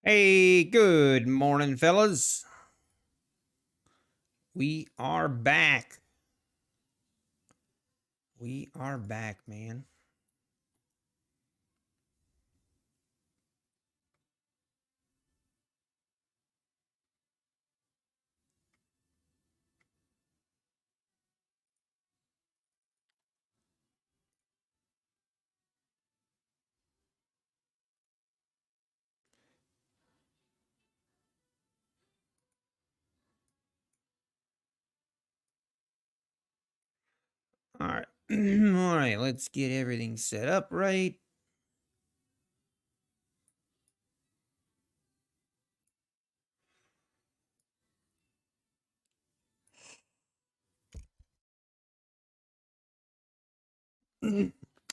Hey, good morning, fellas. We are back. We are back, man. All right. All right, let's get everything set up right.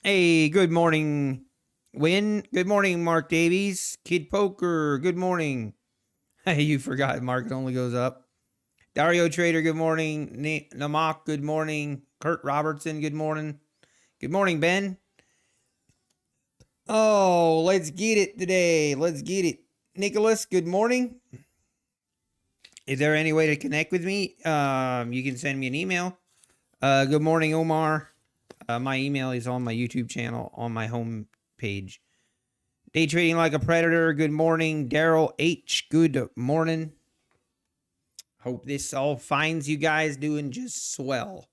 Hey, good morning, Win. Good morning, Mark Davies. Kid Poker, good morning. Hey, you forgot market only goes up. Dario Trader, good morning. Namak, good morning. Kurt Robertson, good morning. Good morning, Ben. Oh, let's get it today. Let's get it. Nicholas, good morning. Is there any way to connect with me? You can send me an email. Good morning, Omar. My email is on my YouTube channel on my home page. Day trading like a predator. Good morning, Daryl H. Good morning. Hope this all finds you guys doing just swell.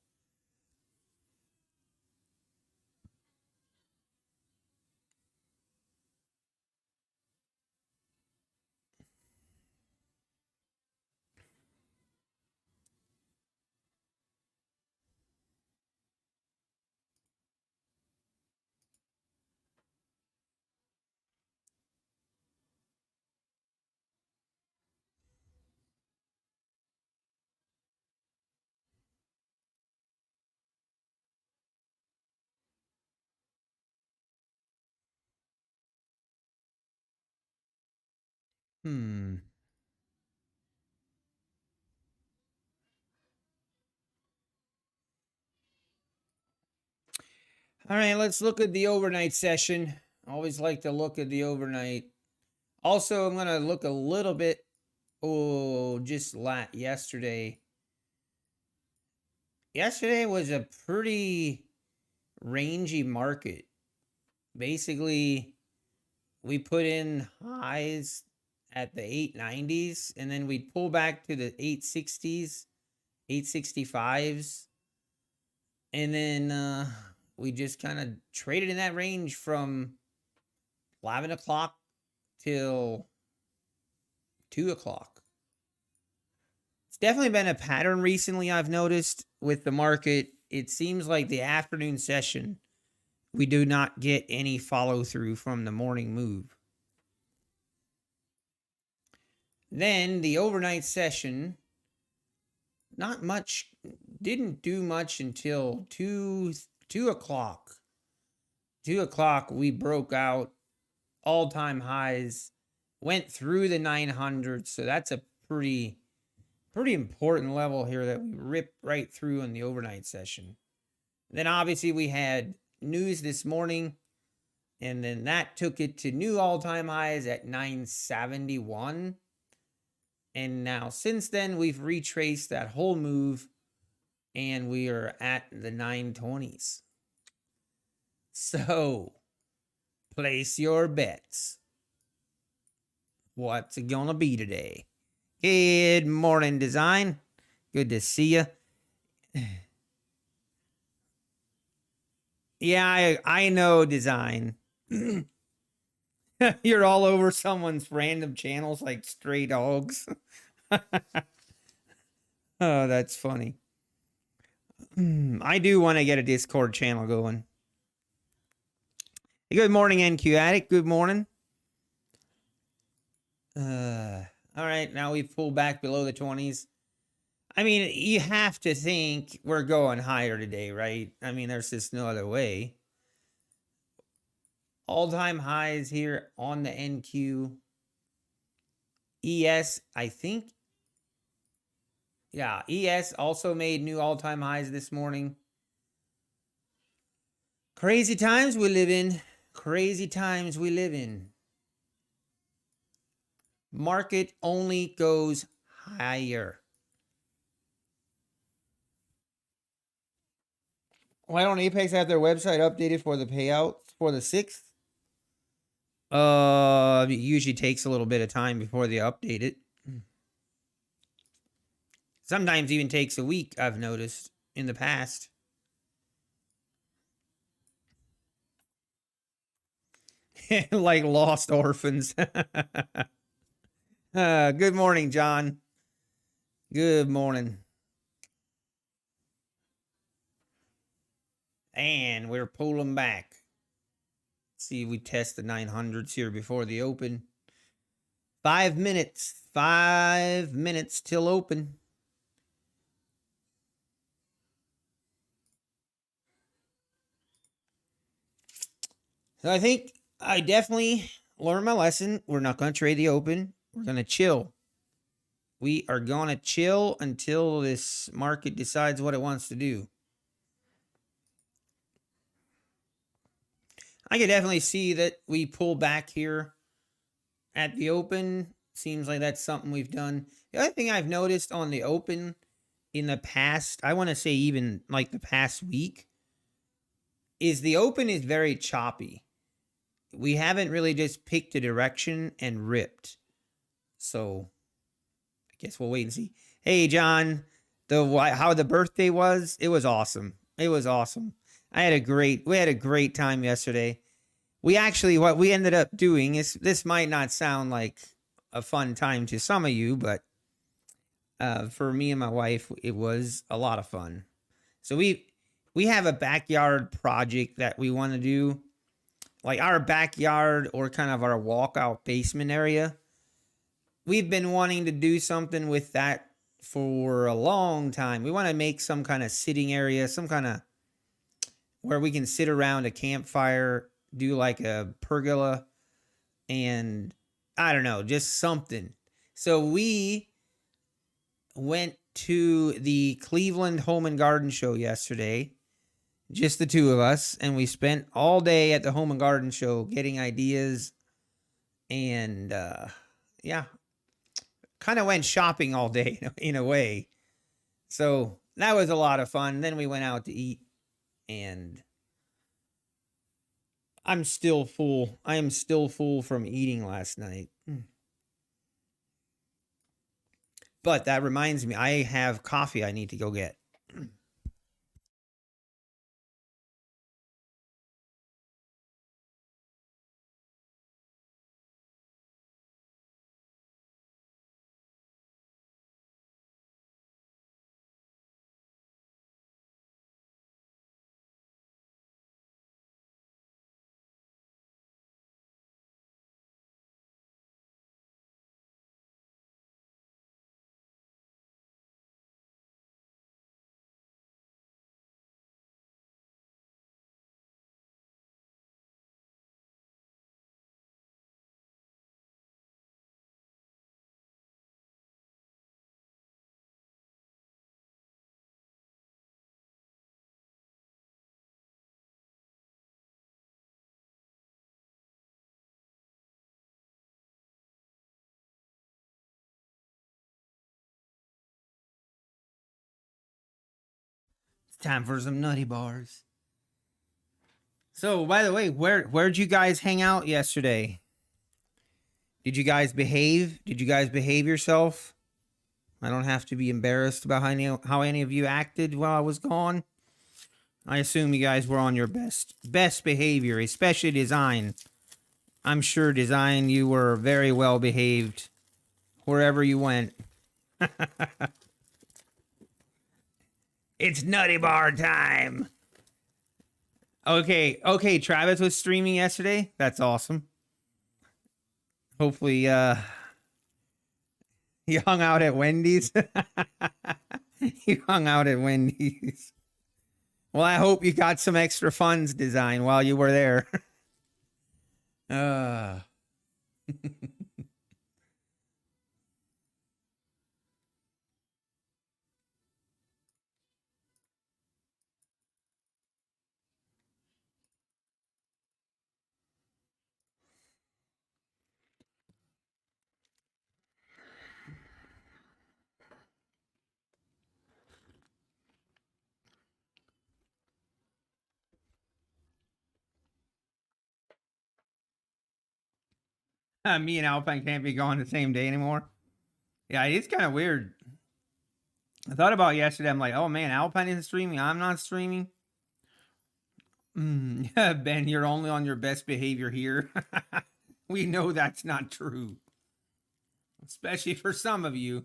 Hmm. All right, let's look at the overnight session. Always like to look at the overnight. Also, I'm going to look a little bit. Oh, just yesterday. Yesterday was a pretty rangy market. Basically, we put in highs at the 890s and then we'd pull back to the 860s, 865s. And then we just kind of traded in that range from 11 o'clock till 2 o'clock. It's definitely been a pattern recently, I've noticed with the market. It seems like the afternoon session, we do not get any follow through from the morning move. Then the overnight session, not much, didn't do much until 2 o'clock. 2 o'clock, we broke out all time highs, went through the 900. So that's a pretty important level here that we ripped right through in the overnight session. Then obviously we had news this morning, and then that took it to new all time highs at 971. And now, since then, we've retraced that whole move and we are at the 920s. So, place your bets. What's it gonna be today? Good morning, Design. Good to see you. Yeah, I know, Design. You're all over someone's random channels like stray dogs. Oh, that's funny. I do want to get a Discord channel going. Good morning, NQ Addict. Good morning. All right, now we've pulled back below the 20s. I mean, you have to think we're going higher today, right? I mean, there's just no other way. All-time highs here on the NQ. ES, I think. Yeah, ES also made new all-time highs this morning. Crazy times we live in. Crazy times we live in. Market only goes higher. Why don't Apex have their website updated for the payouts for the 6th? It usually takes a little bit of time before they update it. Sometimes even takes a week, I've noticed in the past. Like lost orphans. Good morning, John. Good morning. And we're pulling back. Let's see if we test the 900s here before the open. 5 minutes. 5 minutes till open. So I think I definitely learned my lesson. We're not going to trade the open. We're going to chill. We are going to chill until this market decides what it wants to do. I can definitely see that we pull back here at the open. Seems like that's something we've done. The other thing I've noticed on the open in the past, I want to say even like the past week, is the open is very choppy. We haven't really just picked a direction and ripped. So I guess we'll wait and see. Hey, John, how the birthday was? It was awesome. It was awesome. We had a great time yesterday. What we ended up doing is, this might not sound like a fun time to some of you, but for me and my wife, it was a lot of fun. So we have a backyard project that we want to do, like our backyard or kind of our walkout basement area. We've been wanting to do something with that for a long time. We want to make some kind of sitting area, some kind of where we can sit around a campfire, do like a pergola, and I don't know, just something. So we went to the Cleveland Home and Garden Show yesterday, just the two of us, and we spent all day at the Home and Garden Show getting ideas, and yeah, kind of went shopping all day in a way. So that was a lot of fun. Then we went out to eat, and I'm still full. I am still full from eating last night. But that reminds me, I have coffee I need to go get. It's time for some nutty bars. So, by the way, where'd you guys hang out yesterday? Did you guys behave? Did you guys behave yourself? I don't have to be embarrassed about how any of you acted while I was gone. I assume you guys were on your best behavior, especially Design. I'm sure Design, you were very well behaved wherever you went. It's Nutty Bar time. Okay, Travis was streaming yesterday. That's awesome. Hopefully he hung out at Wendy's. He hung out at Wendy's. Well, I hope you got some extra funds, Design, while you were there. uh Me and Alpine can't be going the same day anymore. Yeah, it's kind of weird. I thought about it yesterday. I'm like, oh man, Alpine isn't streaming. I'm not streaming. Yeah, Ben, you're only on your best behavior here. We know that's not true, especially for some of you.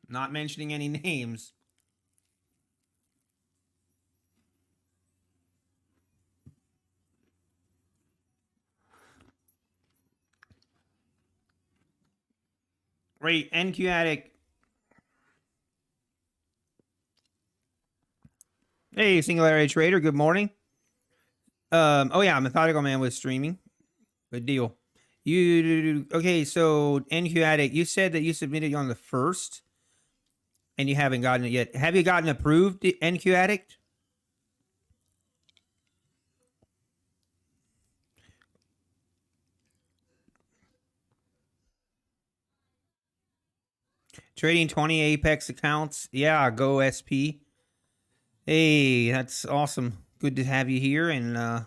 Not mentioning any names. Wait, NQ Addict. Hey, Singularity Trader, good morning. Oh yeah, Methodical Man was streaming. Good deal. Okay, so NQ Addict, you said that you submitted on the 1st and you haven't gotten it yet. Have you gotten approved, NQ Addict? Trading 20 Apex accounts. Yeah, go SP. Hey, that's awesome. Good to have you here. And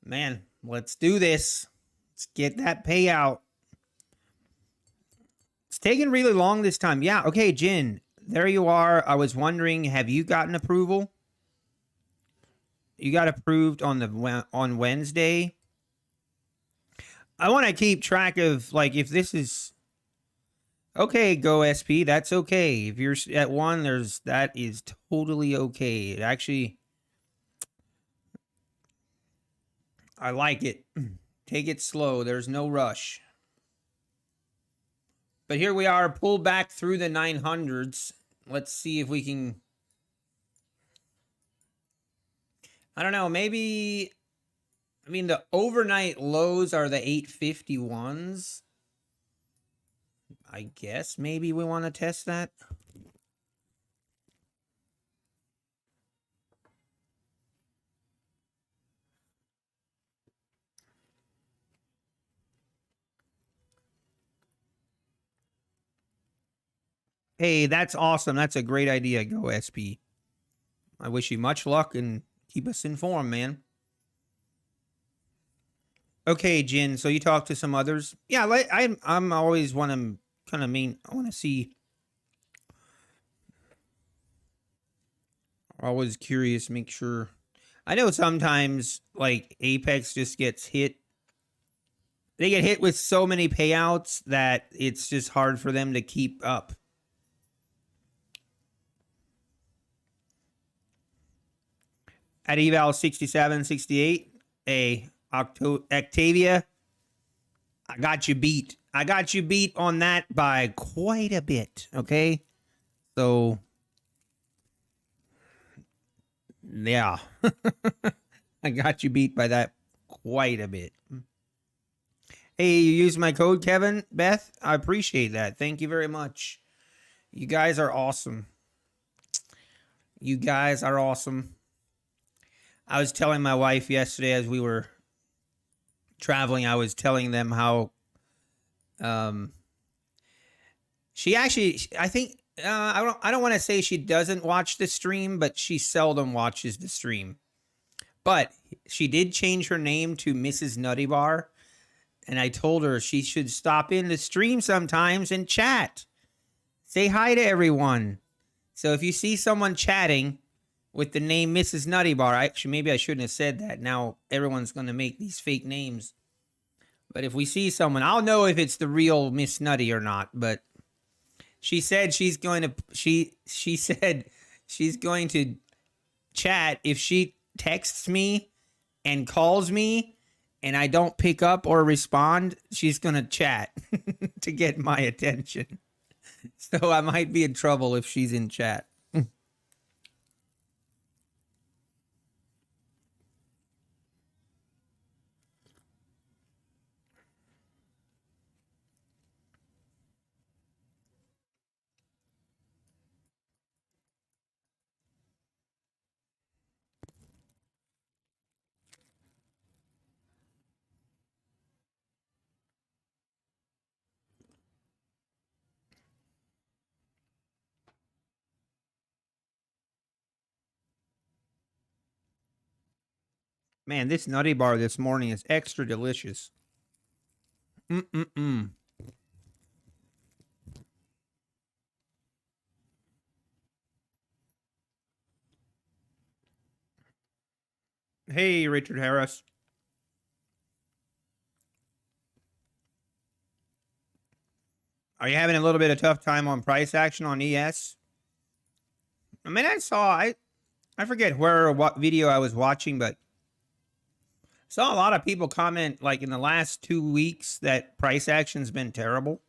man, let's do this. Let's get that payout. It's taking really long this time. Yeah, okay, Jin. There you are. I was wondering, have you gotten approval? You got approved on Wednesday. I want to keep track of, like, if this is okay. Go SP. That's okay. If you're at 1, that is totally okay. It actually, I like it. Take it slow. There's no rush. But here we are, pull back through the 900s. Let's see if we can. I don't know. Maybe. I mean, the overnight lows are the 851s. I guess maybe we want to test that. Hey, that's awesome. That's a great idea, Go SP. I wish you much luck and keep us informed, man. Okay, Jin. So you talked to some others. Yeah, I'm always want to kind of I want to see. Always curious, make sure. I know sometimes like Apex just gets hit. They get hit with so many payouts that it's just hard for them to keep up. At eval 67, 68, Octavia, I got you beat. I got you beat on that by quite a bit, okay? So, yeah. I got you beat by that quite a bit. Hey, you used my code, Kevin, Beth? I appreciate that. Thank you very much. You guys are awesome. You guys are awesome. I was telling my wife yesterday as we were traveling, I was telling them how she actually, I think, I don't want to say she doesn't watch the stream, but she seldom watches the stream. But she did change her name to Mrs. Nutty Bar, and I told her she should stop in the stream sometimes and chat. Say hi to everyone. So if you see someone chatting with the name Mrs. Nutty Bar, actually, maybe I shouldn't have said that. Now everyone's going to make these fake names. But if we see someone, I'll know if it's the real Miss Nutty or not. But she said she's going to, she said she's going to chat if she texts me and calls me and I don't pick up or respond. She's going to chat to get my attention. So I might be in trouble if she's in chat. Man, this Nutty Bar this morning is extra delicious. Hey, Richard Harris. Are you having a little bit of tough time on price action on ES? I mean, I forget where or what video I was watching, but saw a lot of people comment like in the last 2 weeks that price action's been terrible.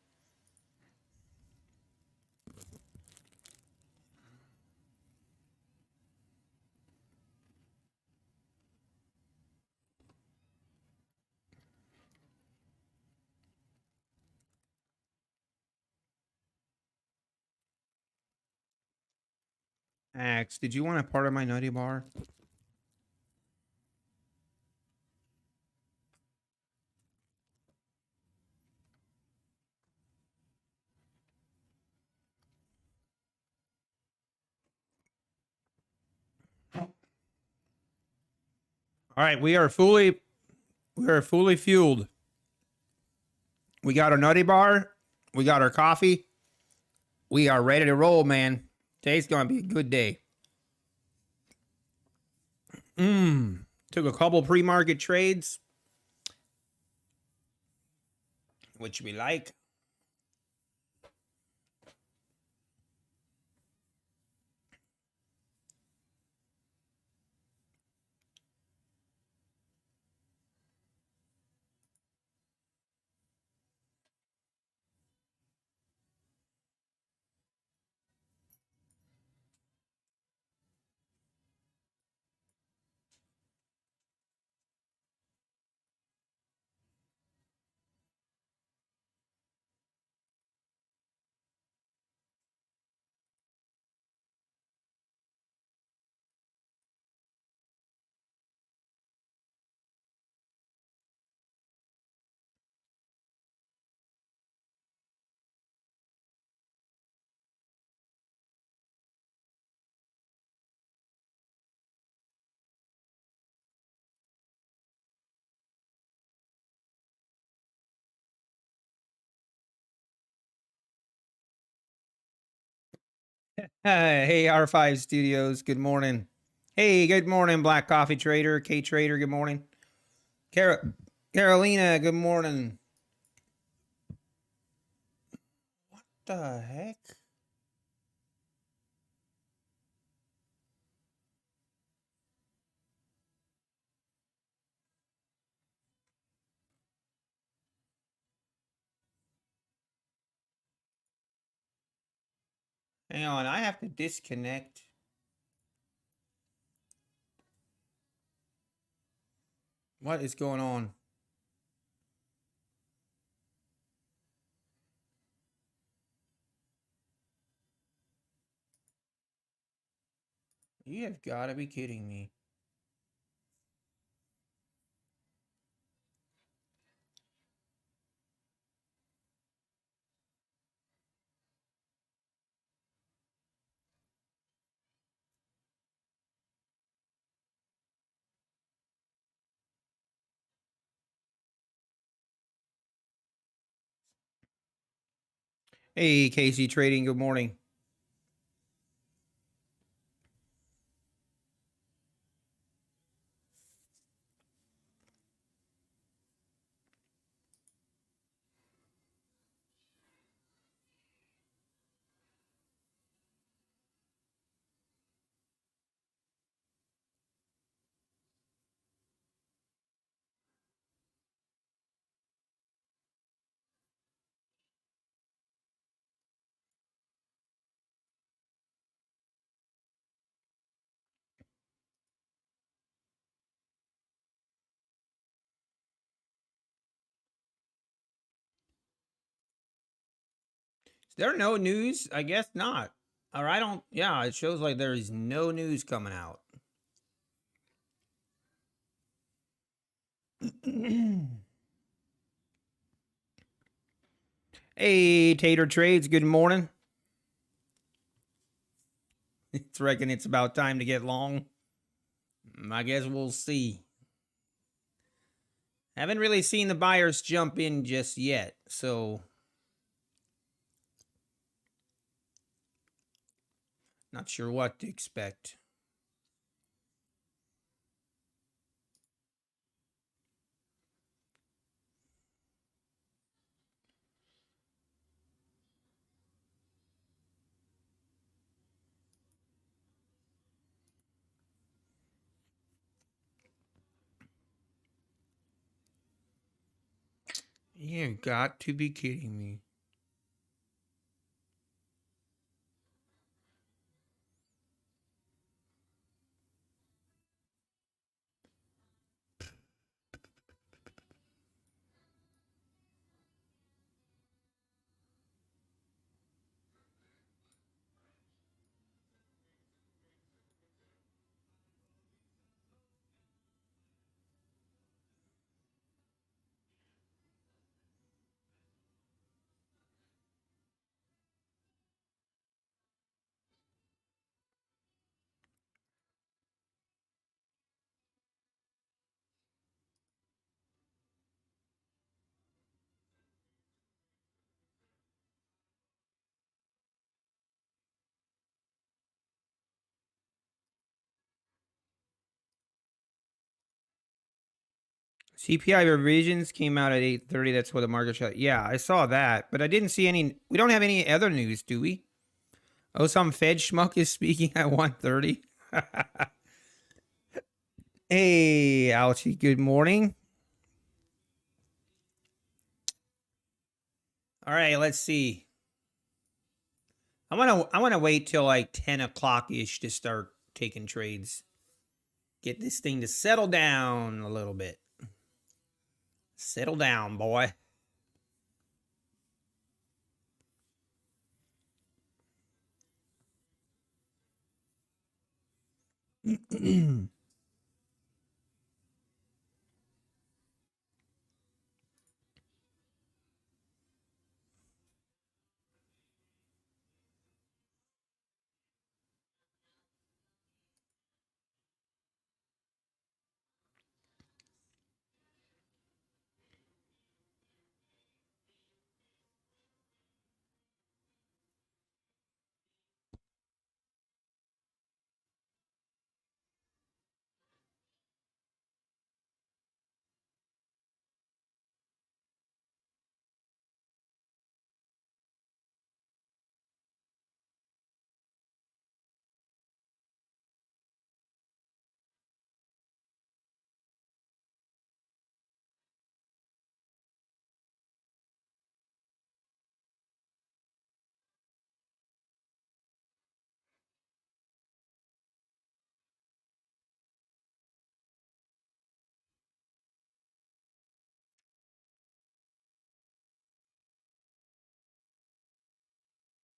Axe, did you want a part of my Nutty Bar? All right, we are fully fueled. We got our Nutty Bar. We got our coffee. We are ready to roll, man. Today's going to be a good day. Took a couple pre-market trades, which we like. Hey, R5 Studios, good morning. Hey, good morning, Black Coffee Trader, K Trader, good morning. Carolina, good morning. What the heck? Hang on, I have to disconnect. What is going on? You have got to be kidding me. Hey, Casey Trading, good morning. Is there no news? I guess not. Or I don't, yeah, it shows like there is no news coming out. Hey, Tater Trades, good morning. It's reckon it's about time to get long. I guess we'll see. Haven't really seen the buyers jump in just yet, so not sure what to expect. You got to be kidding me. CPI revisions came out at 8:30. That's what the market shot. Yeah, I saw that, but I didn't see any. We don't have any other news, do we? Oh, some Fed schmuck is speaking at 1:30. Hey, Alchie, good morning. All right, let's see. I wanna wait till like 10 o'clock ish to start taking trades. Get this thing to settle down a little bit. Settle down, boy.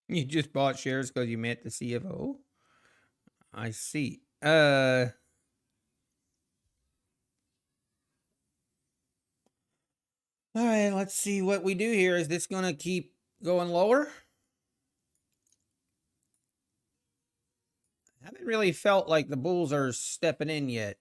You just bought shares because you met the CFO? I see. All right, let's see what we do here. Is this going to keep going lower? I haven't really felt like the bulls are stepping in yet.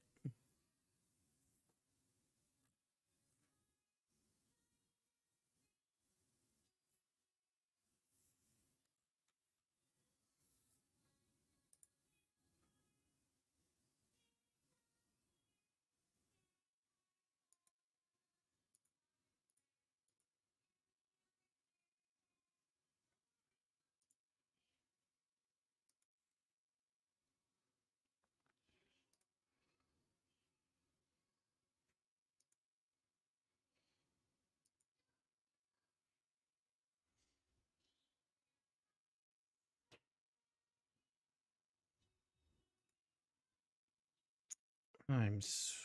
Times.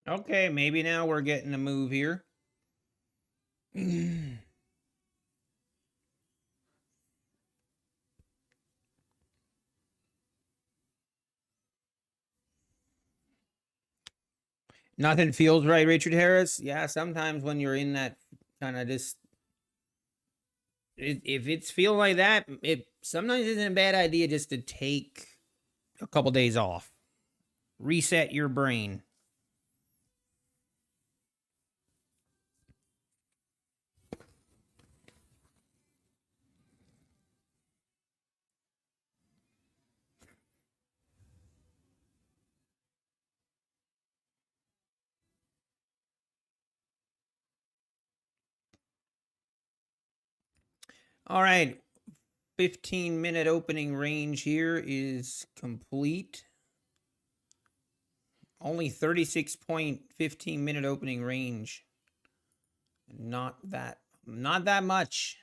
Okay, maybe now we're getting a move here. Nothing feels right, Richard Harris. Yeah, sometimes when you're in that kind of just, if it's feeling like that, it sometimes isn't a bad idea just to take a couple days off, reset your brain. All right, 15-minute opening range here is complete. Only 36.15-minute opening range. Not that much.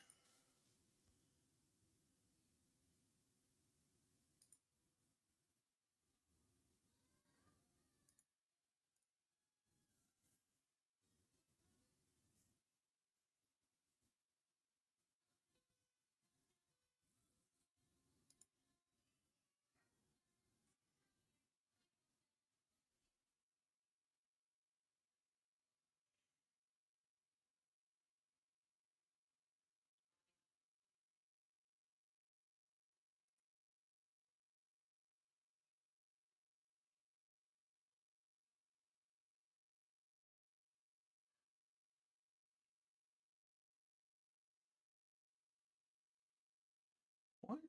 What?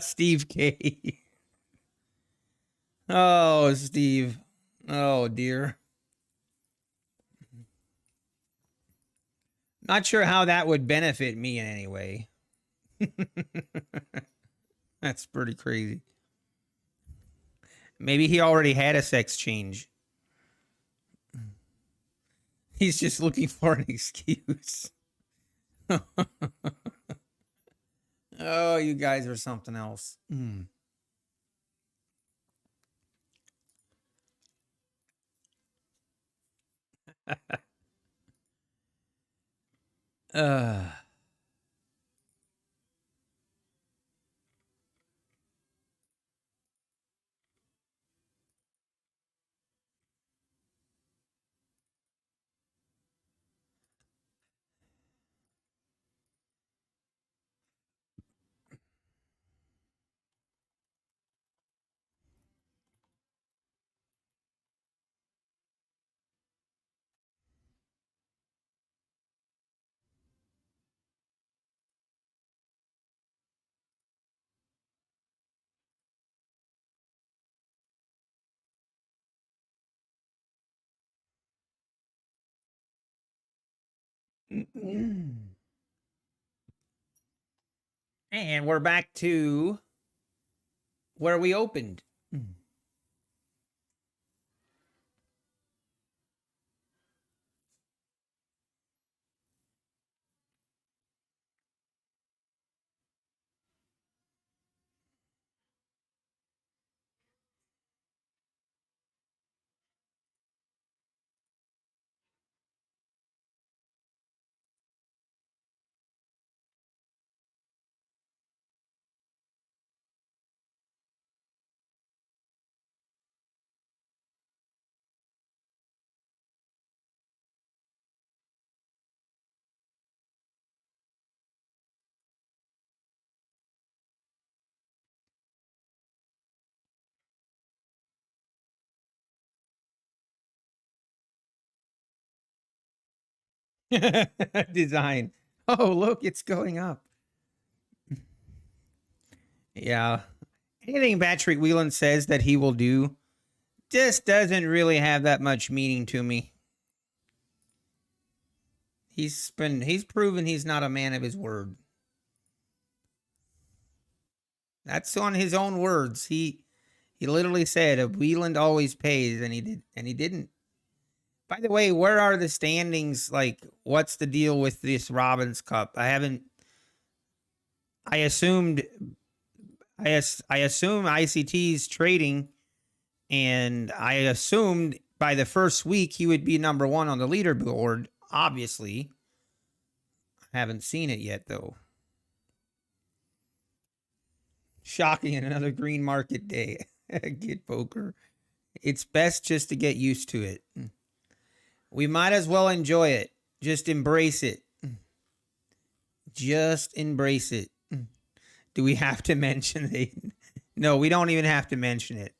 Steve K. Oh, Steve. Oh, dear. Not sure how that would benefit me in any way. That's pretty crazy. Maybe he already had a sex change. He's just looking for an excuse. Oh, you guys are something else. uh And we're back to where we opened. Design. Oh, look, it's going up. Yeah. Anything Patrick Whelan says that he will do just doesn't really have that much meaning to me. He's proven he's not a man of his word. That's on his own words. He literally said, "Whelan always pays," and he didn't. By the way, where are the standings? Like, what's the deal with this Robbins Cup? I haven't. I assumed. I assume ICT's trading, and I assumed by the first week he would be number one on the leaderboard. Obviously, I haven't seen it yet though. Shocking! Another green market day. Get poker. It's best just to get used to it. We might as well enjoy it. Just embrace it. Just embrace it. Do we have to mention it? No, we don't even have to mention it.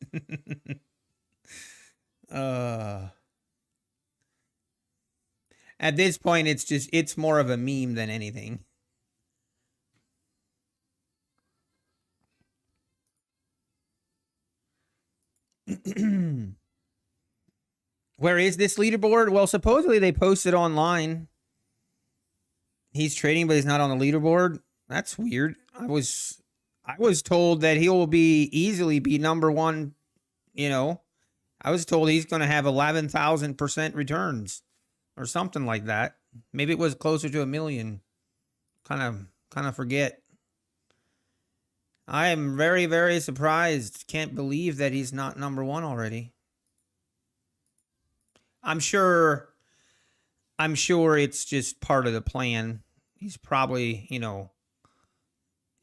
At this point, it's more of a meme than anything. Where is this leaderboard? Well, supposedly they posted online. He's trading, but he's not on the leaderboard. That's weird. I was told that he will easily be number one. You know, I was told he's going to have 11,000% returns or something like that. Maybe it was closer to 1 million. Kind of forget. I am very, very surprised. Can't believe that he's not number one already. I'm sure it's just part of the plan. He's probably,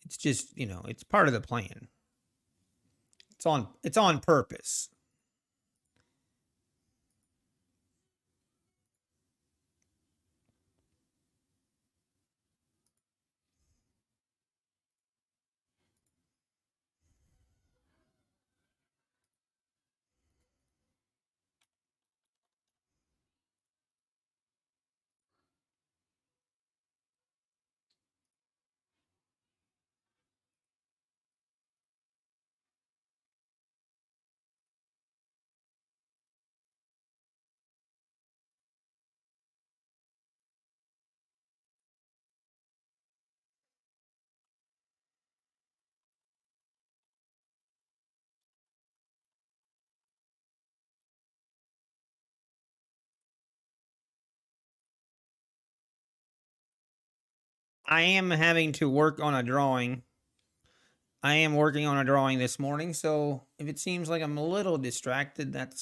it's just, it's part of the plan. It's on purpose. I am having to work on a drawing. I am working on a drawing this morning, so if it seems like I'm a little distracted, that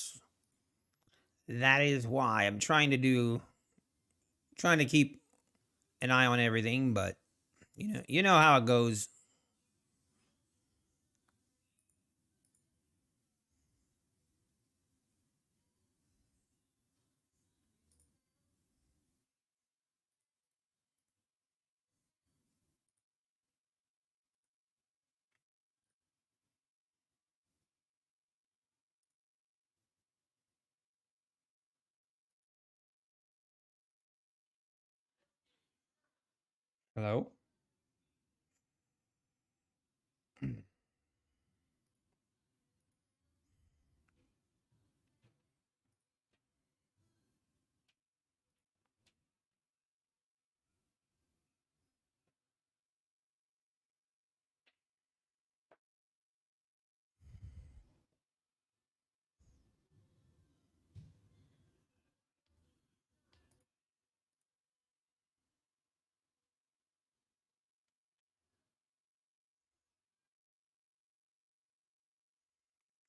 is why. I'm trying to keep an eye on everything, but you know how it goes. Hello?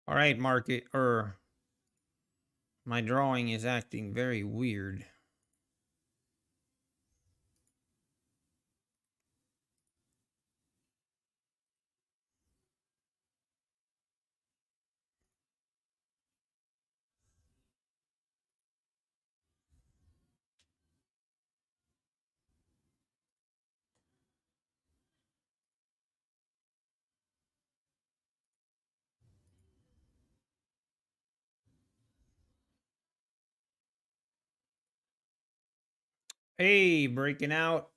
All right, market or my drawing is acting very weird. Hey, breaking out.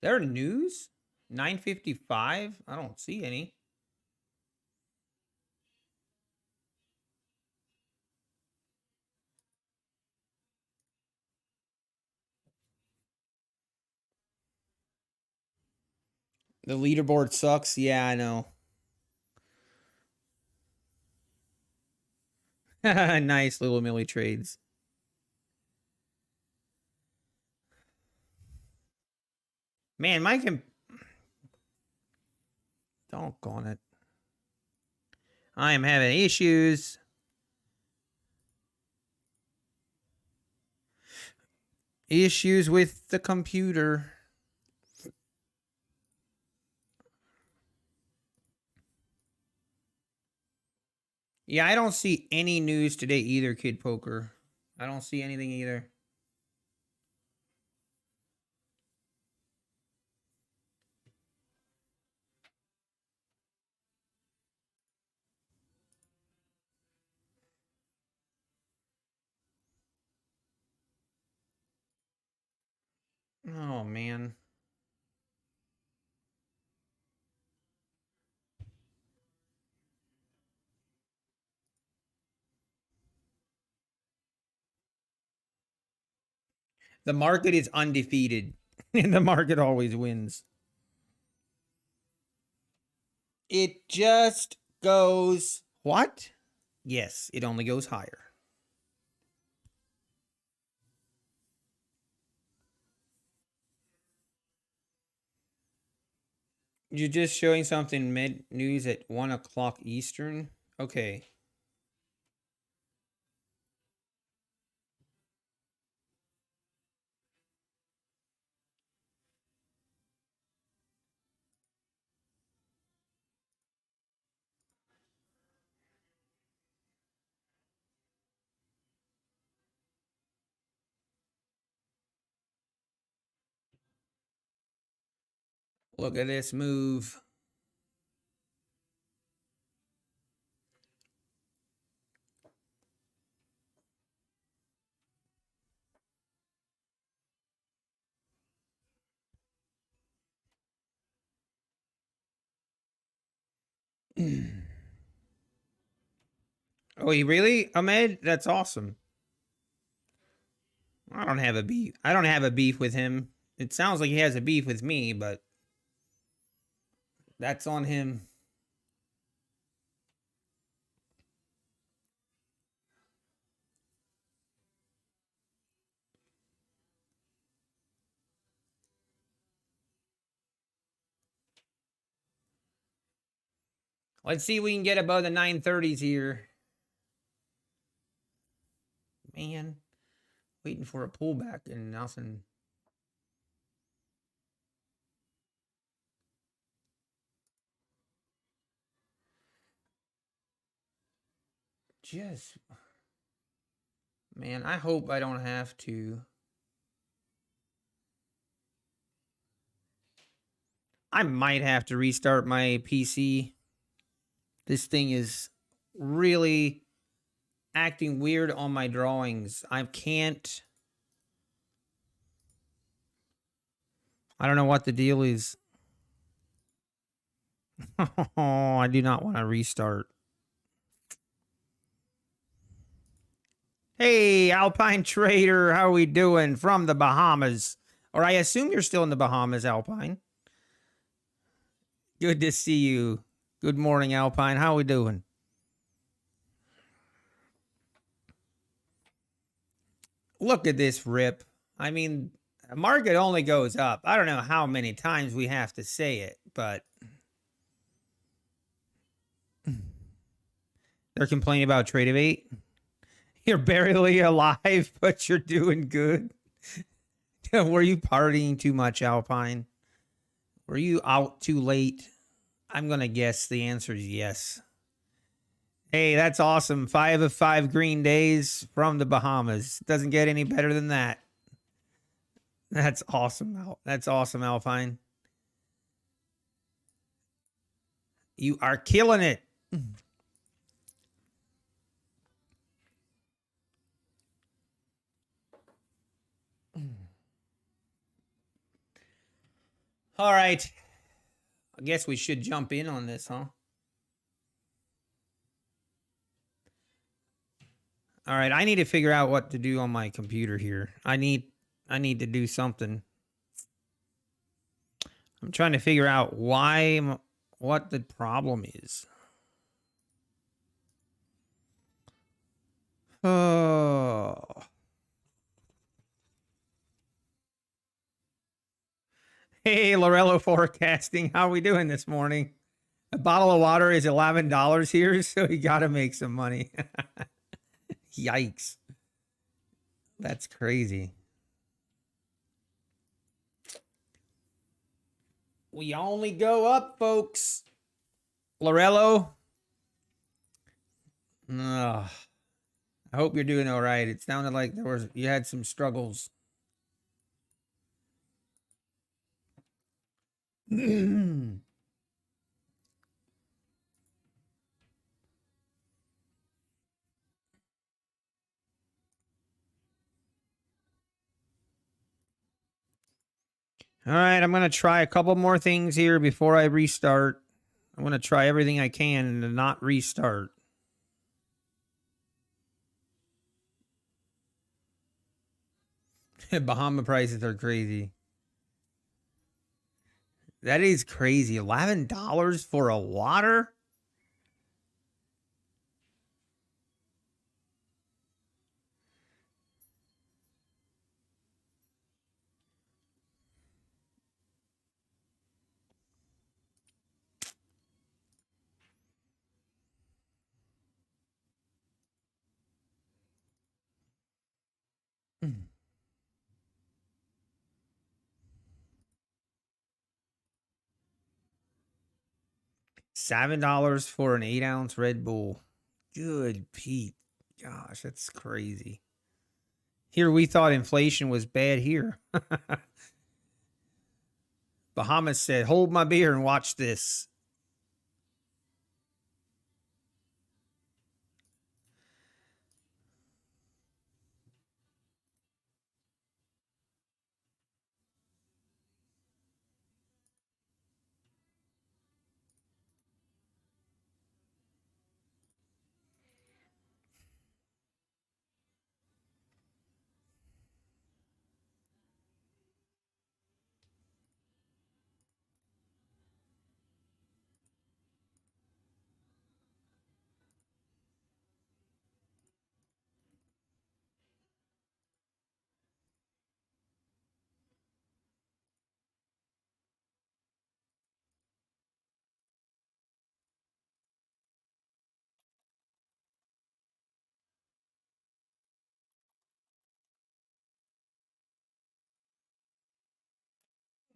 There news? 9:55? I don't see any. The leaderboard sucks. Yeah, I know. Nice little Millie trades. Man, Mike can. Doggone it. I am having issues. Issues with the computer. Yeah, I don't see any news today either, Kid Poker. I don't see anything either. Oh, man. The market is undefeated, and the market always wins. It just goes what? Yes, it only goes higher. You're just showing something mid news at 1 o'clock Eastern? Okay. Look at this move. Oh, he really? Ahmed? That's awesome. I don't have a beef. I don't have a beef with him. It sounds like he has a beef with me, but that's on him. Let's see if we can get above the 930s here. Man, waiting for a pullback and nothing. Just, man, I hope I don't have to. I might have to restart my PC. This thing is really acting weird on my drawings. I can't. I don't know what the deal is. Oh, I do not want to restart. Hey, Alpine Trader, how are we doing from the Bahamas? Or I assume you're still in the Bahamas, Alpine. Good to see you. Good morning, Alpine. How are we doing? Look at this rip. I mean, the market only goes up. I don't know how many times we have to say it, but they're complaining about Trade of 8. You're barely alive, but you're doing good. Were you partying too much, Alpine? Were you out too late? I'm going to guess the answer is yes. Hey, that's awesome. 5 of 5 green days from the Bahamas. Doesn't get any better than that. That's awesome. That's awesome, Alpine. You are killing it. All right. I guess we should jump in on this, huh? All right, I need to figure out what to do on my computer here. I need to do something. I'm trying to figure out what the problem is. Oh. Hey, Lorello Forecasting. How we doing this morning? A bottle of water is $11 here, so you got to make some money. Yikes. That's crazy. We only go up, folks. Lorello. I hope you're doing all right. It sounded like you had some struggles. All right, I'm going to try a couple more things here before I restart. I'm going to try everything I can to not restart. Bahama prices are crazy. That is crazy. $11 for a water? $7 for an 8-ounce Red Bull. Good Pete. Gosh, that's crazy. Here we thought inflation was bad here. Bahamas said, hold my beer and watch this.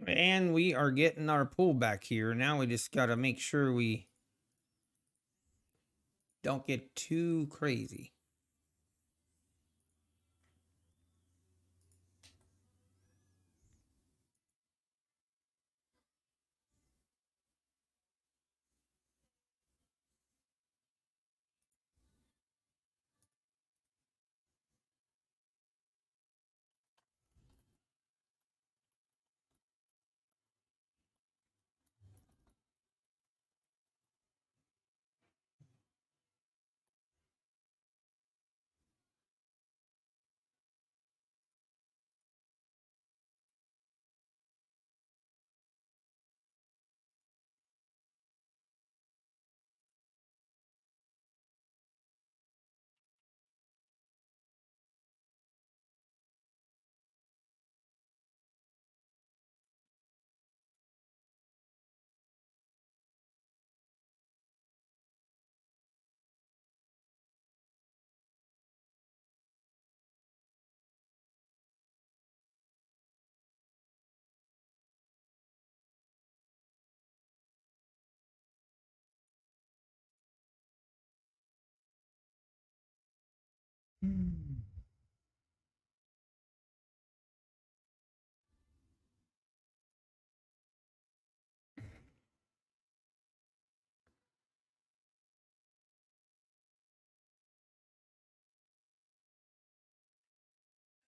And we are getting our pullback here. Now we just got to make sure we don't get too crazy.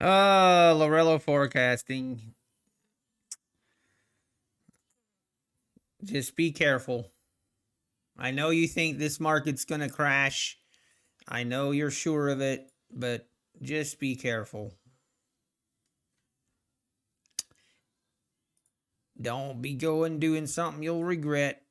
Lorello Forecasting. Just be careful. I know you think this market's going to crash. I know you're sure of it, but just be careful. Don't be going doing something you'll regret.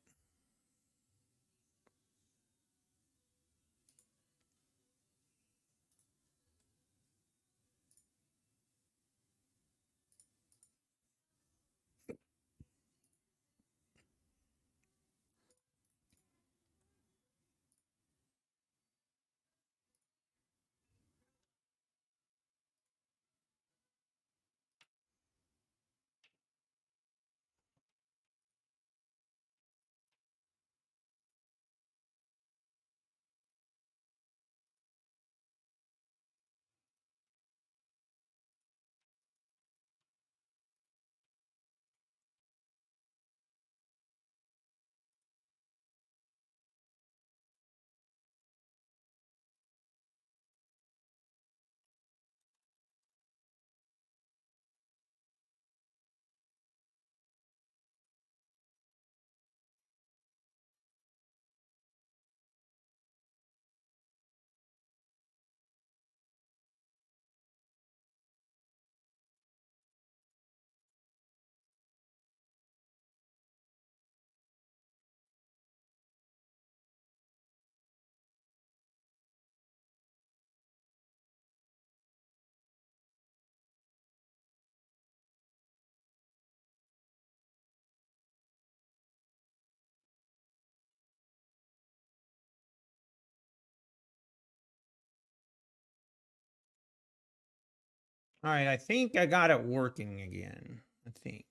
All right, I think I got it working again. I think.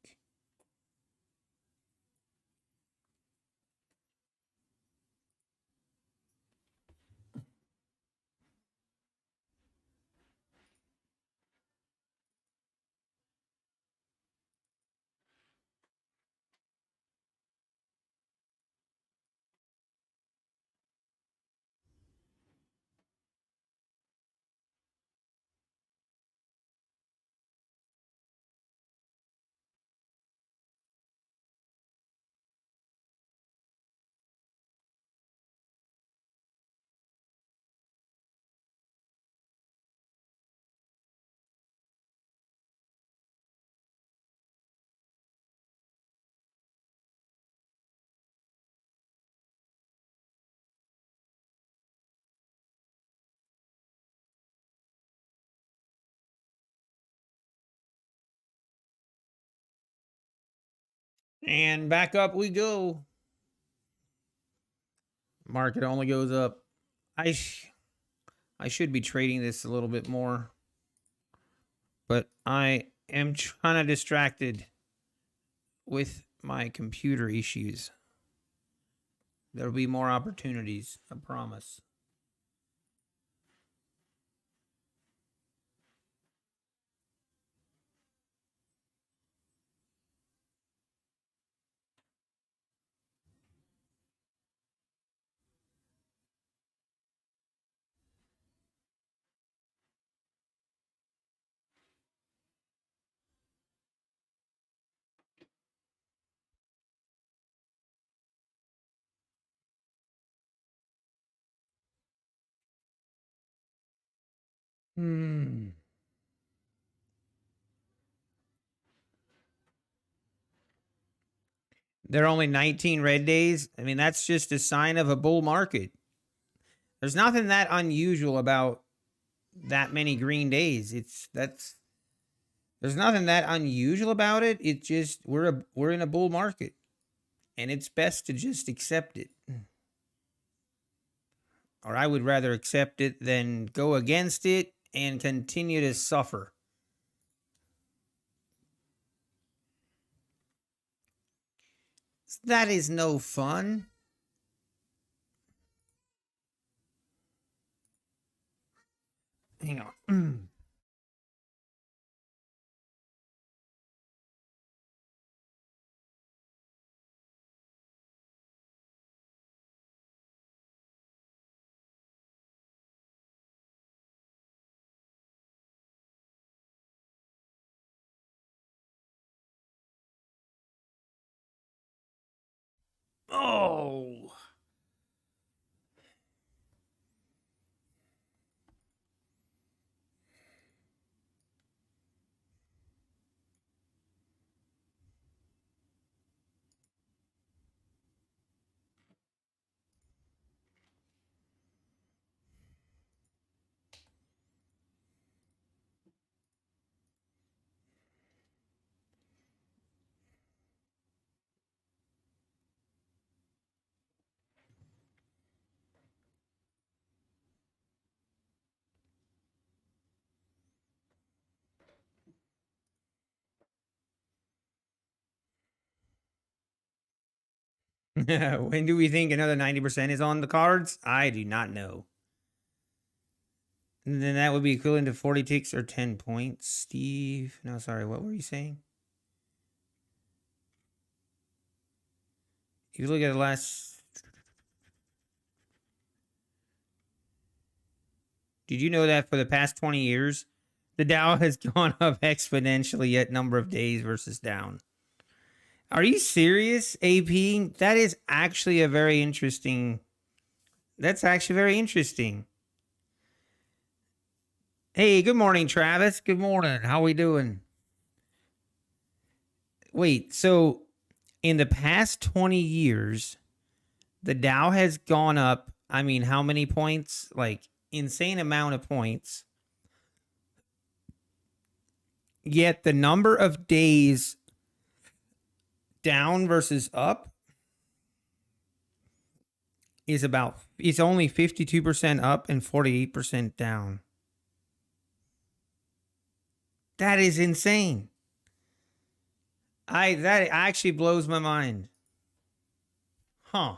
And back up we go. Market only goes up. I should be trading this a little bit more, but I am kind of distracted with my computer issues. There'll be more opportunities, I promise. There are only 19 red days. I mean, that's just a sign of a bull market. There's nothing that unusual about that many green days. There's nothing that unusual about it. It's just we're in a bull market, and it's best to just accept it. Or I would rather accept it than go against it and continue to suffer. That is no fun. Hang on. Oh. When do we think another 90% is on the cards? I do not know. And then that would be equivalent to 40 ticks or 10 points. Steve, no, sorry, what were you saying? If you look at the last... Did you know that for the past 20 years, the Dow has gone up exponentially at number of days versus down? Are you serious, AP? That is actually a very interesting... That's actually very interesting. Hey, good morning, Travis. Good morning. How we doing? Wait, so in the past 20 years, the Dow has gone up, I mean, how many points? Like, insane amount of points. Yet the number of days down versus up is it's only 52% up and 48% down. That is insane. That actually blows my mind. Huh.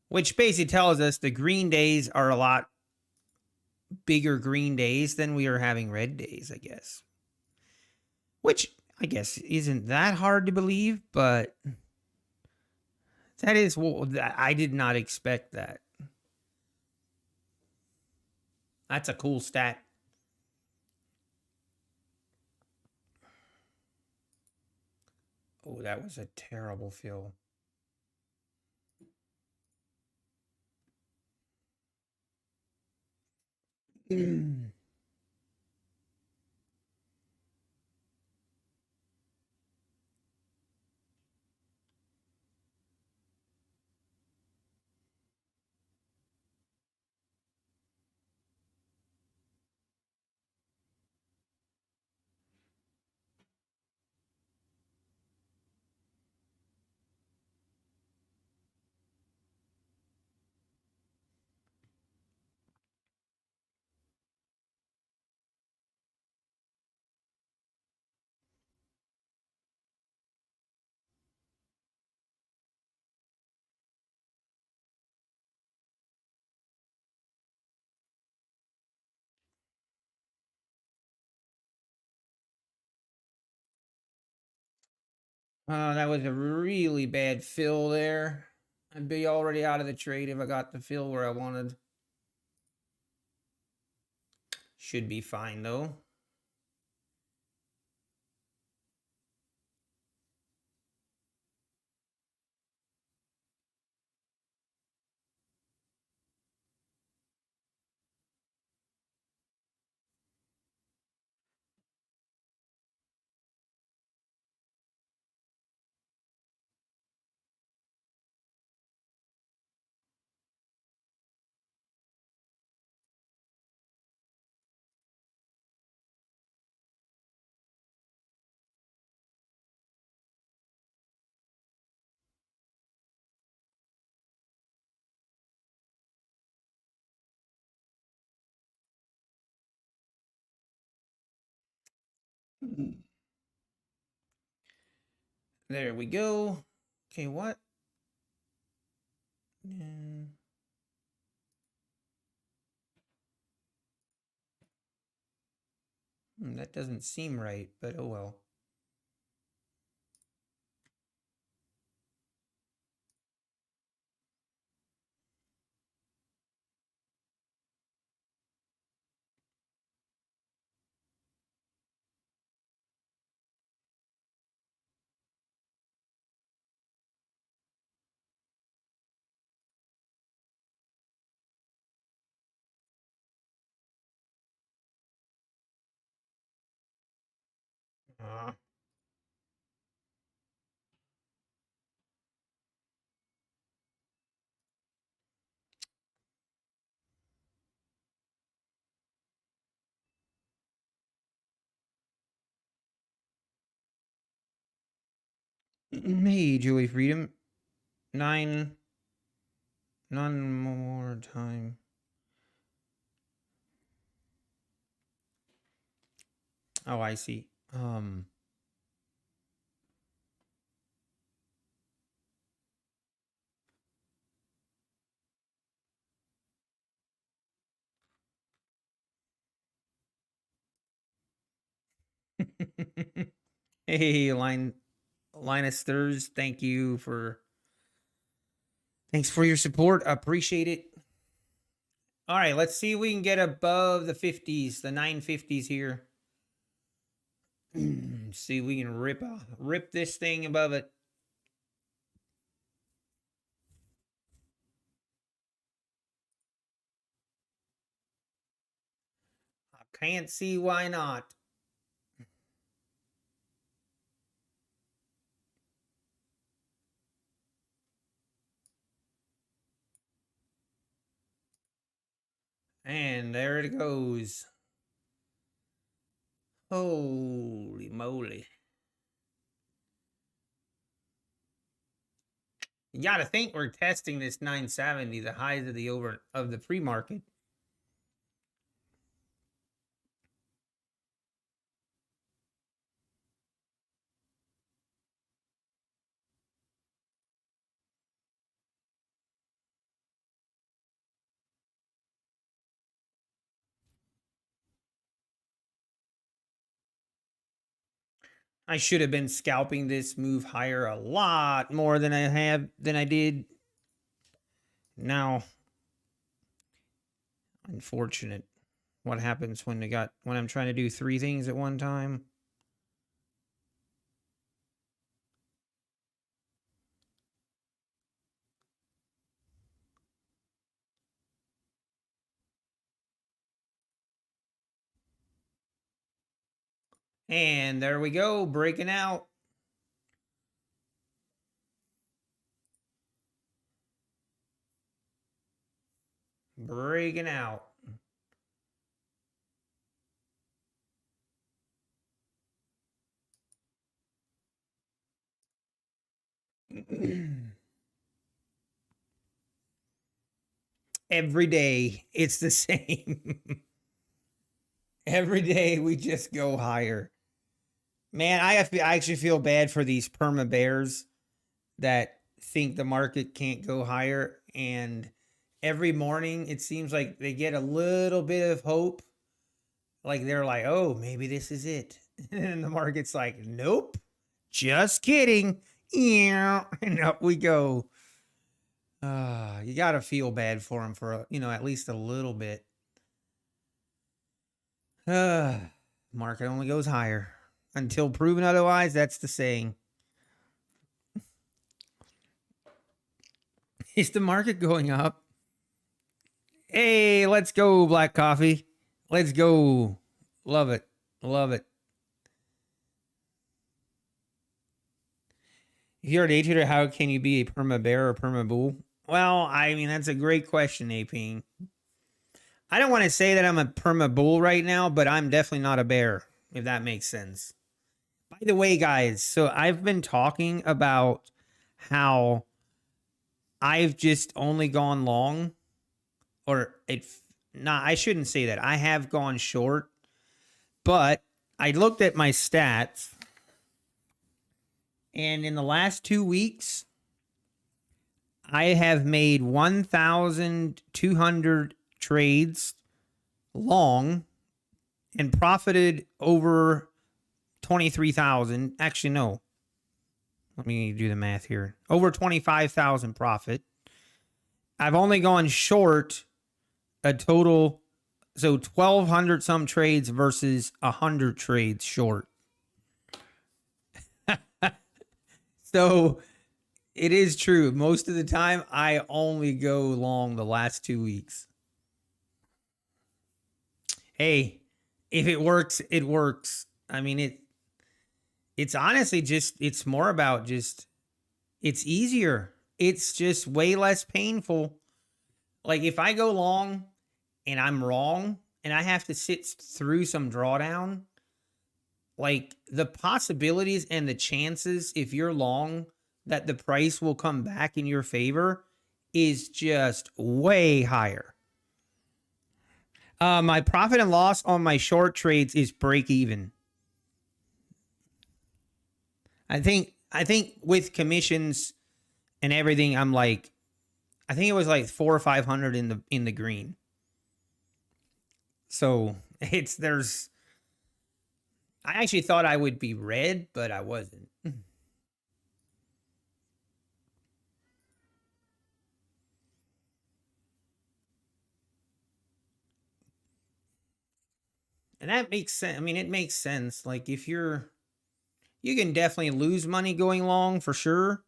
Which basically tells us the green days are a lot bigger green days than we are having red days, I guess. Which I guess isn't that hard to believe, but that is I did not expect that. That's a cool stat. Oh, that was a terrible fill. That was a really bad fill there. I'd be already out of the trade if I got the fill where I wanted. Should be fine though. There we go. Okay, what? That doesn't seem right, but oh well. Hey, Julie Freedom. None more time. Oh, I see. Hey, Linus Thurs, thank you for thanks for your support. Appreciate it. All right, let's see if we can get above the 50s, the 950s here. See if we can rip this thing above it. I can't see why not. And there it goes. Holy moly. You got to think we're testing this 970, the highs of the pre-market. I should have been scalping this move higher a lot more than I did. Now, unfortunate. What happens when I'm trying to do 3 things at one time? And there we go, breaking out. Breaking out. Every day it's the same. Every day we just go higher. Man, I actually feel bad for these perma bears that think the market can't go higher. And every morning it seems like they get a little bit of hope. Like they're like, oh, maybe this is it. And the market's like, nope, just kidding. Yeah. And up we go. You got to feel bad for them for, at least a little bit. Market only goes higher until proven otherwise. That's the saying. Is the market going up? Hey, let's go, Black Coffee. Let's go. Love it. Love it. If you're a day trader, how can you be a perma bear or perma bull? Well, I mean, that's a great question, AP. I don't want to say that I'm a perma bull right now, but I'm definitely not a bear, if that makes sense. By the way, guys, so I've been talking about how I've just only gone long, or I shouldn't say that. I have gone short, but I looked at my stats, and in the last 2 weeks, I have made 1,200 trades long and profited over 23,000. Actually, no. Let me do the math here. Over 25,000 profit. I've only gone short a total, so 1,200 some trades versus 100 trades short. So it is true. Most of the time, I only go long the last 2 weeks. Hey, if it works, it works. I mean, it's honestly it's more about it's easier. It's just way less painful. Like if I go long and I'm wrong and I have to sit through some drawdown, like the possibilities and the chances if you're long that the price will come back in your favor is just way higher. My profit and loss on my short trades is break even. I think with commissions and everything, I'm like, I think it was like 400 or 500 in the green. So there's I actually thought I would be red, but I wasn't. And that makes sense. I mean, it makes sense. Like if you can definitely lose money going long for sure.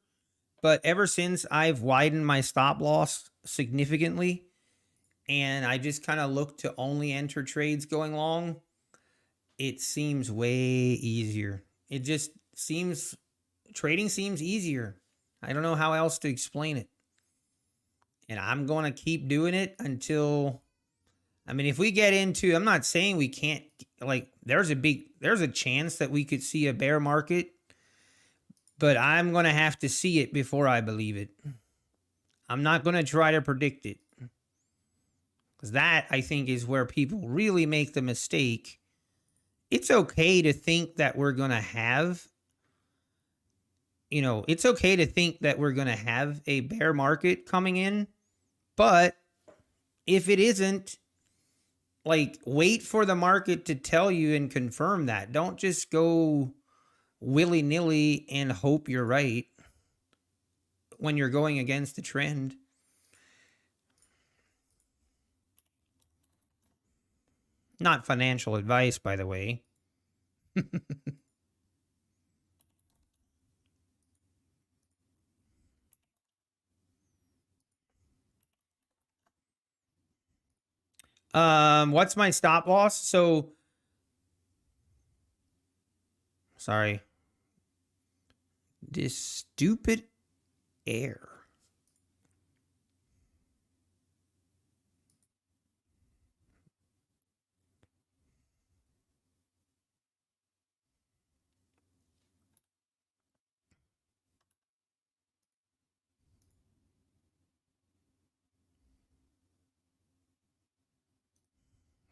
But ever since I've widened my stop loss significantly and I just kind of look to only enter trades going long, it seems way easier. It just seems, trading seems easier. I don't know how else to explain it. And I'm going to keep doing it until, I mean, if we get into, I'm not saying we can't, like, there's a chance that we could see a bear market, but I'm going to have to see it before I believe it. I'm not going to try to predict it. Because that, I think, is where people really make the mistake. It's okay to think that we're going to have, it's okay to think that we're going to have a bear market coming in. But if it isn't, like, wait for the market to tell you and confirm that. Don't just go willy-nilly and hope you're right when you're going against the trend. Not financial advice, by the way. What's my stop loss? So, sorry. This stupid air.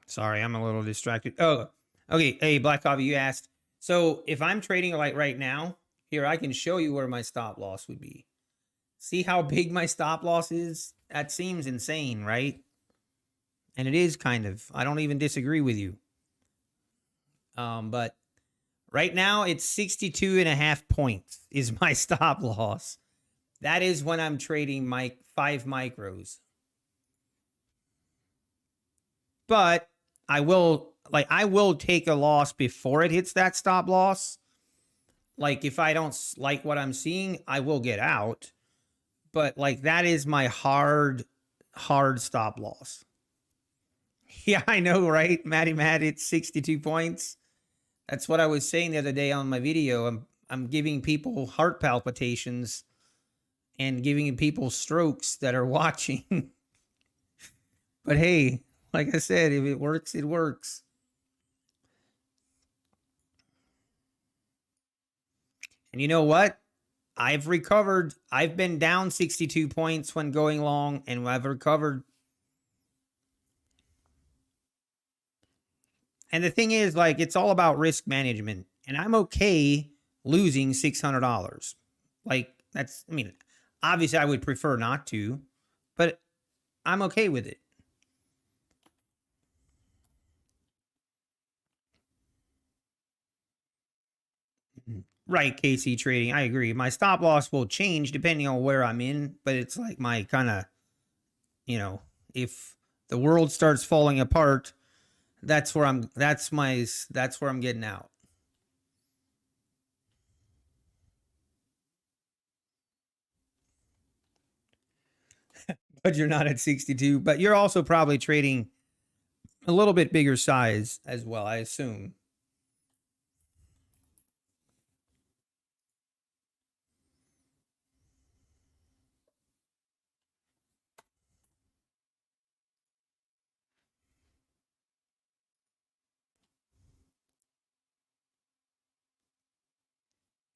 Sorry, I'm a little distracted. Oh, okay. Hey, Black Coffee, you asked. So if I'm trading like right now, here, I can show you where my stop loss would be. See how big my stop loss is? That seems insane, right? And it is kind of. I don't even disagree with you. But right now it's 62.5 points is my stop loss. That is when I'm trading my 5 micros. But I will take a loss before it hits that stop loss. Like if I don't like what I'm seeing, I will get out. But like that is my hard stop loss. Yeah, I know, right? Matty Matt, it's 62 points. That's what I was saying the other day on my video. I'm giving people heart palpitations and giving people strokes that are watching. But hey, like I said, if it works, it works. And you know what? I've recovered. I've been down 62 points when going long, and I've recovered. And the thing is, like, it's all about risk management. And I'm okay losing $600. Like, that's, I mean, obviously I would prefer not to, but I'm okay with it. Right, KC Trading. I agree. My stop loss will change depending on where I'm in, but it's like my kind of, if the world starts falling apart, that's where I'm getting out. But you're not at 62, but you're also probably trading a little bit bigger size as well, I assume.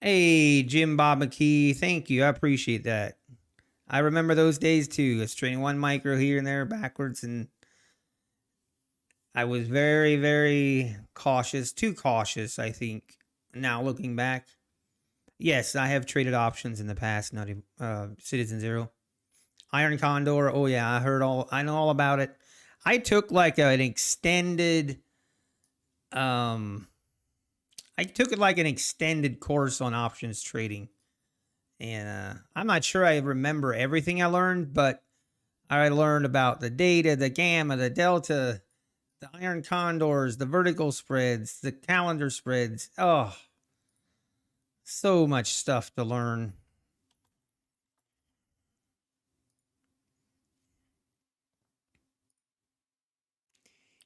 Hey, Jim Bob McKee, thank you. I appreciate that. I remember those days too. I was trading one micro here and there backwards, and I was very, very cautious, too cautious, I think. Now looking back, yes, I have traded options in the past. Not Citizen Zero, Iron Condor. Oh yeah, I know all about it. I took like an extended I took it like an extended course on options trading. And I'm not sure I remember everything I learned, but I learned about the data, the gamma, the delta, the iron condors, the vertical spreads, the calendar spreads. Oh, so much stuff to learn.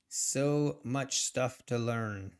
So much stuff to learn.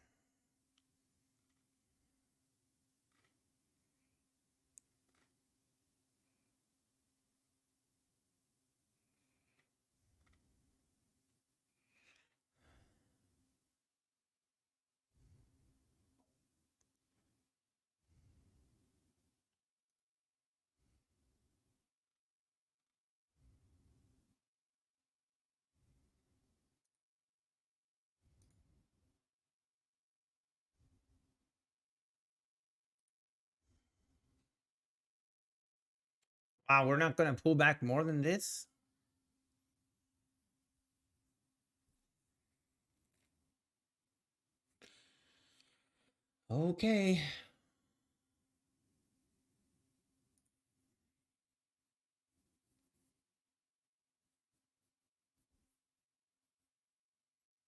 Wow, we're not going to pull back more than this? Okay.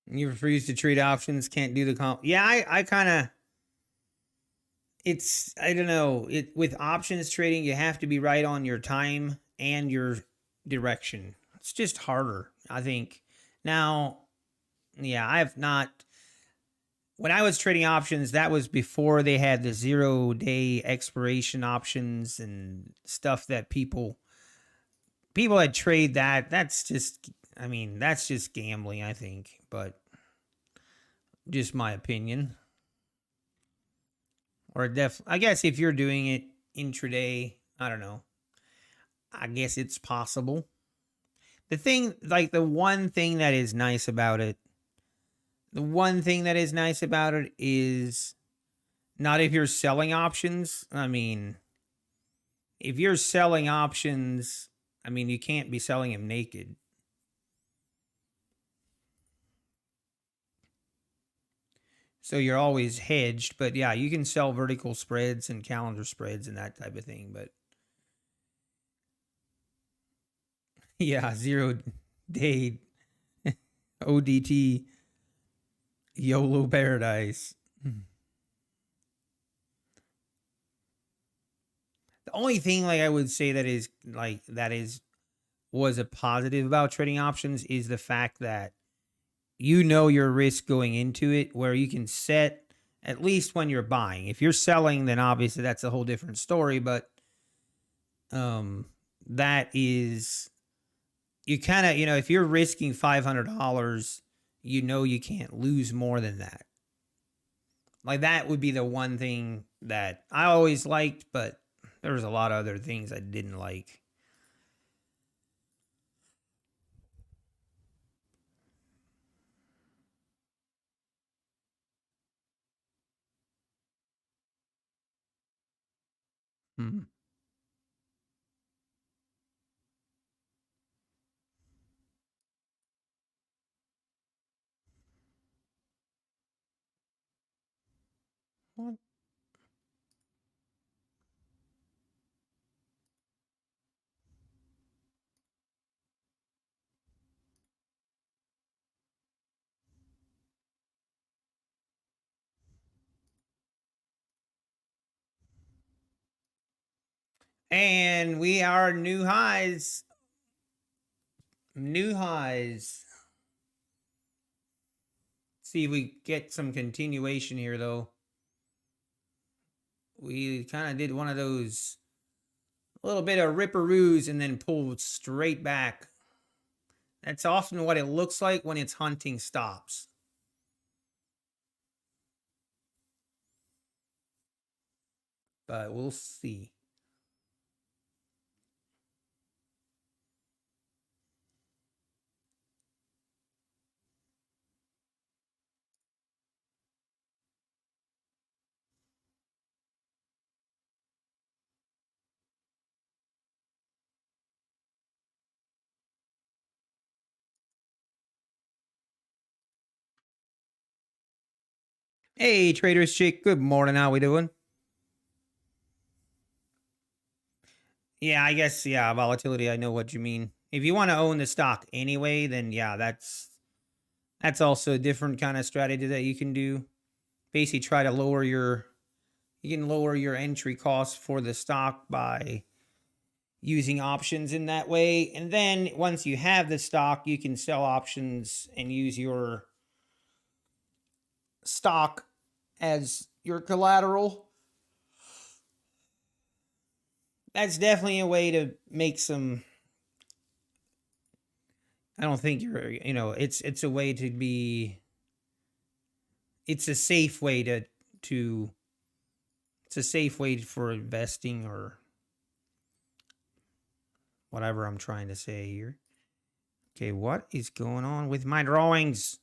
You refuse to trade options, can't do the comp. Yeah, I kind of, it's, I don't know. With options trading, you have to be right on your time and your direction. It's just harder, I think. Now, yeah, I've not, when I was trading options, that was before they had the 0 day expiration options and stuff that people that trade that. That's just, I mean, that's just gambling, I think, but just my opinion. Or I guess if you're doing it intraday, I don't know. I guess it's possible. The thing, like the one thing that is nice about it, the one thing that is nice about it is not if you're selling options. I mean, if you're selling options, I mean, you can't be selling them naked. So you're always hedged. But yeah, you can sell vertical spreads and calendar spreads and that type of thing. But yeah, 0 day ODT YOLO paradise. The only thing like I would say that is like that is was a positive about trading options is the fact that you know your risk going into it, where you can set at least when you're buying. If you're selling, then obviously that's a whole different story. But um, that is, you kind of, if you're risking $500, you know you can't lose more than that. Like that would be the one thing that I always liked, but there was a lot of other things I didn't like. Hmm. What? And we are new highs. New highs. See if we get some continuation here, though. We kind of did one of those, a little bit of ripperoos and then pulled straight back. That's often what it looks like when it's hunting stops. But we'll see. Hey, Traders Chick. Good morning. How we doing? Yeah, I guess, yeah, volatility. I know what you mean. If you want to own the stock anyway, then yeah, that's also a different kind of strategy that you can do. Basically, try to you can lower your entry costs for the stock by using options in that way. And then once you have the stock, you can sell options and use your stock as your collateral. That's definitely a way to make some. I don't think it's a way to be. It's a safe way to it's a safe way for investing or whatever I'm trying to say here. Okay, what is going on with my drawings?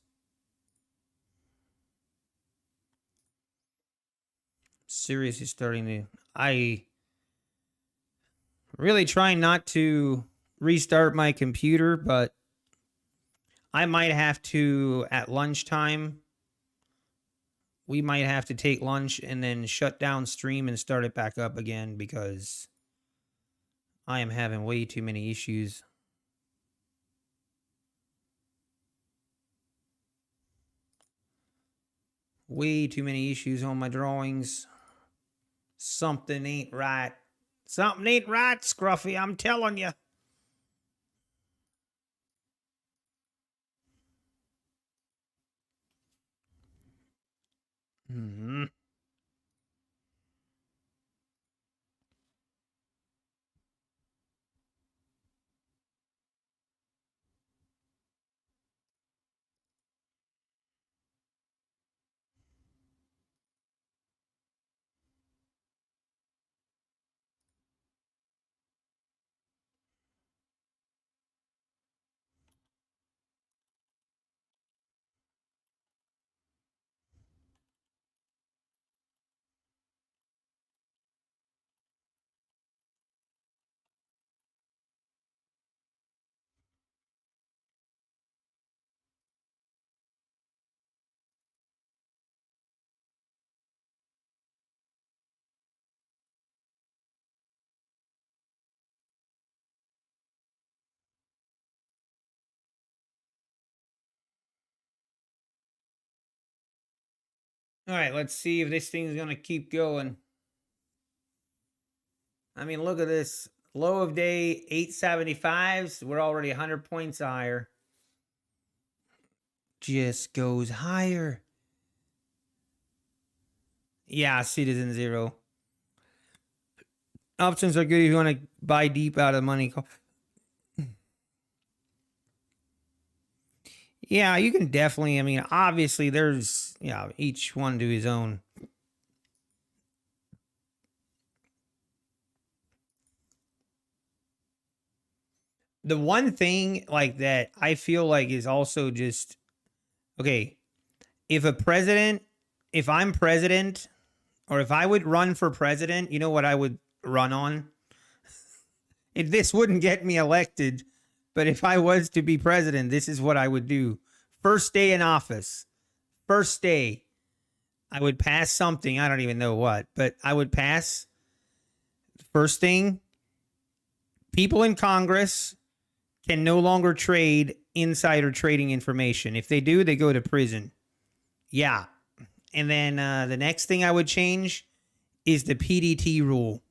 Seriously starting to. I really trying not to restart my computer, but I might have to at lunchtime. We might have to take lunch and then shut down stream and start it back up again because I am having way too many issues. Way too many issues on my drawings. Something ain't right. Something ain't right, Scruffy. I'm telling you. Mm-hmm. All right, let's see if this thing's going to keep going. I mean, look at this. Low of day 875s. We're already 100 points higher. Just goes higher. Yeah, Citizen Zero. Options are good if you want to buy deep out of the money. Yeah, you can definitely. I mean, obviously, there's, each one to his own. The one thing like that I feel like is also just okay. If I'm president, or if I would run for president, you know what I would run on? This wouldn't get me elected, but if I was to be president, this is what I would do. First day in office, first day, I would pass something. I don't even know what, but I would pass. First thing, people in Congress can no longer trade insider trading information. If they do, they go to prison. Yeah. And then the next thing I would change is the PDT rule.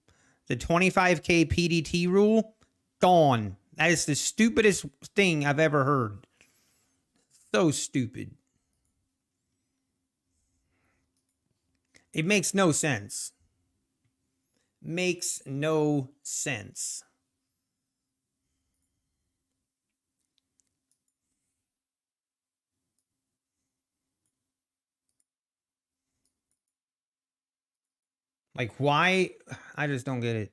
The 25K PDT rule, gone. That is the stupidest thing I've ever heard. So stupid. It makes no sense. Makes no sense. Like, why? I just don't get it.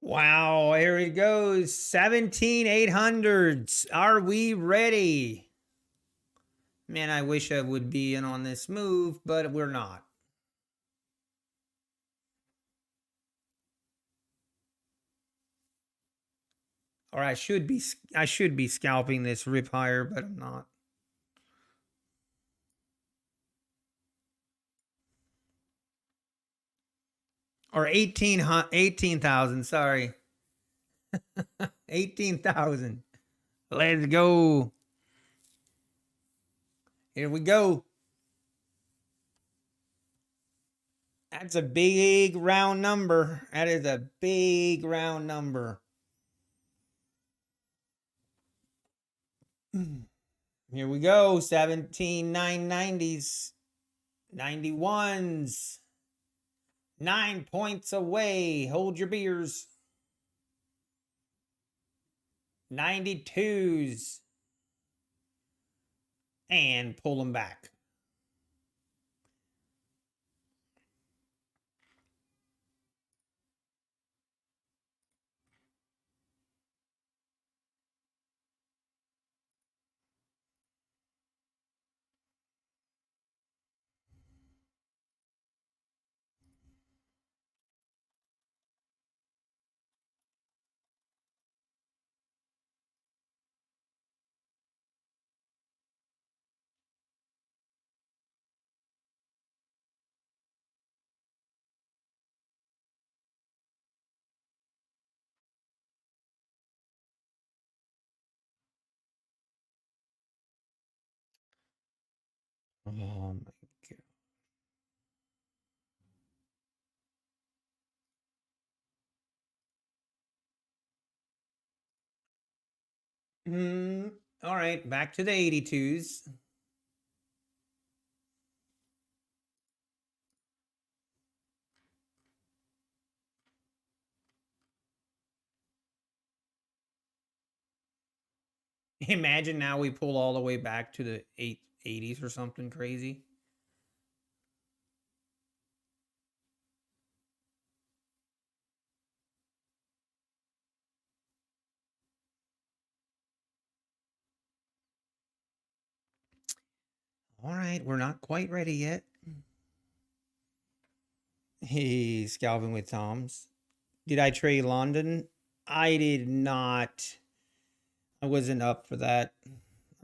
Wow, here it goes. 17,800s. Are we ready? Man, I wish I would be in on this move, but we're not. Or I should be scalping this rip higher, but I'm not. Or 18,000, sorry. 18,000. Let's go. Here we go. That's a big round number. That is a big round number. Here we go. 17,990s. 91s. 9 points away. Hold your beers. 92s. And pull them back. Oh my God. All right, back to the 82s. Imagine now we pull all the way back to the 880s or something crazy. All right, we're not quite ready yet. Hey, Scalvin with Toms. Did I trade London? I did not. I wasn't up for that.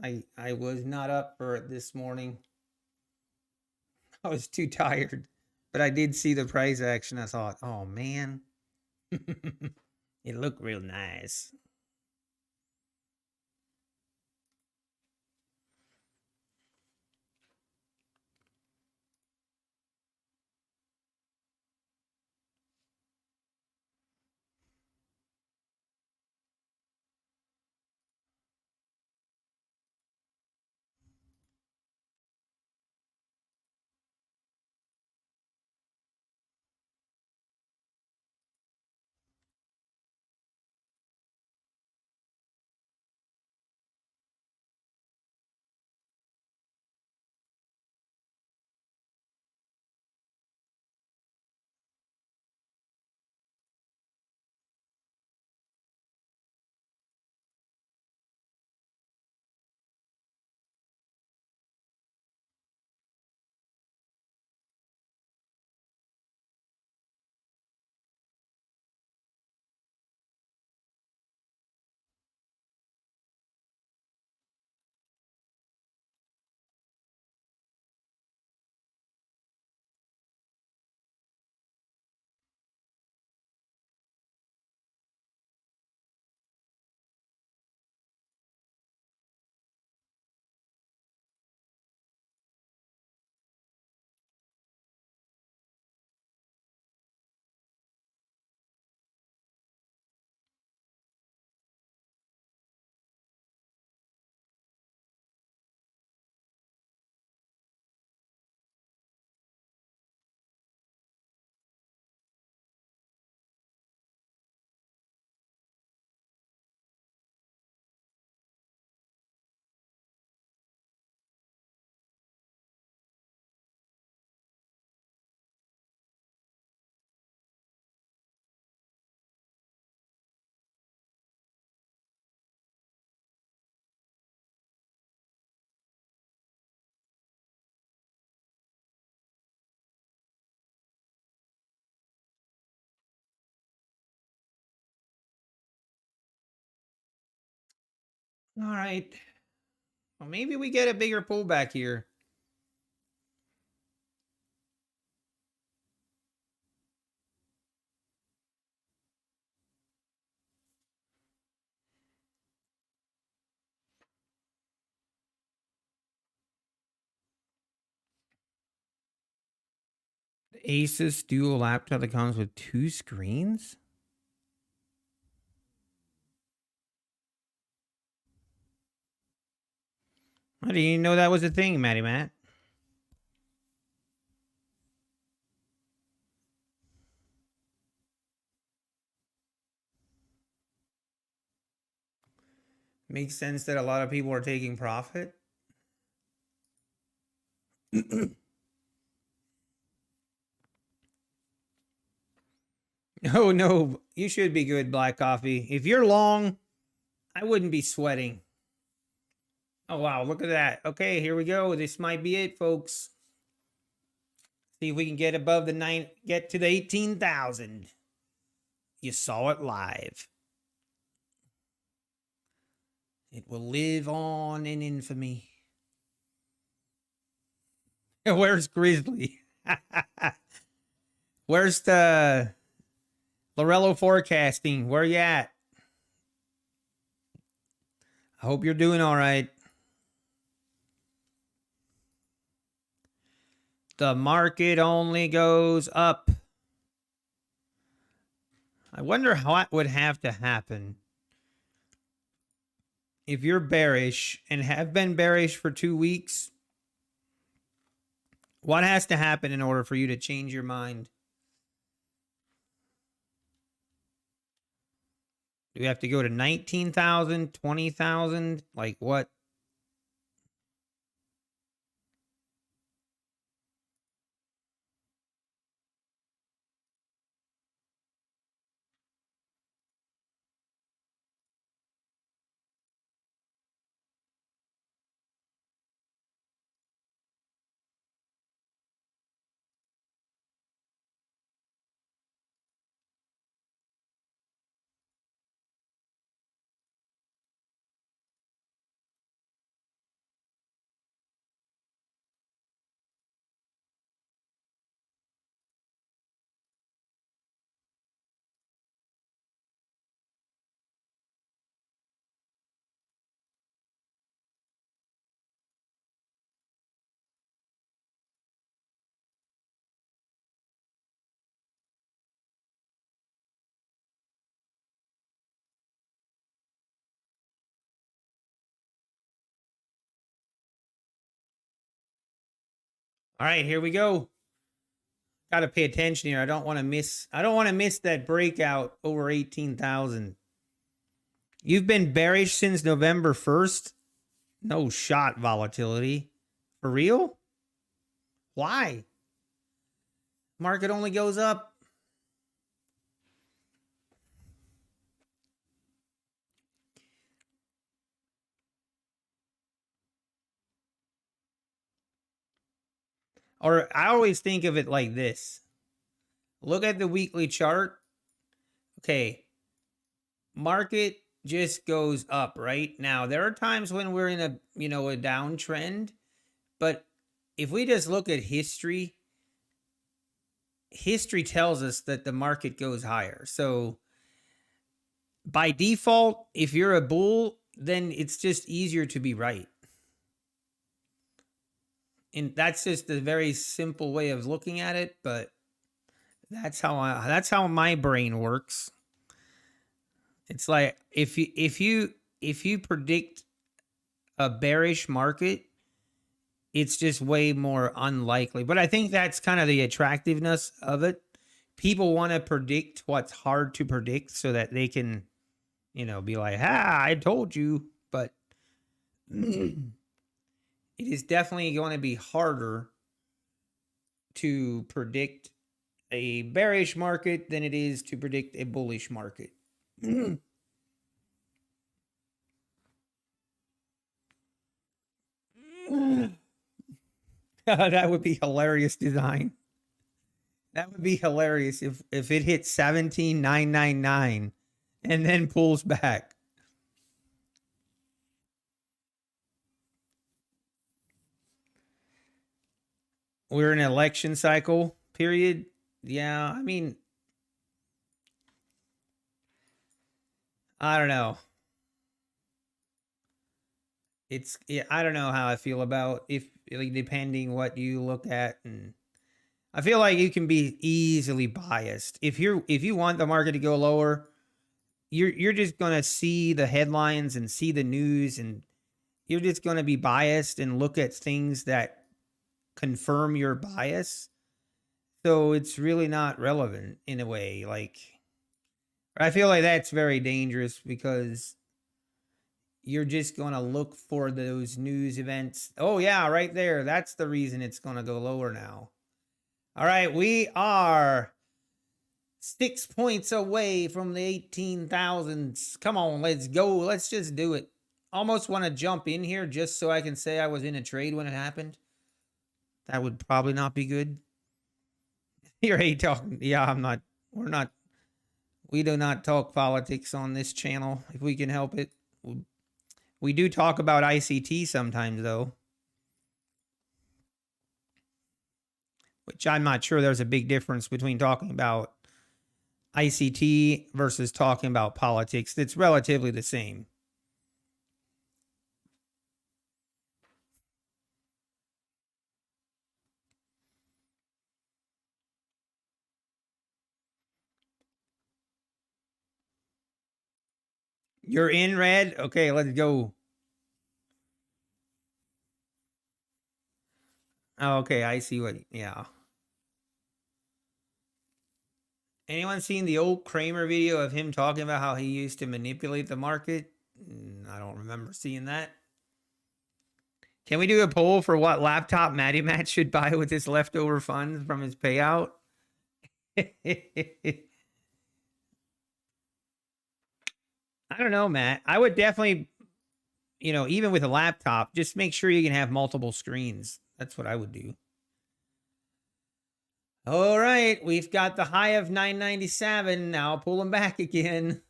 I was not up for it this morning. I was too tired. But I did see the price action. I thought, oh man. It looked real nice. All right. Well, maybe we get a bigger pullback here. The Asus dual laptop that comes with 2 screens? I didn't even know that was a thing, Matty Matt. Makes sense that a lot of people are taking profit. Oh, no. You should be good, Black Coffee. If you're long, I wouldn't be sweating. Oh, wow. Look at that. Okay, here we go. This might be it, folks. See if we can get above the 9, get to the 18,000. You saw it live. It will live on in infamy. Where's Grizzly? Where's the Lorello forecasting? Where you at? I hope you're doing all right. The market only goes up. I wonder what would have to happen if you're bearish and have been bearish for 2 weeks. What has to happen in order for you to change your mind? Do we have to go to 19,000, 20,000? Like what? All right, here we go. Got to pay attention here. I don't want to miss that breakout over 18,000. You've been bearish since November 1st? No shot, volatility. For real? Why? Market only goes up. Or I always think of it like this. Look at the weekly chart. Okay. Market just goes up, right? Now, there are times when we're in a downtrend, but if we just look at history, history tells us that the market goes higher. So by default, if you're a bull, then it's just easier to be right. And that's just a very simple way of looking at it, but that's how my brain works. It's like if you predict a bearish market, it's just way more unlikely. But I think that's kind of the attractiveness of it. People want to predict what's hard to predict so that they can, be like, I told you. But it is definitely going to be harder to predict a bearish market than it is to predict a bullish market. That would be hilarious design. That would be hilarious if it hit 17,999 and then pulls back. we're in an election cycle period. Yeah, I mean, I don't know. I don't know how I feel about if like depending what you look at, and I feel like you can be easily biased. If you want the market to go lower, you're just going to see the headlines and see the news, and you're just going to be biased and look at things that confirm your bias. So it's really not relevant in a way. Like, I feel like that's very dangerous because you're just going to look for those news events. Oh, yeah, right there. That's the reason it's going to go lower now. All right, we are 6 points away from the 18,000s. Come on, let's go. Let's just do it. Almost want to jump in here just so I can say I was in a trade when it happened. That would probably not be good. You're talking. Yeah, I'm not. We're not. We do not talk politics on this channel if we can help it. We do talk about ICT sometimes, though, which I'm not sure there's a big difference between talking about ICT versus talking about politics. It's relatively the same. You're in red? Okay, let's go. Oh, okay, I see what. Yeah. Anyone seen the old Kramer video of him talking about how he used to manipulate the market? I don't remember seeing that. Can we do a poll for what laptop Matty Matt should buy with his leftover funds from his payout? I don't know, Matt. I would definitely, even with a laptop, just make sure you can have multiple screens. That's what I would do. All right, we've got the high of 997 now, pulling back again.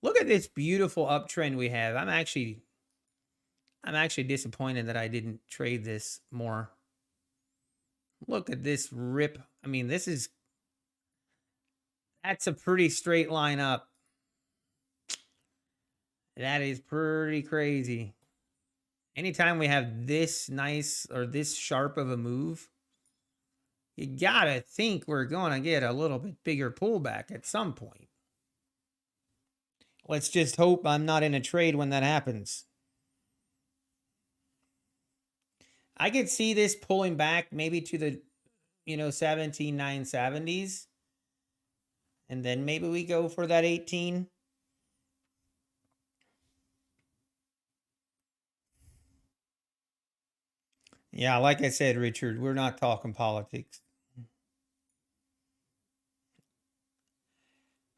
Look at this beautiful uptrend we have. I'm actually disappointed that I didn't trade this more. Look at this rip. I mean, that's a pretty straight line up. That is pretty crazy. Anytime we have this nice or this sharp of a move, you gotta think we're gonna get a little bit bigger pullback at some point. Let's just hope I'm not in a trade when that happens. I could see this pulling back maybe to the 17,970s, and then maybe we go for that 18. Yeah, like I said, Richard, we're not talking politics.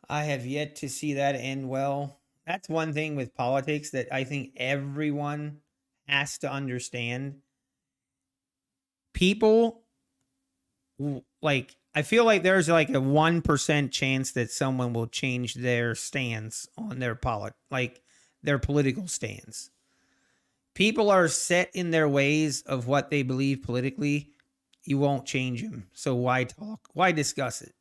I have yet to see that end well. That's one thing with politics that I think everyone has to understand. People, like, I feel like there's like a 1% chance that someone will change their stance on their their political stance. People are set in their ways of what they believe politically. You won't change them. So why talk? Why discuss it?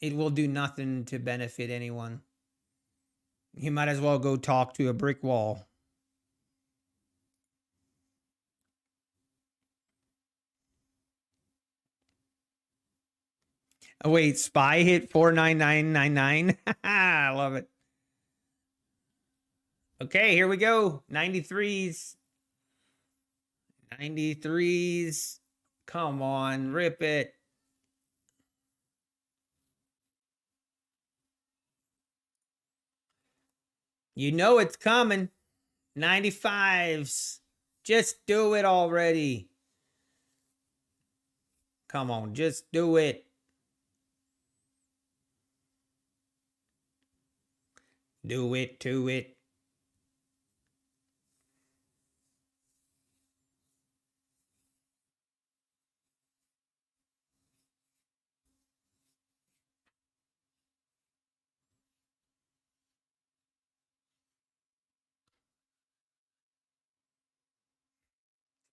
It will do nothing to benefit anyone. You might as well go talk to a brick wall. Oh, wait, SPY hit 49999. I love it. Okay, here we go. 93s. 93s. Come on, rip it. You know it's coming. 95s. Just do it already. Come on, just do it. Do it to it.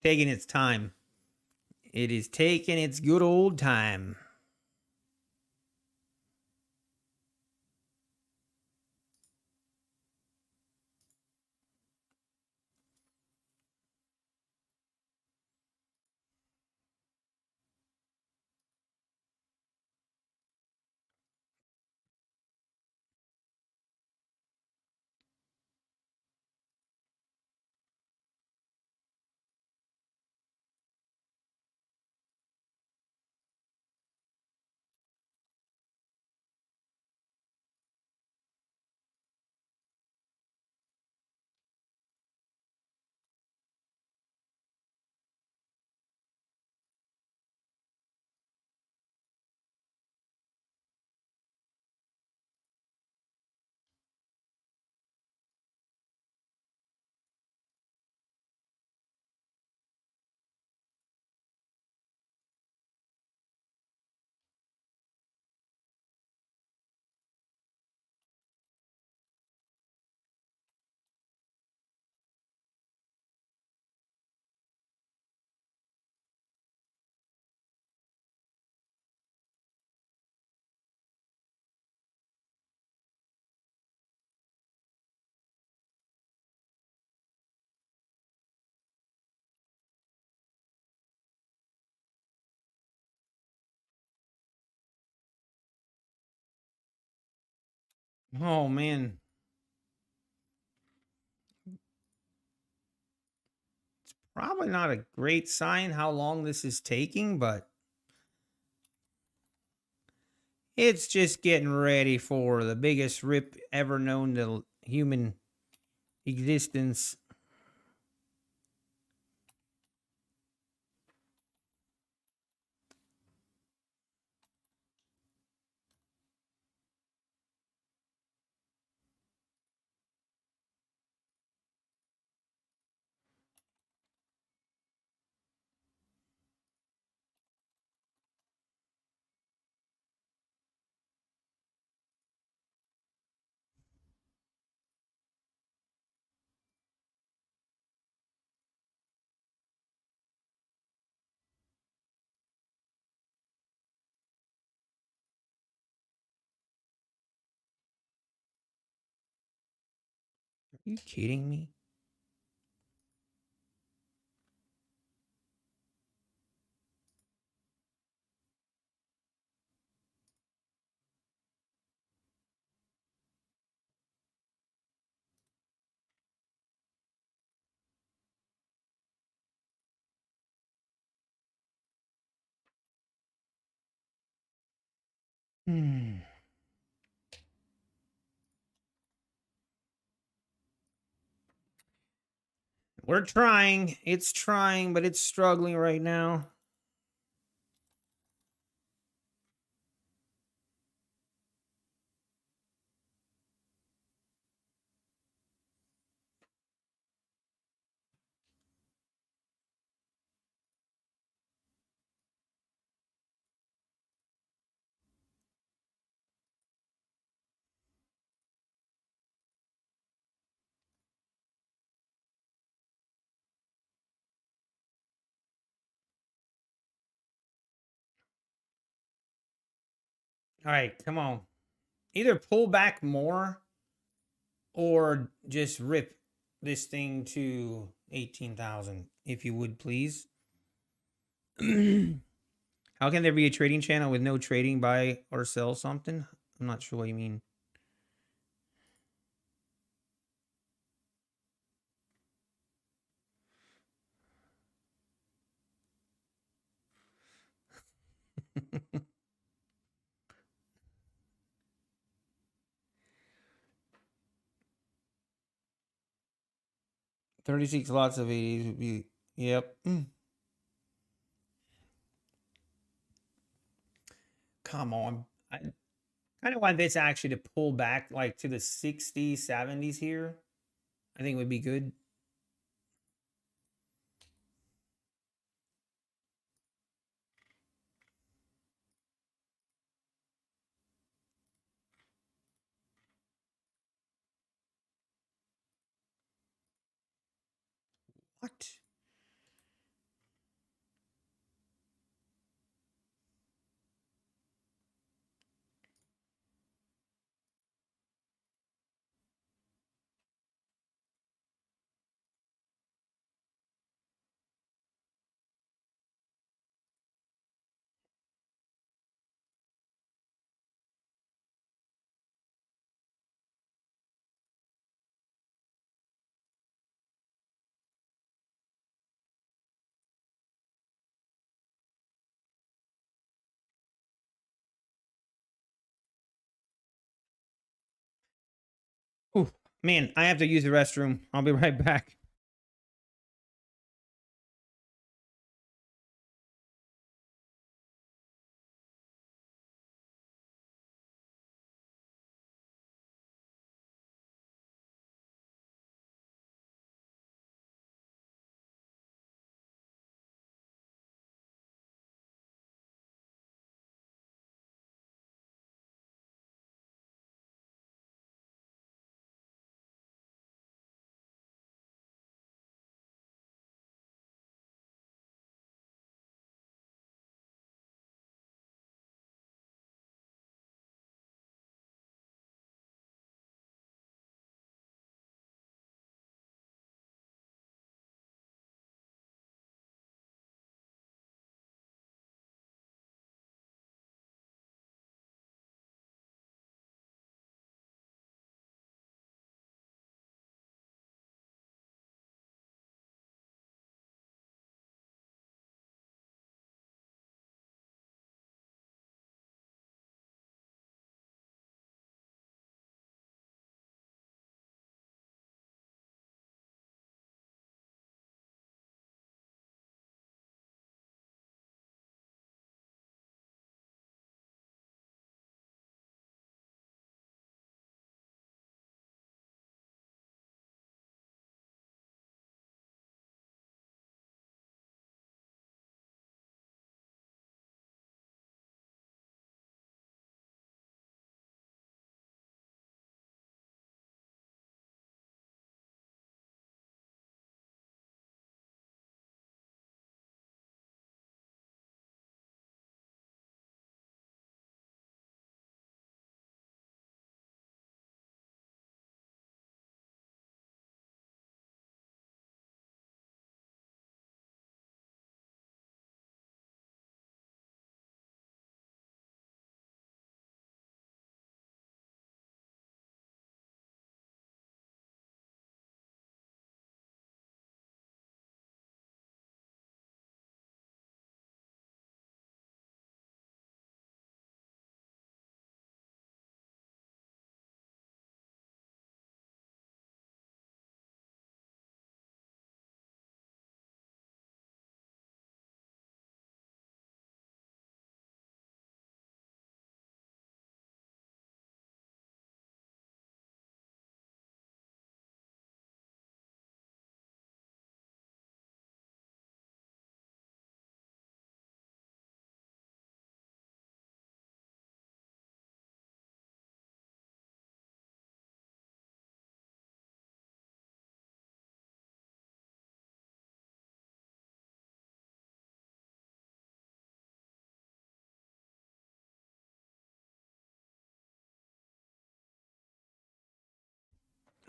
Taking its time. It is taking its good old time. Oh, man. Probably not a great sign how long this is taking, but it's just getting ready for the biggest rip ever known to human existence. Are you kidding me? Hmm. We're trying. It's trying, but it's struggling right now. All right, come on. Either pull back more or just rip this thing to 18,000, if you would, please. How can there be a trading channel with no trading, buy or sell something? I'm not sure what you mean. $36 lots of 80s would be, yep. Come on. I kind of want this actually to pull back like to the 60s, 70s here. I think would be good. What? Man, I have to use the restroom. I'll be right back.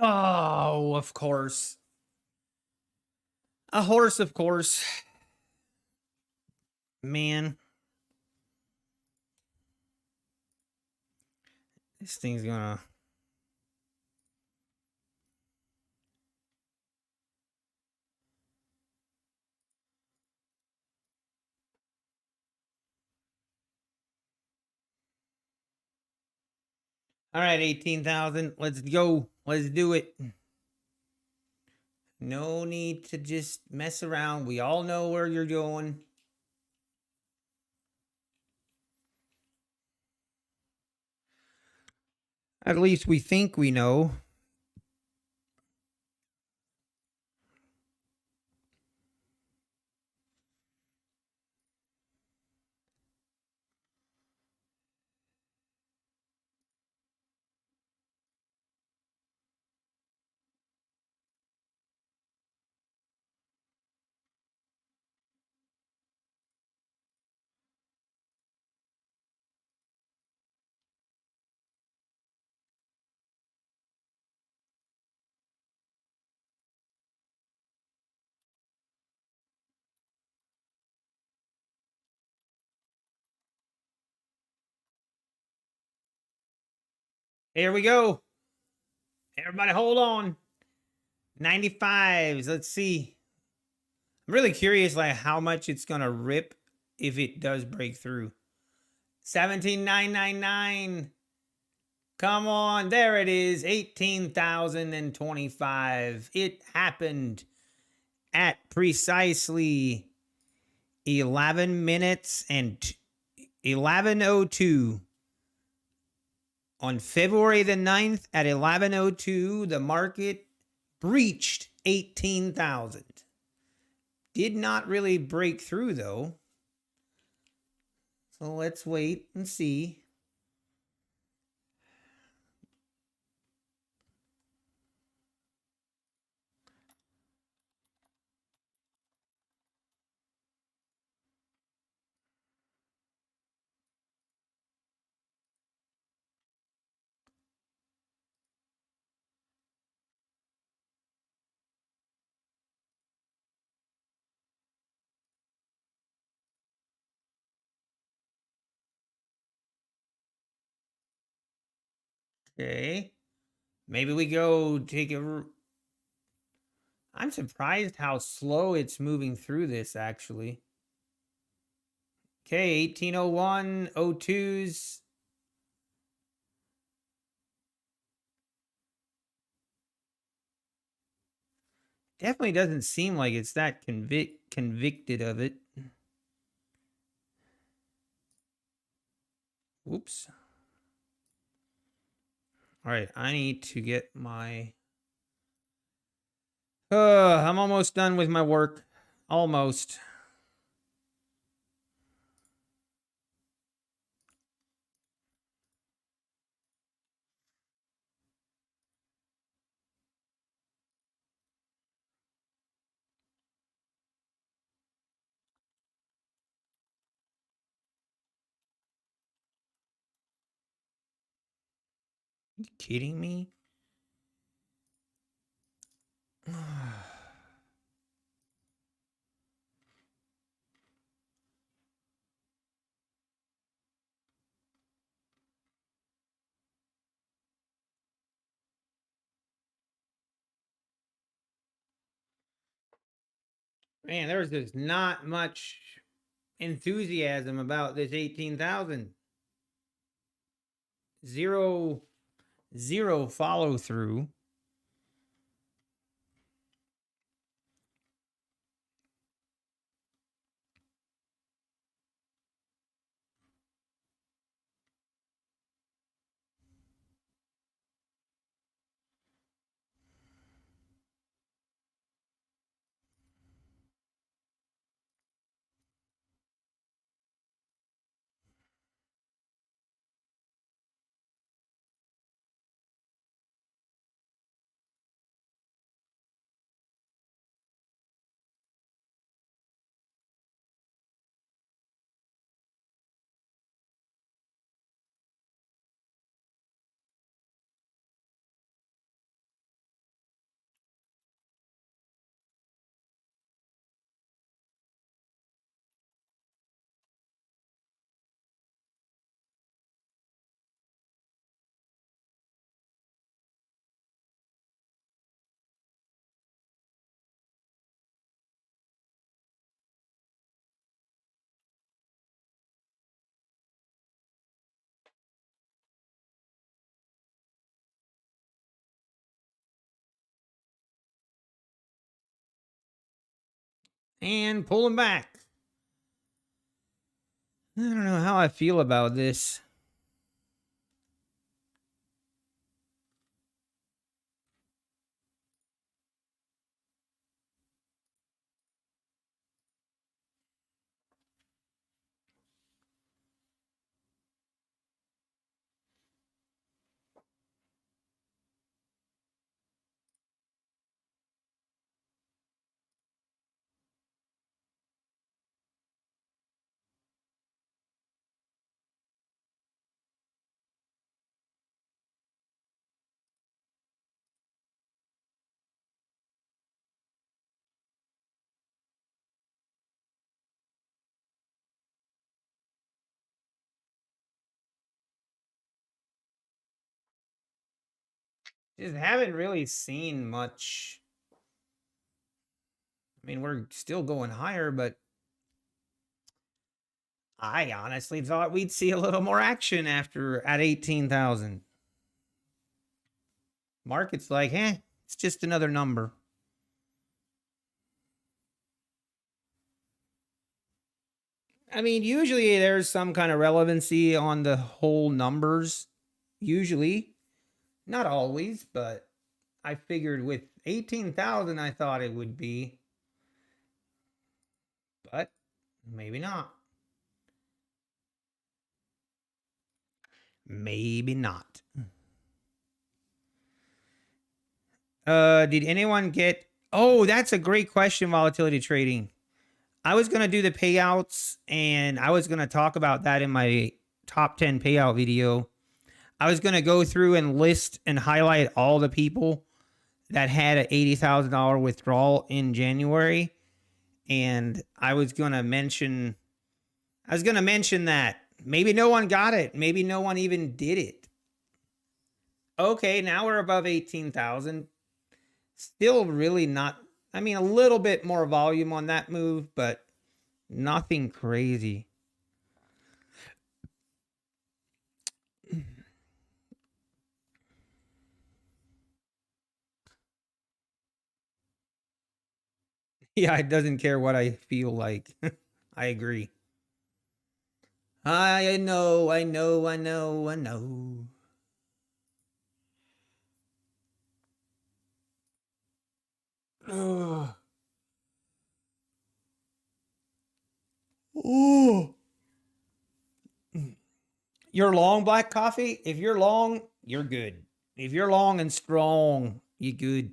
Oh, of course. A horse, of course. Man. This thing's gonna... All right, 18,000. Let's go. Let's do it. No need to just mess around. We all know where you're going. At least we think we know. Here we go. Everybody hold on. 95s. Let's see. I'm really curious like how much it's going to rip if it does break through. 17,999. Come on, there it is, 18,025. It happened at precisely 11 minutes and 11:02 on February the 9th at 11:02. The market breached 18,000. Did not really break through though. So let's wait and see. Okay. Maybe we go take a... I'm surprised how slow it's moving through this, actually. Okay, 1801, 02s. Definitely doesn't seem like it's that convicted of it. Whoops. All right, I need to get my... I'm almost done with my work. Almost. Are you kidding me? Man, there's just not much enthusiasm about this 18,000. Zero follow through. And pulling back. I don't know how I feel about this. Just haven't really seen much. I mean, we're still going higher, but I honestly thought we'd see a little more action after at 18,000. Market's like, it's just another number. I mean, usually there's some kind of relevancy on the whole numbers. Usually, not always, but I figured with 18,000, I thought it would be, but maybe not. Maybe not. Did anyone get? Oh, that's a great question. Volatility trading. I was gonna do the payouts, and I was gonna talk about that in my top 10 payout video. I was gonna go through and list and highlight all the people that had an $80,000 withdrawal in January, and I was gonna mention that maybe no one got it, maybe no one even did it. Okay, now we're above 18,000. Still really not, I mean, a little bit more volume on that move, but nothing crazy. Yeah, it doesn't care what I feel like. I agree. I know, I know, I know, I know. Ugh. Ooh. You're long black coffee? If you're long, you're good. If you're long and strong, you good.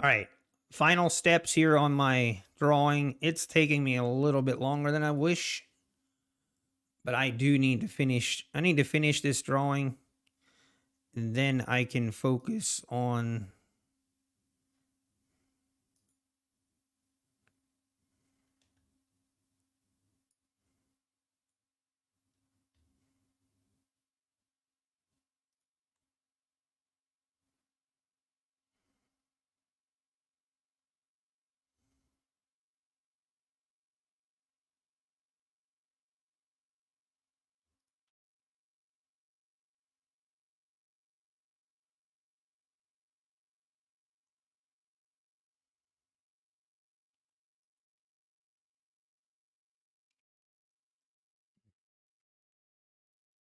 All right. Final steps here on my drawing. It's taking me a little bit longer than I wish, but I do need to finish. I need to finish this drawing, and then I can focus on.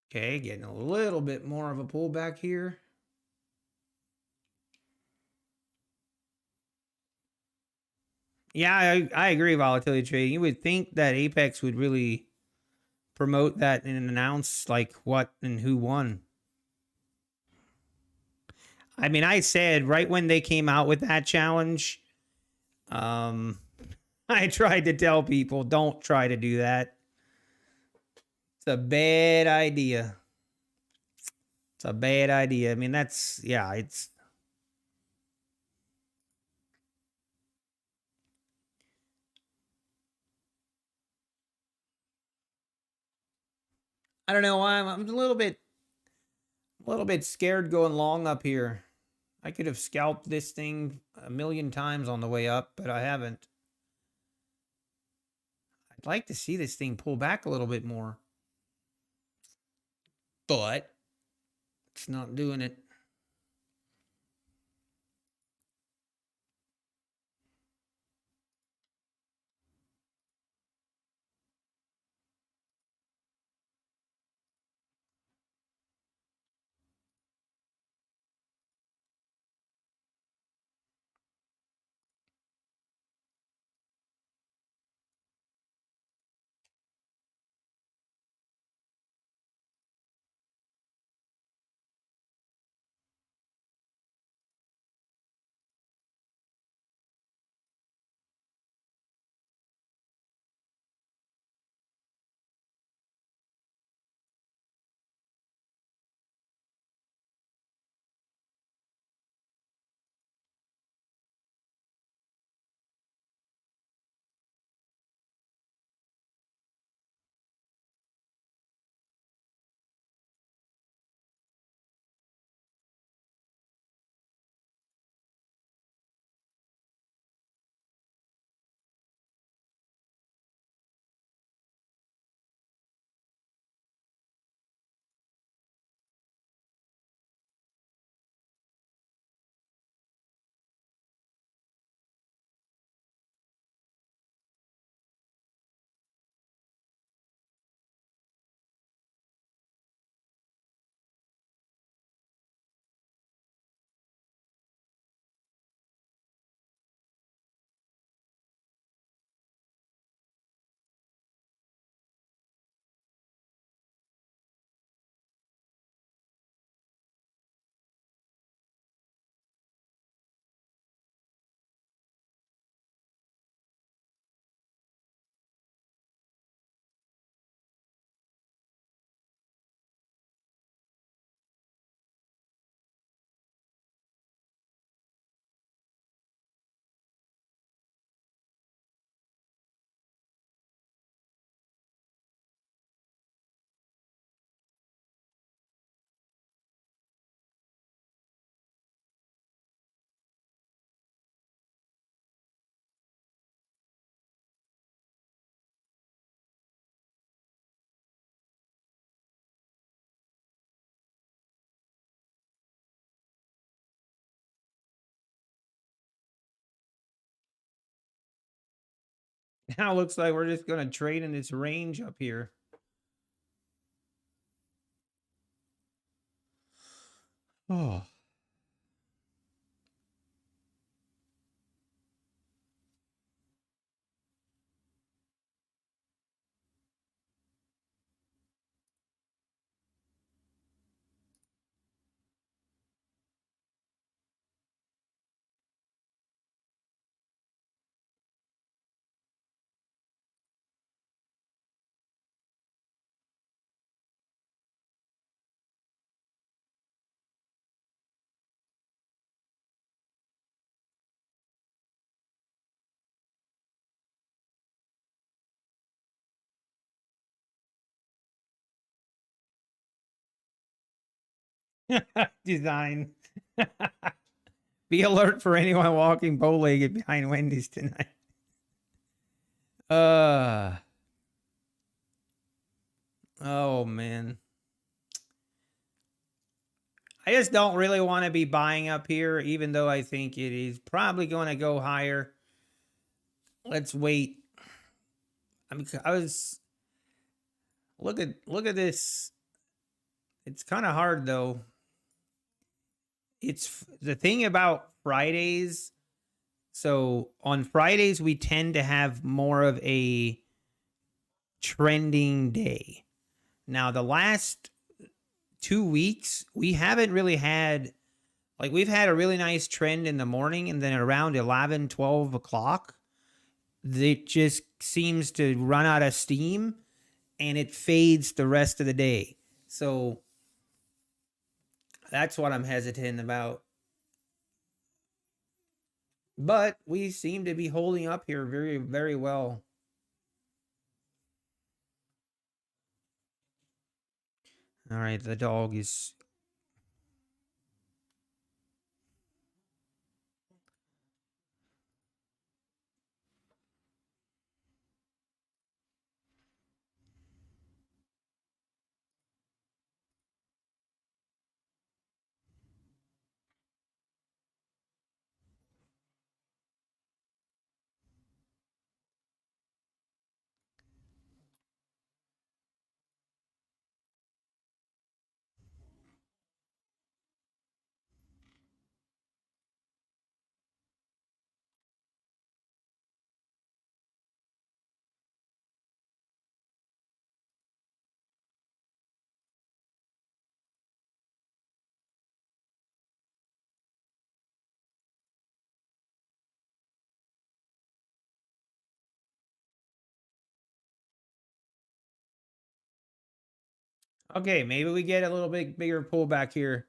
Okay, getting a little bit more of a pullback here. Yeah, I agree. Volatility trading. You would think that Apex would really promote that and announce like what and who won. I mean, I said right when they came out with that challenge, um, I tried to tell people don't try to do that. It's a bad idea. It's a bad idea. I mean, that's yeah. It's I don't know. I'm a little bit scared going long up here. I could have scalped this thing a million times on the way up, but I haven't. I'd like to see this thing pull back a little bit more, but it's not doing it. Now it looks like we're just going to trade in this range up here. Oh. Design. Be alert for anyone walking bow-legged behind Wendy's tonight. Oh man. I just don't really want to be buying up here, even though I think it is probably going to go higher. Let's wait. I was look at this. It's kind of hard though. It's the thing about Fridays. So on Fridays we tend to have more of a trending day. Now the last 2 weeks we haven't really had, like, we've had a really nice trend in the morning, and then around 11, 12 o'clock it just seems to run out of steam and it fades the rest of the day. So that's what I'm hesitant about. But we seem to be holding up here very, very well. All right, the dog is. Okay, maybe we get a little bit bigger pullback here.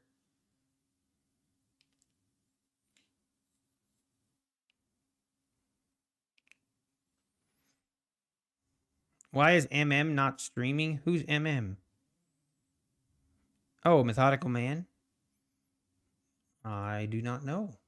Why is MM not streaming? Who's MM? Oh, Methodical Man? I do not know.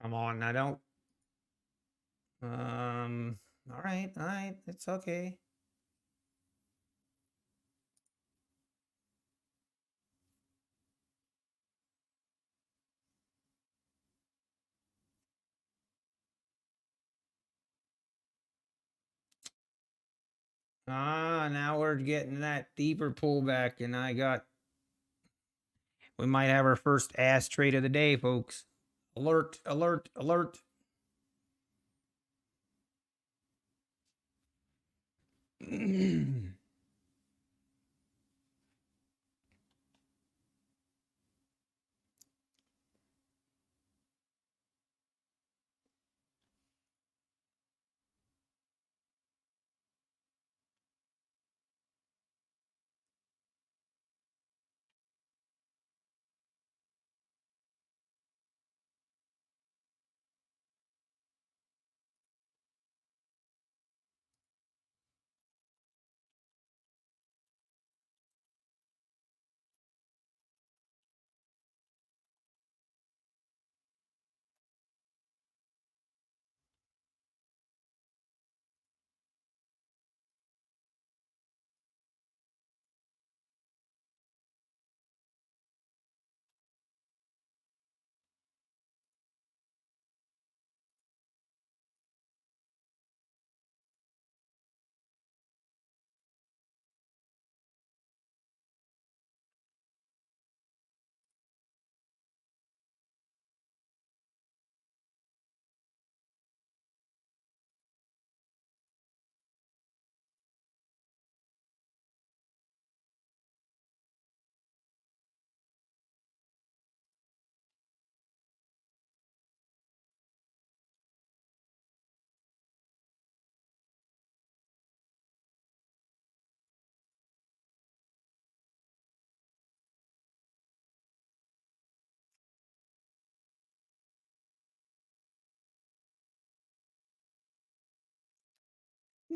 Come on, I don't. All right, it's okay. Now we're getting that deeper pullback, and we might have our first ass trade of the day, folks. Alert, alert, alert.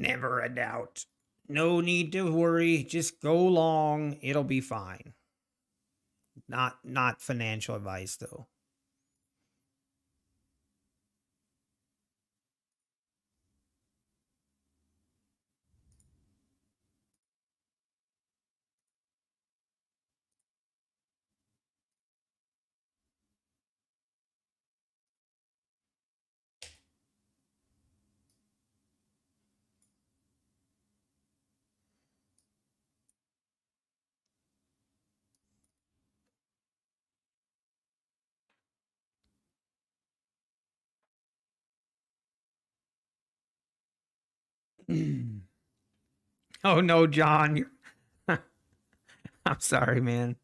Never a doubt. No need to worry. Just go long. It'll be fine. Not financial advice though. Oh no, John. I'm sorry, man.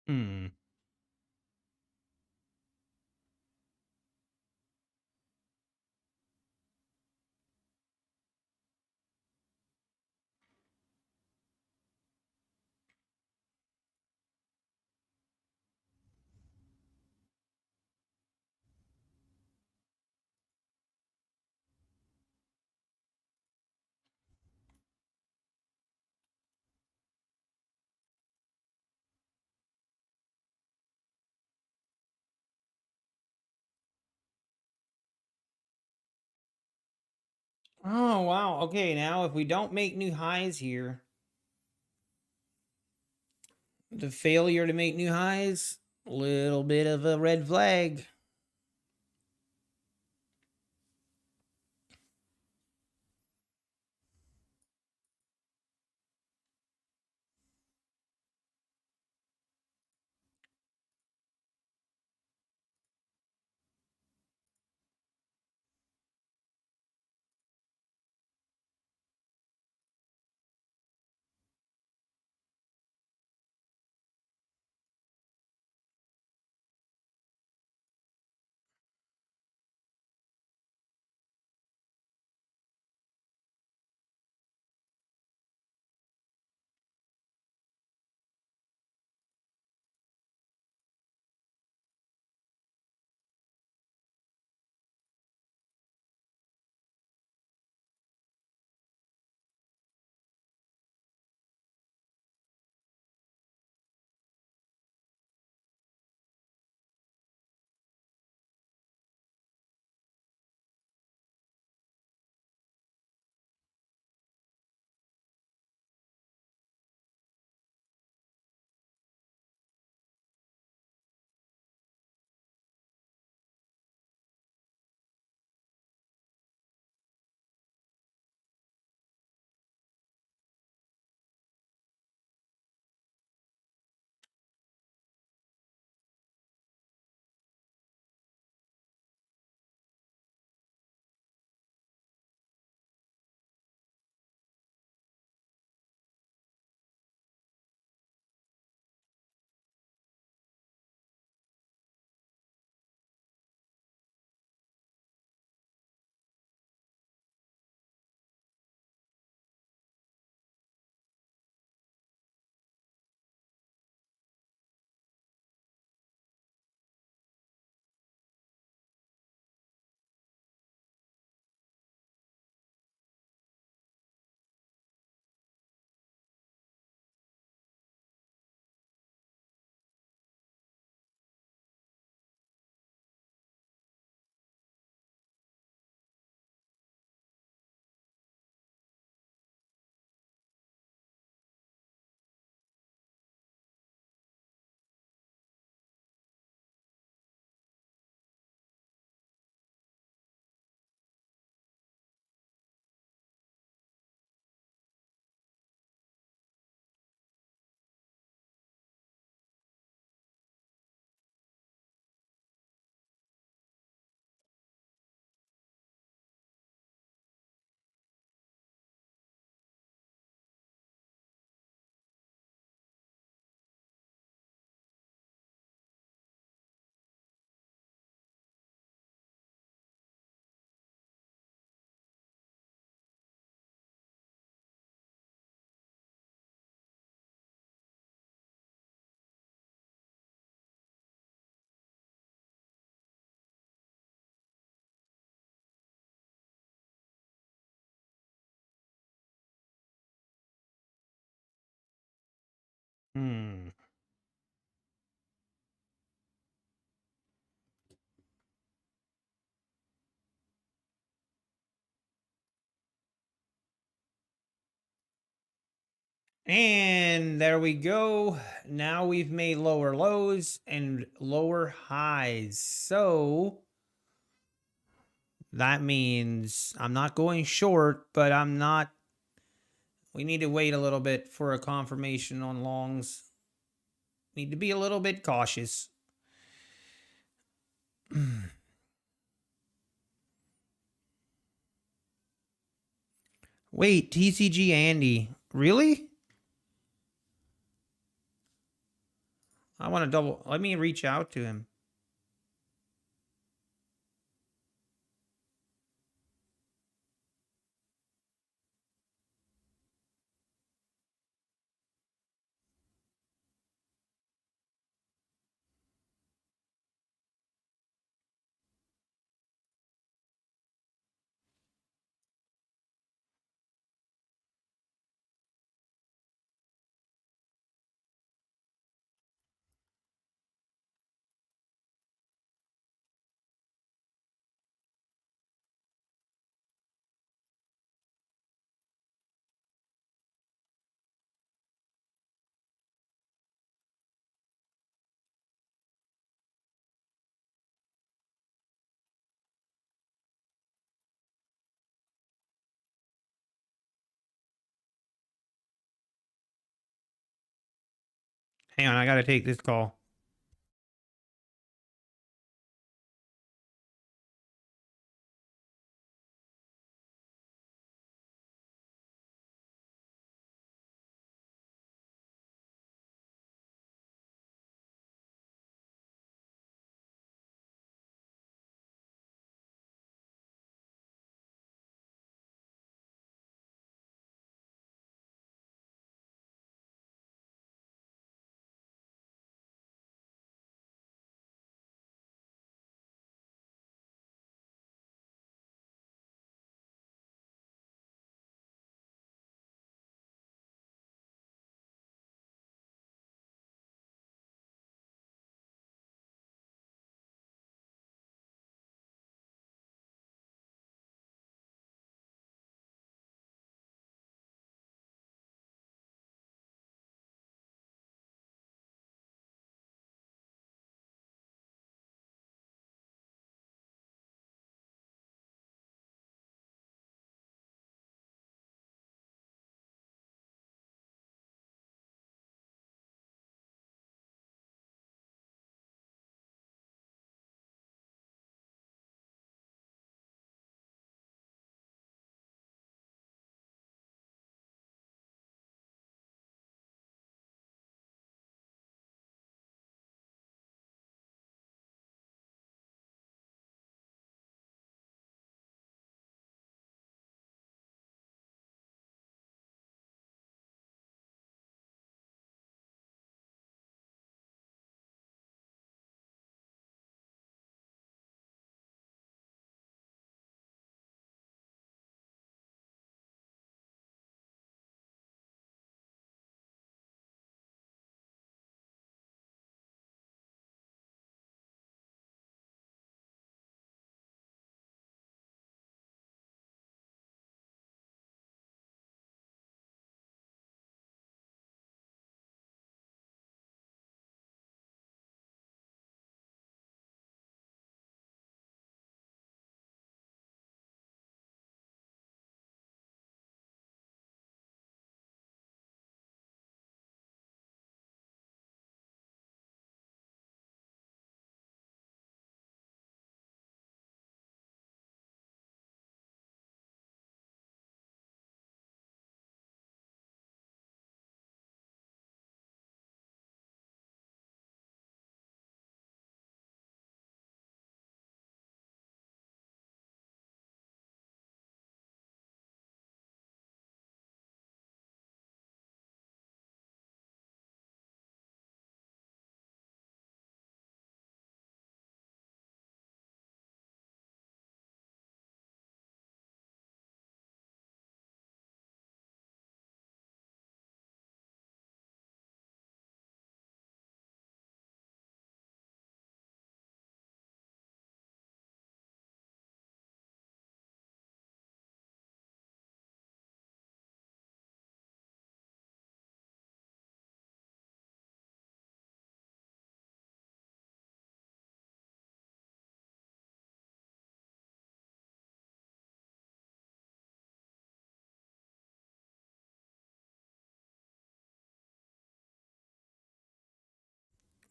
Hmm. Oh wow. Okay, now if we don't make new highs here, the failure to make new highs, a little bit of a red flag. And there we go. Now we've made lower lows and lower highs. So that means I'm not going short, but I'm not. We need to wait a little bit for a confirmation on longs. Need to be a little bit cautious. Wait, TCG Andy. Really? I want to double. Let me reach out to him. Hang on, I got to take this call.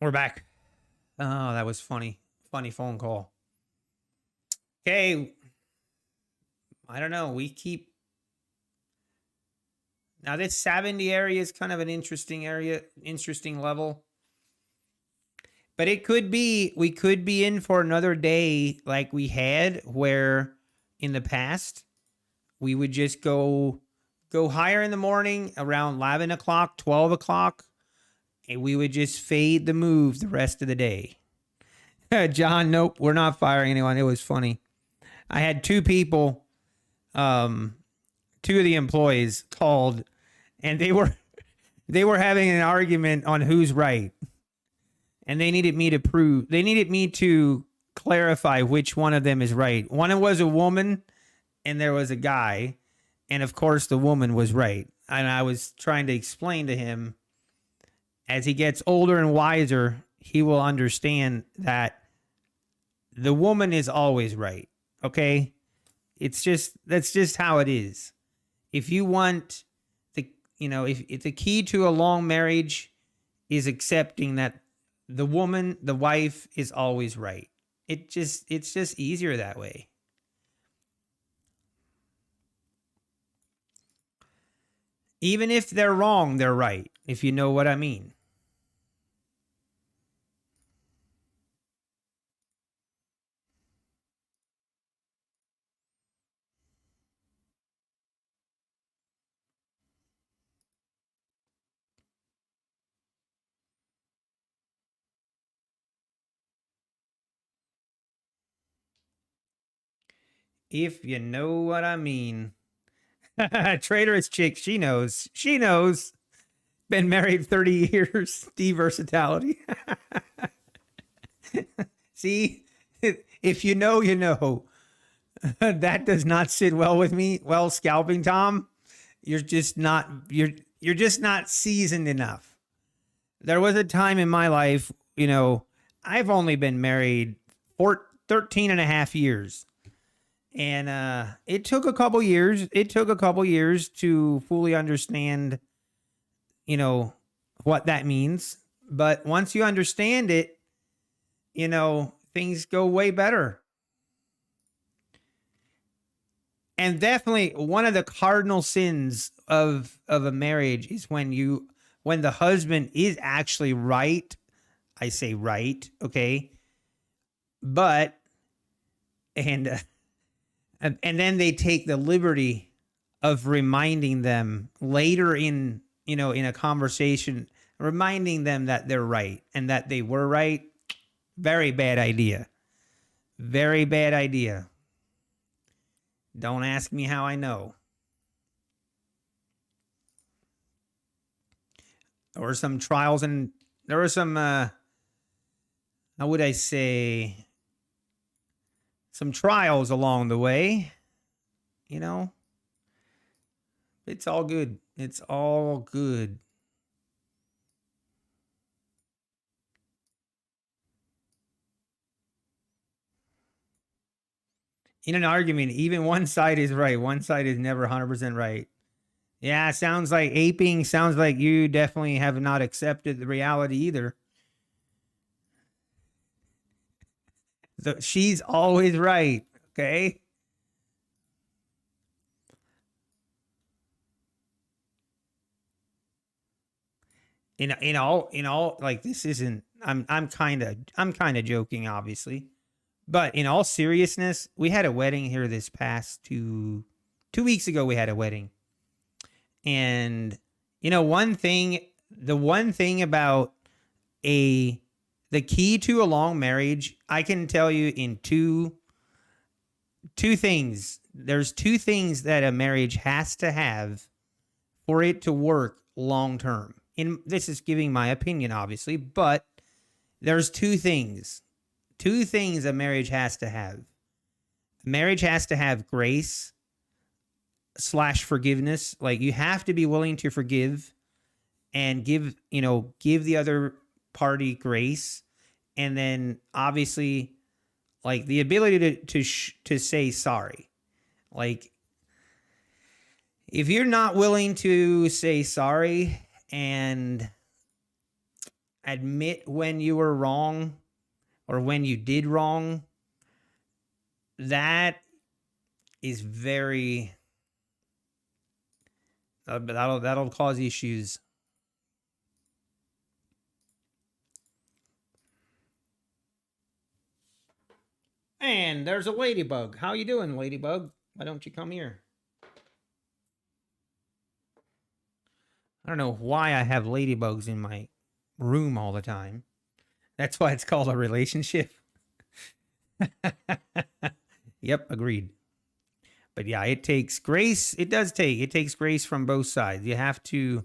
We're back. Oh, that was funny. Funny phone call. Okay. I don't know. We keep. Now, this 70 area is kind of an interesting area, interesting level. But it could be, we could be in for another day like we had, where in the past, we would just go higher in the morning around 11 o'clock, 12 o'clock, and we would just fade the move the rest of the day. John, nope, we're not firing anyone. It was funny. I had two people, two of the employees called, and they were having an argument on who's right. And they needed me to clarify which one of them is right. One was a woman and there was a guy. And of course, the woman was right. And I was trying to explain to him, as he gets older and wiser, he will understand that the woman is always right. Okay? That's just how it is. If you want if the key to a long marriage is accepting that the woman, the wife, is always right. It's just easier that way. Even if they're wrong, they're right, if you know what I mean. If you know what I mean. Traitorous chick, she knows. She knows. Been married 30 years. De-versatility. See? If you know, you know. That does not sit well with me. Well, Scalping Tom, you're just not seasoned enough. There was a time in my life, I've only been married for 13 and a half years. And it took a couple years. It took a couple years to fully understand, what that means. But once you understand it, things go way better. And definitely one of the cardinal sins of a marriage is when the husband is actually right. I say right, okay? But and then they take the liberty of reminding them later in a conversation, reminding them that they're right and that they were right. Very bad idea. Very bad idea. Don't ask me how I know. There were some trials and there were some, how would I say, some trials along the way. It's all good. It's all good. In an argument, even one side is right. One side is never 100% right. Yeah, sounds like aping. Sounds like you definitely have not accepted the reality either. So she's always right. Okay. In all, like, this isn't. I'm kind of joking, obviously, but in all seriousness, we had a wedding here this past 2 weeks ago. We had a wedding, and the one thing about the key to a long marriage, I can tell you in two things. There's two things that a marriage has to have for it to work long term. And this is giving my opinion, obviously, but there's two things a marriage has to have. Marriage has to have grace / forgiveness. Like, you have to be willing to forgive and give the other party grace. And then obviously, like, the ability to say sorry. Like, if you're not willing to say sorry and admit when you were wrong or when you did wrong, that is very that'll cause issues. And there's a ladybug. How you doing, ladybug? Why don't you come here? I don't know why I have ladybugs in my room all the time. That's why it's called a relationship. Yep, agreed. But yeah, it takes grace. It takes grace from both sides. You have to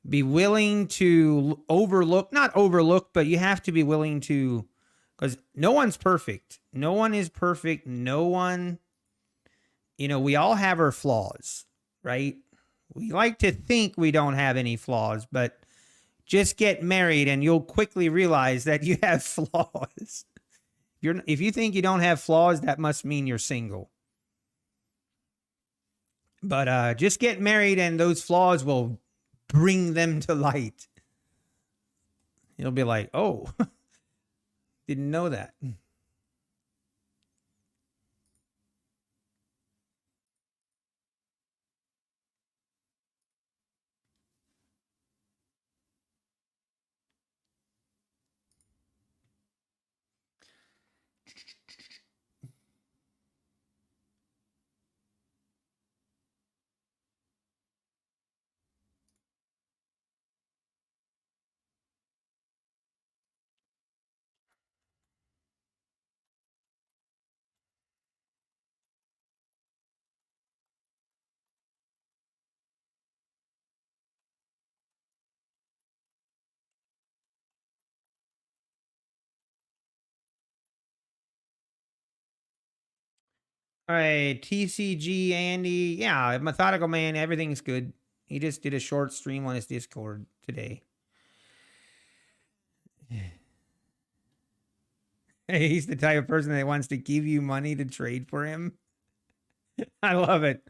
be willing to overlook, not overlook, but you have to be willing to, because no one's perfect. No one is perfect. No one, we all have our flaws, right? We like to think we don't have any flaws, but just get married and you'll quickly realize that you have flaws. If you think you don't have flaws, that must mean you're single. But just get married and those flaws will bring them to light. You'll be like, oh, didn't know that. All right, TCG Andy. Yeah, Methodical Man, everything's good. He just did a short stream on his Discord today. He's the type of person that wants to give you money to trade for him. I love it.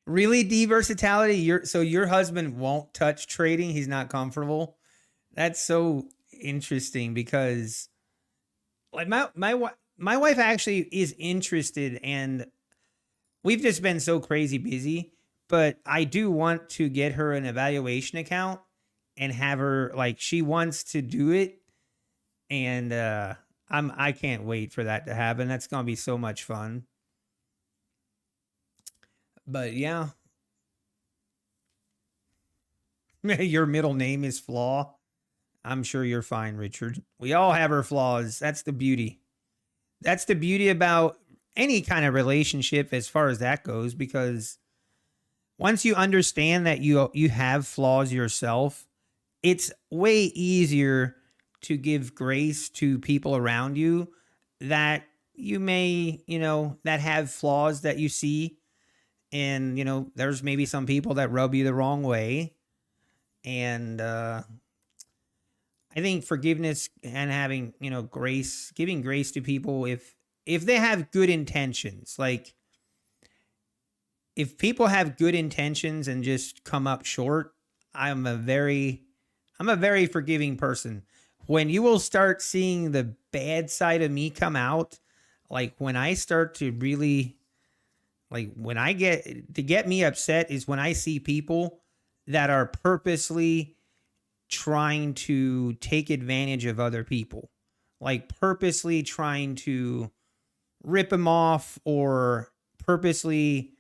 Really, D-versatility? So your husband won't touch trading? He's not comfortable? That's so interesting because like my wife actually is interested, and we've just been so crazy busy, but I do want to get her an evaluation account and have her, like, she wants to do it, and I can't wait for that to happen. That's going to be so much fun. But yeah, your middle name is Flaw. I'm sure you're fine, Richard. We all have our flaws. That's the beauty. That's the beauty about any kind of relationship as far as that goes, because once you understand that you have flaws yourself, it's way easier to give grace to people around you that you may, that have flaws that you see. And, there's maybe some people that rub you the wrong way. And I think forgiveness and having, grace, giving grace to people if they have good intentions, like if people have good intentions and just come up short, I'm a very forgiving person. When you will start seeing the bad side of me come out, like when I start to really, like when I get me upset is when I see people that are purposely trying to take advantage of other people, like purposely trying to rip them off or purposely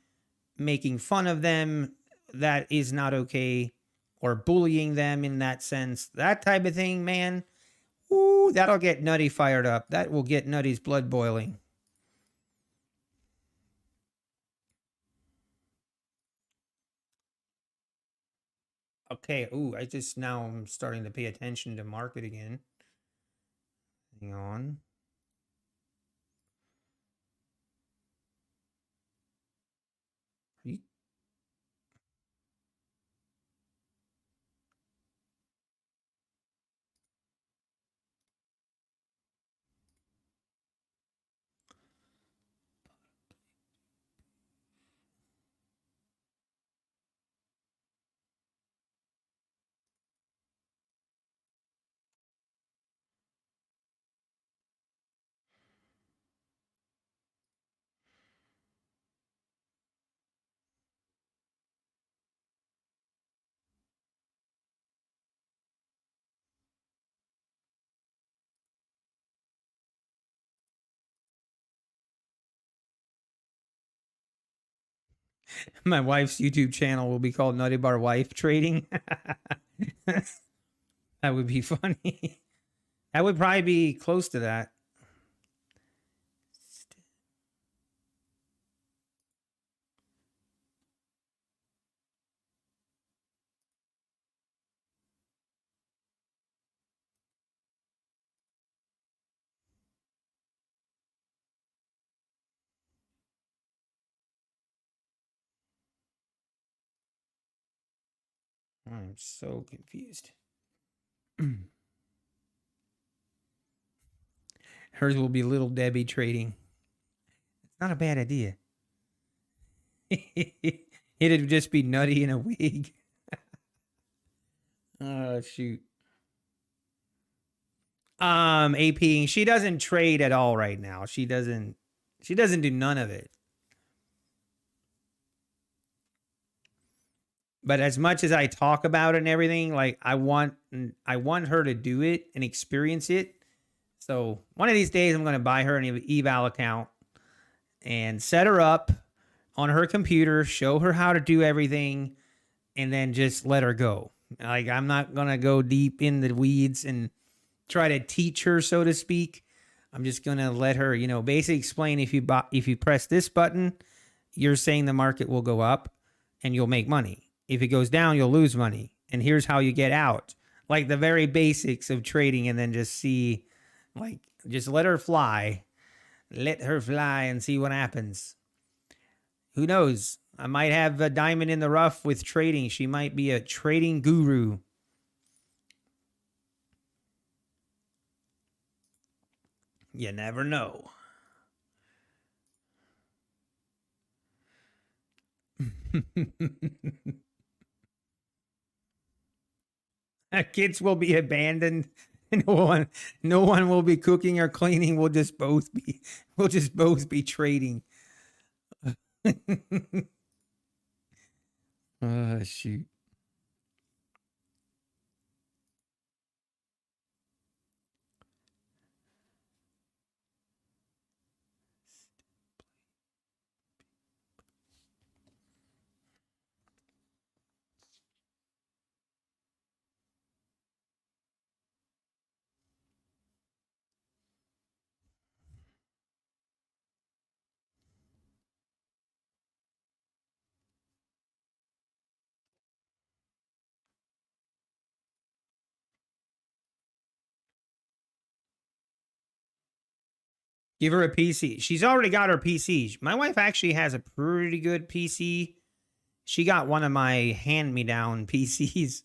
making fun of them. That is not okay. Or bullying them in that sense. That type of thing, man. Ooh, that'll get Nutty fired up. That will get Nutty's blood boiling. Okay. Ooh, now I'm starting to pay attention to market again. Hang on. My wife's YouTube channel will be called Nutty Bar Wife Trading. That would be funny. That would probably be close to that. I'm so confused. Hers will be Little Debbie Trading. It's not a bad idea. It'd just be Nutty in a wig. Oh shoot. AP, she doesn't trade at all right now. She doesn't do none of it. But as much as I talk about it and everything, like I want her to do it and experience it. So one of these days I'm going to buy her an eval account and set her up on her computer, show her how to do everything, and then just let her go. Like I'm not going to go deep in the weeds and try to teach her, so to speak. I'm just going to let her, basically explain if you press this button, you're saying the market will go up and you'll make money. If it goes down, you'll lose money. And here's how you get out. Like the very basics of trading, and then just see, like, just let her fly. Let her fly and see what happens. Who knows? I might have a diamond in the rough with trading. She might be a trading guru. You never know. Kids will be abandoned. No one will be cooking or cleaning. We'll just both be trading. Oh shoot. Give her a PC. She's already got her PC. My wife actually has a pretty good PC. She got one of my hand-me-down PCs.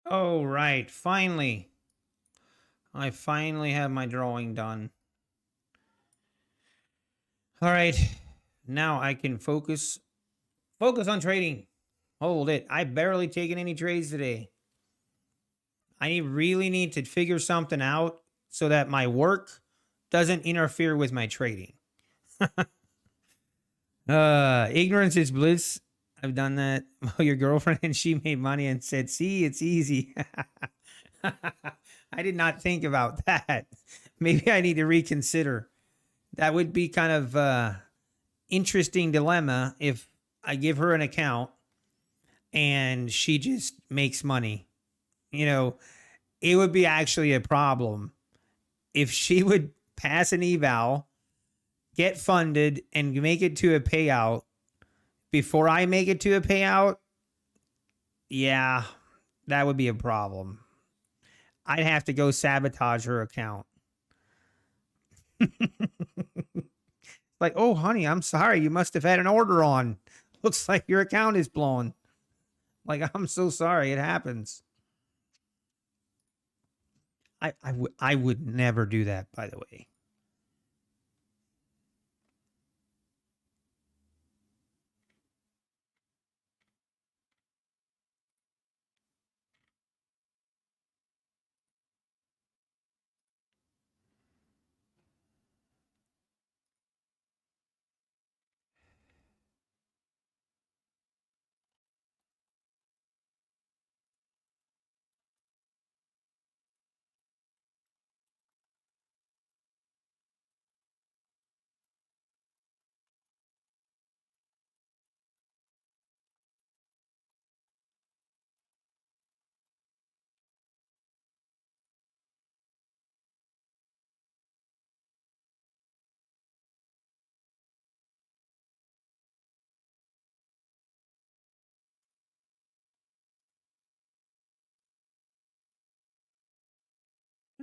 Oh, right. Finally. I finally have my drawing done. All right. Now I can focus on trading. Hold it. I barely taken any trades today. I really need to figure something out so that my work doesn't interfere with my trading. Ignorance is bliss. I've done that. Oh, your girlfriend and she made money and said, "See, it's easy." I did not think about that. Maybe I need to reconsider. That would be kind of interesting dilemma if I give her an account and she just makes money. You know, it would be actually a problem if she would pass an eval, get funded, and make it to a payout before I make it to a payout. Yeah, that would be a problem. I'd have to go sabotage her account. Like, oh, honey, I'm sorry. You must have had an order on. Looks like your account is blown. Like, I'm so sorry. It happens. I would never do that, by the way.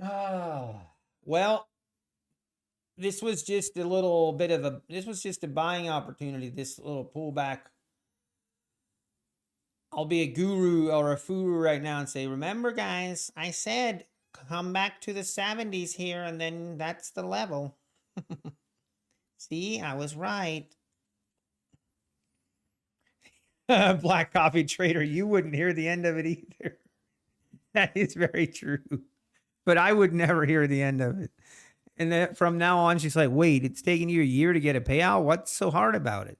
Oh, well, this was just a little bit of a, this was just a buying opportunity. This little pullback. I'll be a guru or a furu right now and say, remember, guys, I said come back to the 70s here, and then that's the level. See, I was right. Black coffee trader, you wouldn't hear the end of it either. That is very true. But I would never hear the end of it. And then from now on, she's like, wait, it's taking you a year to get a payout? What's so hard about it?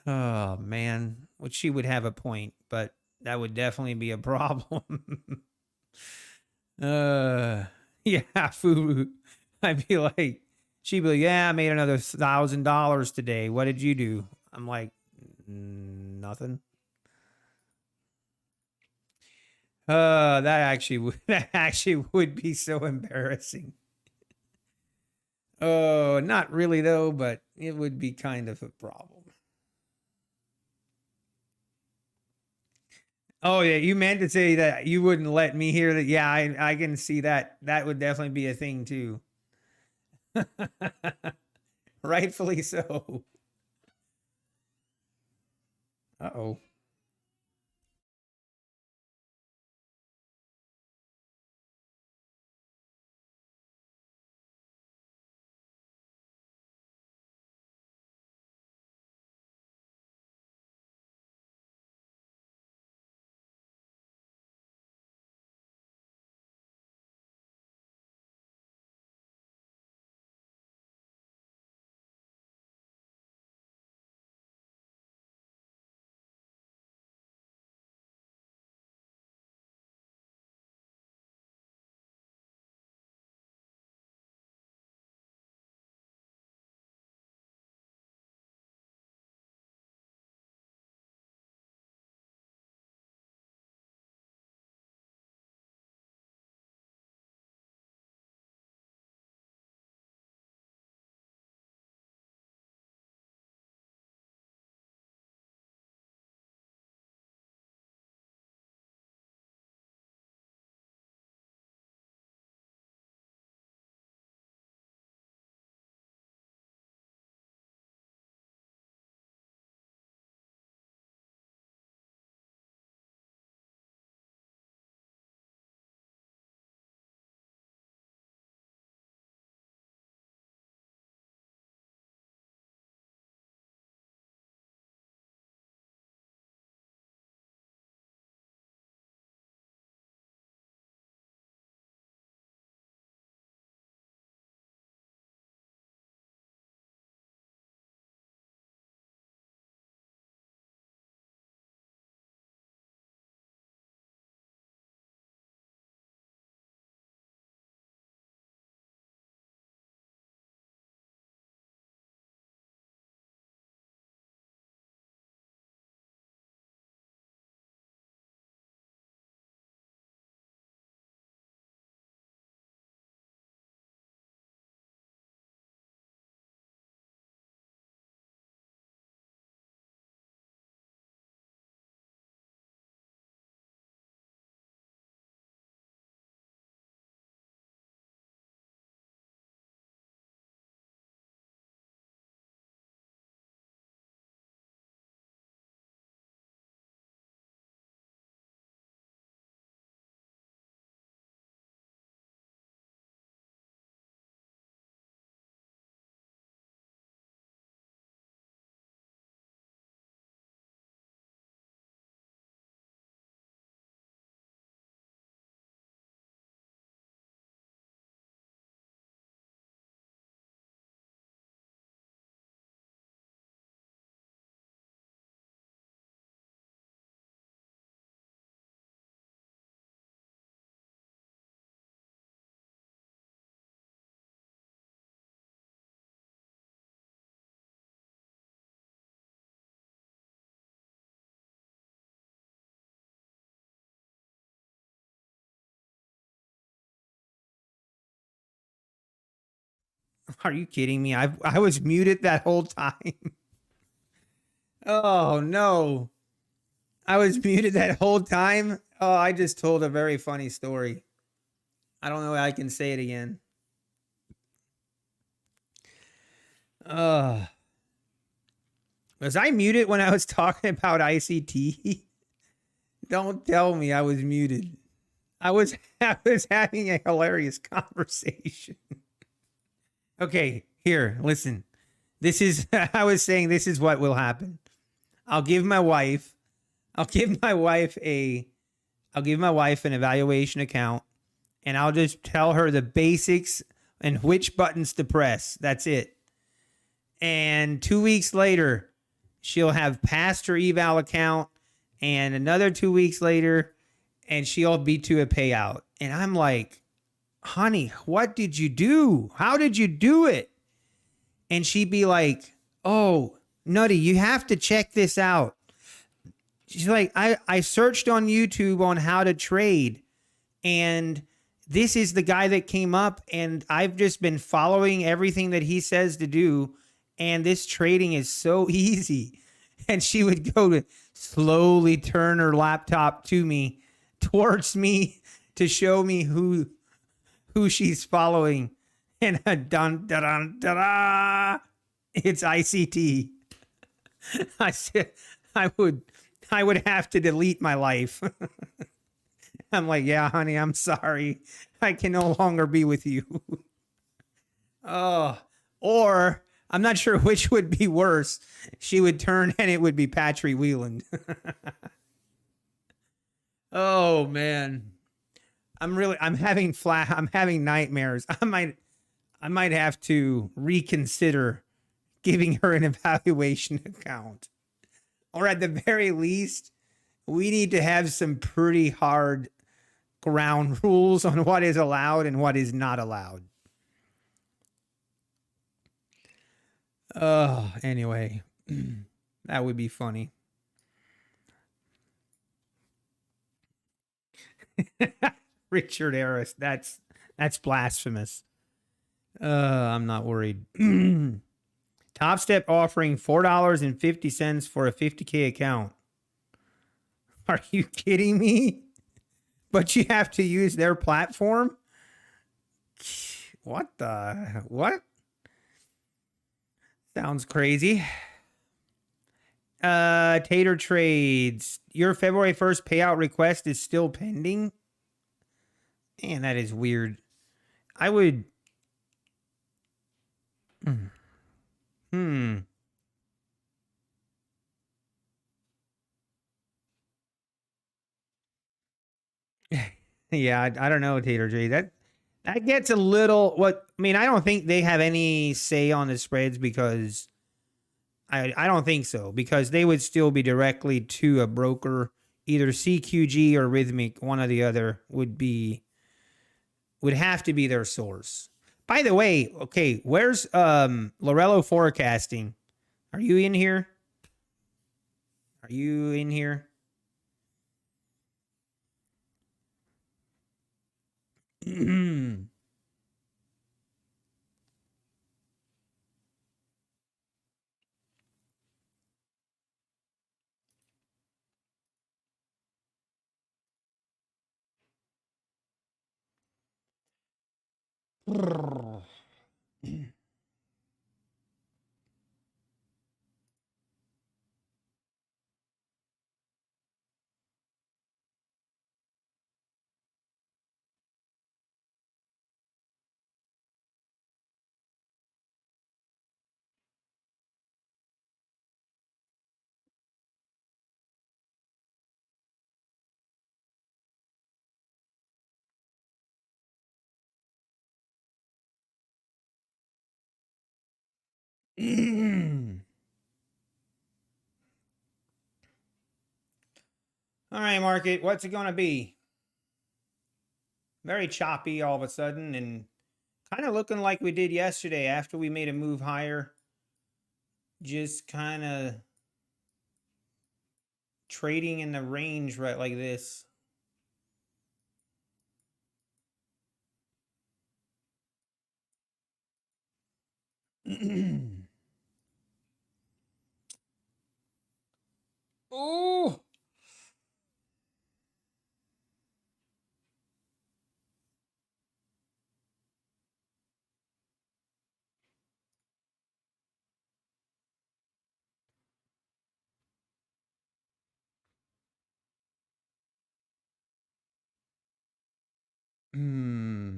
Oh, man. Which she would have a point, but that would definitely be a problem. uh, yeah, food. I'd be like, she'd be like, yeah, I made another $1,000 today. What did you do? I'm like, nothing. That actually would that actually would be so embarrassing. Oh, not really though, but it would be kind of a problem. Oh yeah, you meant to say that you wouldn't let me hear that. Yeah, I can see that. That would definitely be a thing too. Rightfully so. Uh-oh. Are you kidding me? I was muted that whole time. Oh no. I was muted that whole time. Oh, I just told a very funny story. I don't know if I can say it again. Was I muted when I was talking about ICT? Don't tell me I was muted. I was having a hilarious conversation. Okay, here, listen. This is I was saying this is what will happen. I'll give my wife I'll give my wife an evaluation account, and I'll just tell her the basics and which buttons to press. That's it. And 2 weeks later, she'll have passed her eval account, and another 2 weeks later, and she'll be to a payout. And I'm like, honey, what did you do? How did you do it? And she'd be like, oh, Nutty, you have to check this out. She's like, I searched on YouTube on how to trade, and this is the guy that came up, and I've just been following everything that he says to do, and this trading is so easy. And she would go to slowly turn her laptop towards me to show me who she's following. And dun dun dun dun, it's ICT. I said I would have to delete my life. I'm like, yeah, honey, I'm sorry. I can no longer be with you. Oh, or I'm not sure which would be worse. She would turn and it would be Patry Wheeland. Oh man. I'm having nightmares. I might have to reconsider giving her an evaluation account. Or at the very least, we need to have some pretty hard ground rules on what is allowed and what is not allowed. Anyway, that would be funny. Richard Harris, that's blasphemous. I'm not worried. Top Step offering $4.50 for a 50K account. Are you kidding me? But you have to use their platform? What? Sounds crazy. Tater Trades. Your February 1st payout request is still pending? Man, that is weird. I would... Yeah, I don't know, Tater J. That gets a little I don't think they have any say on the spreads because I don't think so, because they would still be directly to a broker, either CQG or Rhythmic, one or the other would have to be their source. By the way, okay, where's Lorello Forecasting? Are you in here? Are you in here? All right, market, what's it going to be? Very choppy all of a sudden, and kind of looking like we did yesterday after we made a move higher. Just kind of trading in the range right like this. Oh. Hmm.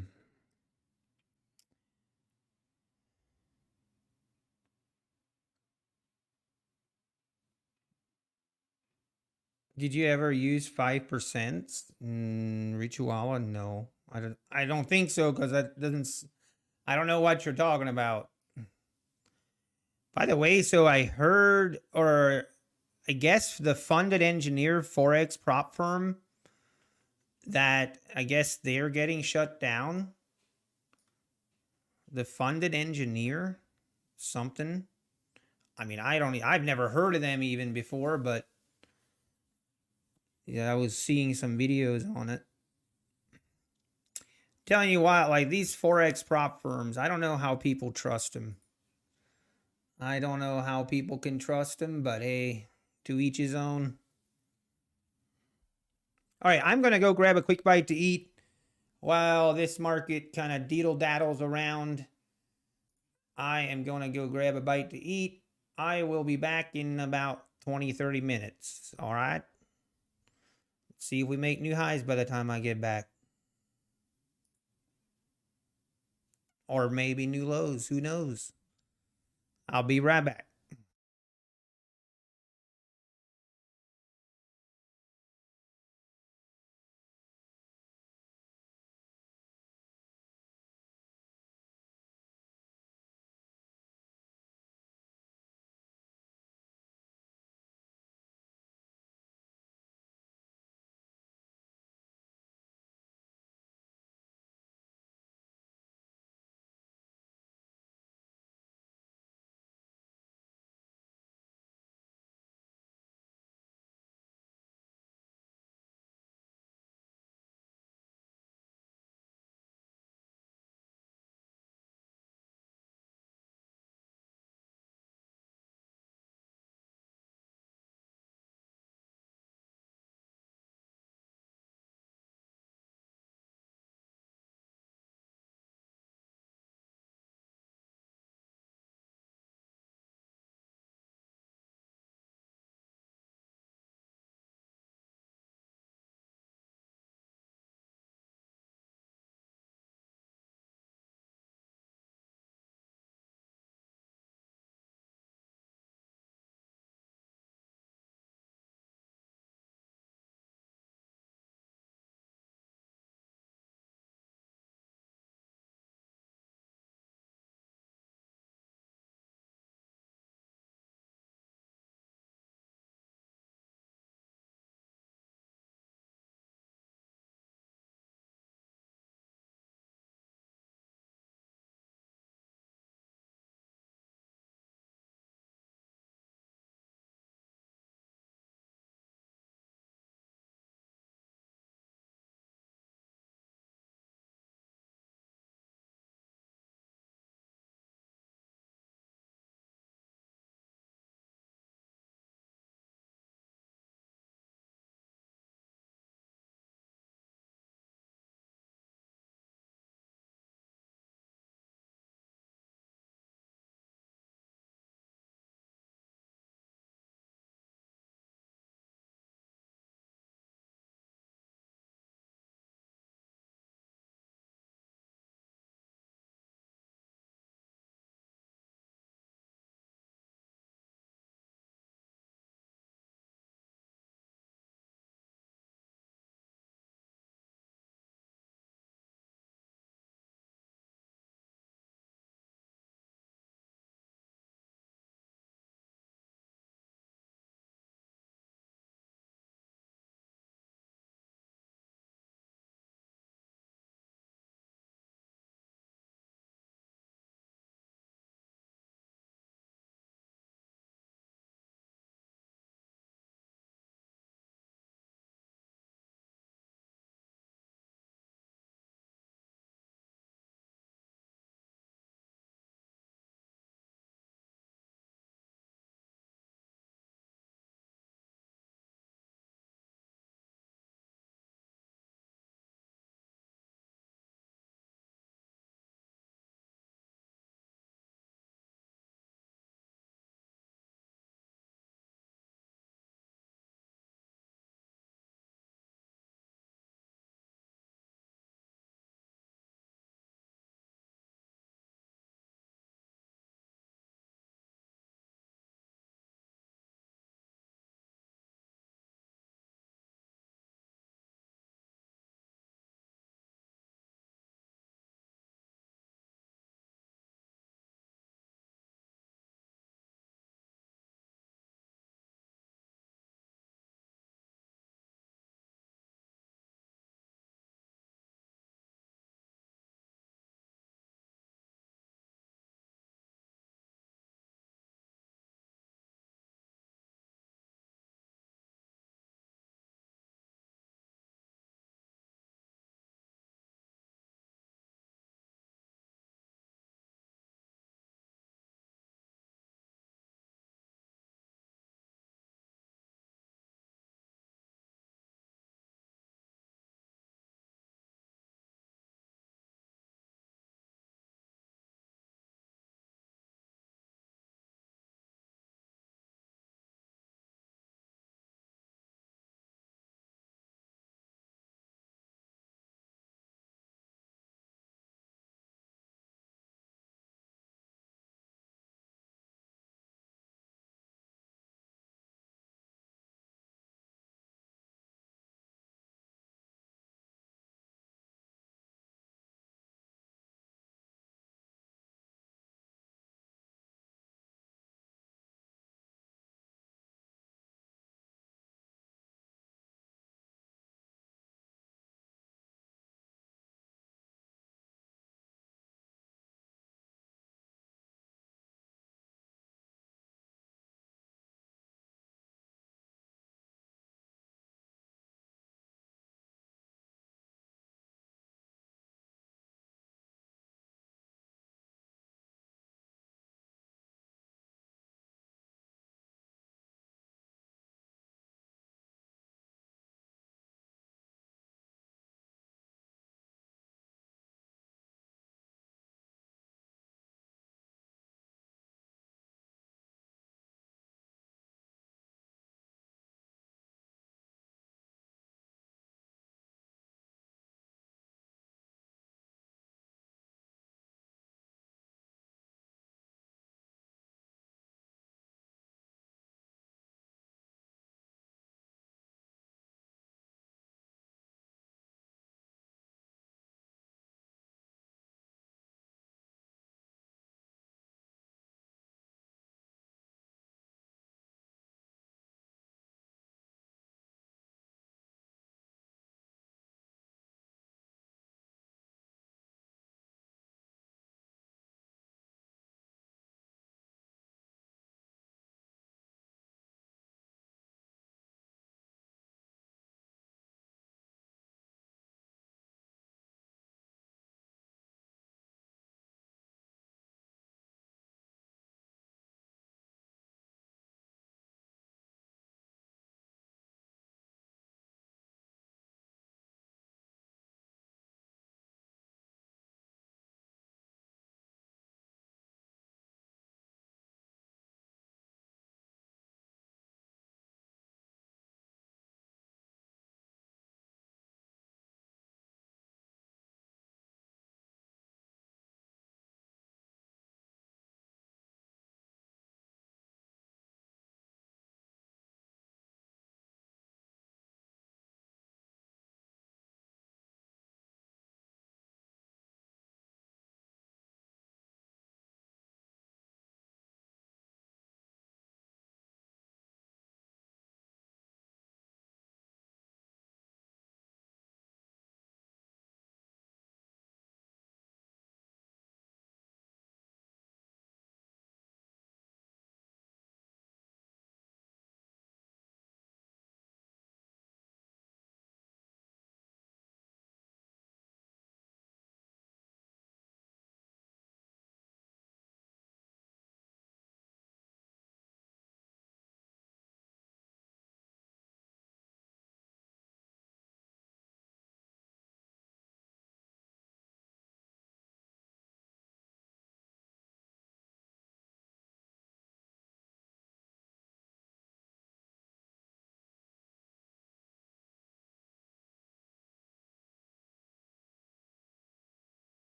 Did you ever use 5%? Rituala? No. I don't think so because that doesn't I don't know what you're talking about. By the way, so I heard or I guess the funded engineer Forex prop firm that I guess they're getting shut down. The funded engineer something. I mean, I've never heard of them even before, but yeah, I was seeing some videos on it. Telling you what, like these Forex prop firms, I don't know how people trust them. I don't know how people can trust them, but hey, to each his own. All right, I'm going to go grab a quick bite to eat while this market kind of deedle daddles around. I am going to go grab a bite to eat. I will be back in about 20-30 minutes. All right. Let's see if we make new highs by the time I get back. Or maybe new lows. Who knows? I'll be right back.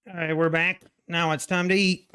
All right, we're back. Now it's time to eat.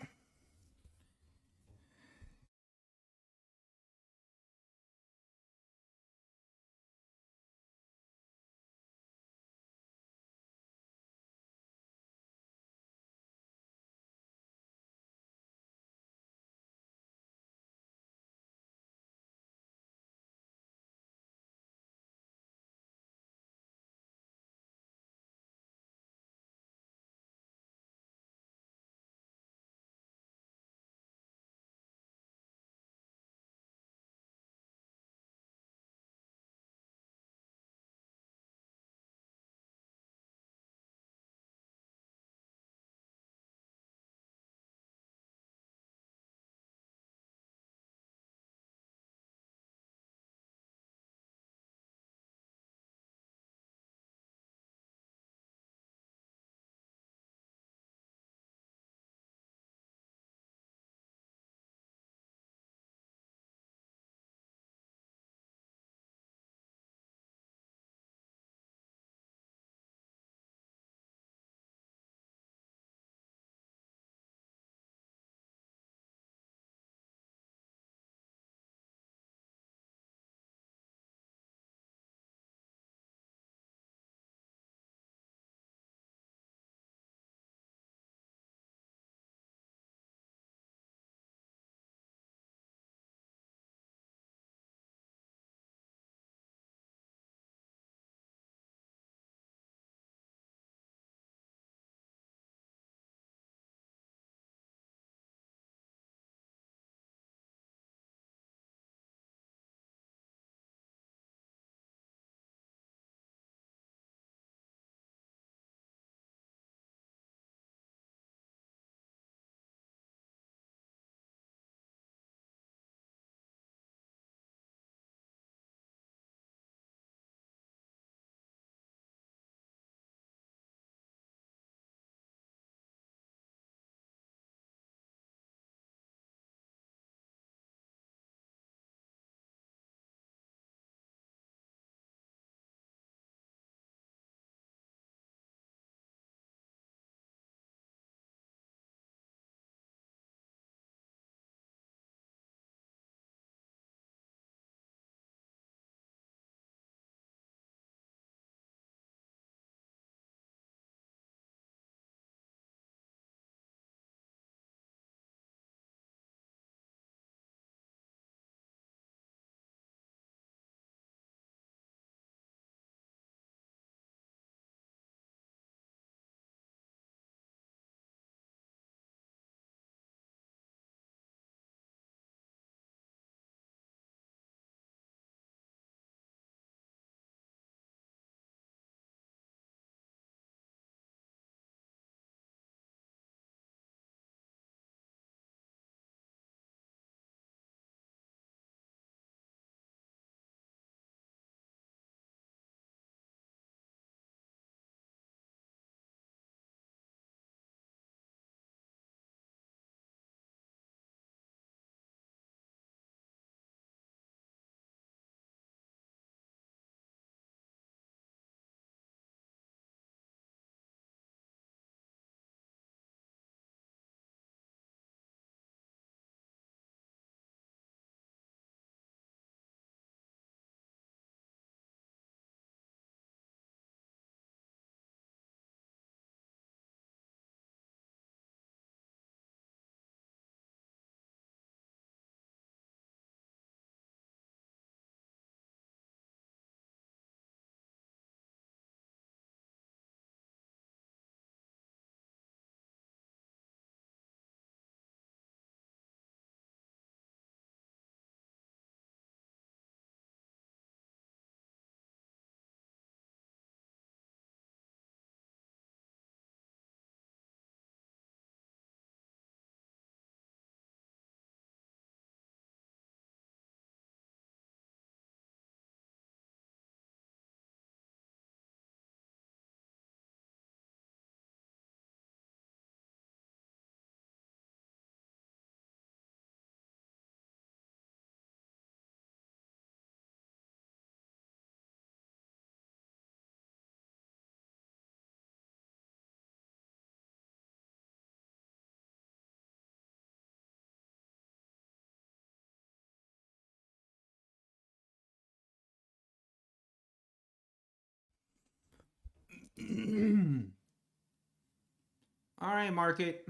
All right, market.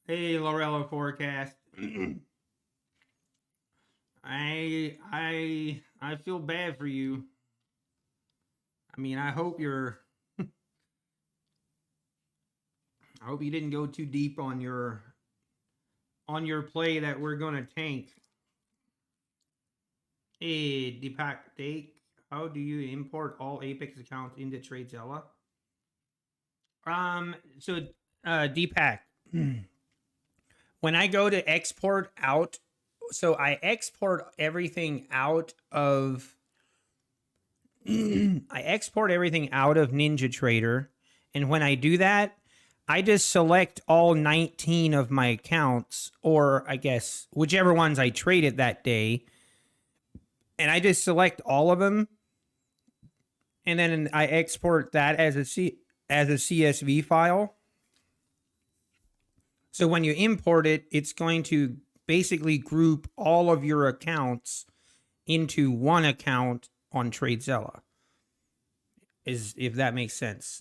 Hey, Lorello forecast. I feel bad for you. I mean, I hope you're I hope you didn't go too deep on your play that we're gonna tank. Hey, Deepak Dake, how do you import all Apex accounts into TradeZilla? So Deepak, when I go to export out, so I export everything out of NinjaTrader, and when I do that, I just select all 19 of my accounts, or I guess whichever ones I traded that day, and I just select all of them, and then I export that as a CSV file. So when you import it, it's going to basically group all of your accounts into one account on TradeZilla. If that makes sense.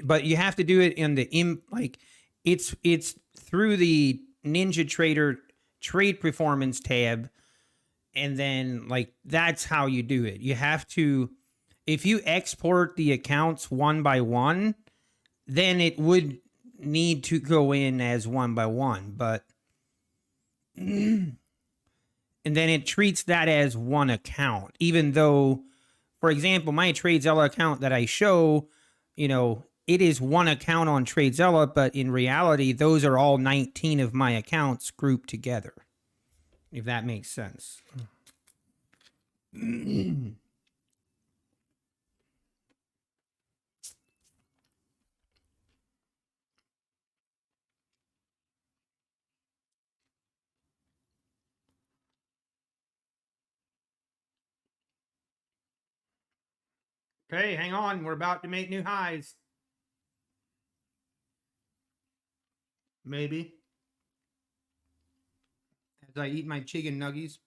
But you have to do it in the it's through the NinjaTrader trade performance tab, and then like that's how you do it. You have to, if you export the accounts one by one, then it would need to go in as one by one, but and then it treats that as one account, even though, for example, my TradeZilla account that I show, it is one account on TradeZilla, but in reality, those are all 19 of my accounts grouped together, if that makes sense. Okay, hang on. We're about to make new highs. Maybe. As I eat my chicken nuggies.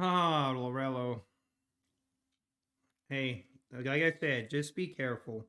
Oh, Lorello. Hey, like I said, just be careful.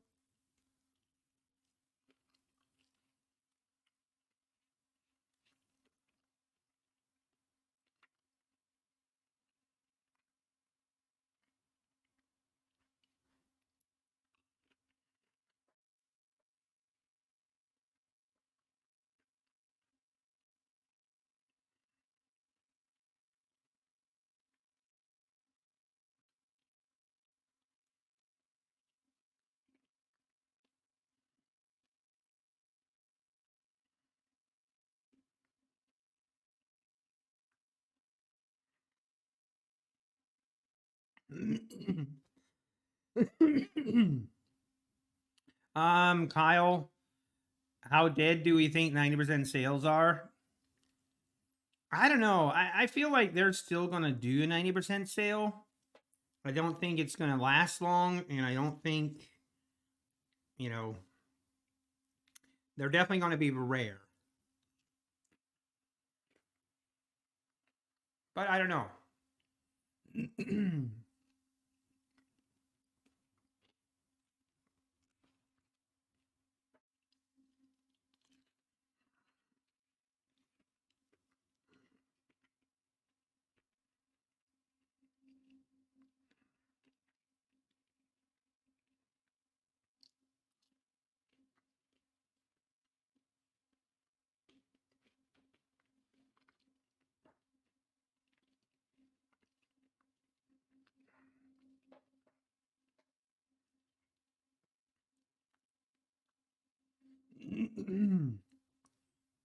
Kyle, how dead do we think 90% sales are? I don't know. I feel like they're still going to do a 90% sale. I don't think it's going to last long, and I don't think, they're definitely going to be rare. But I don't know.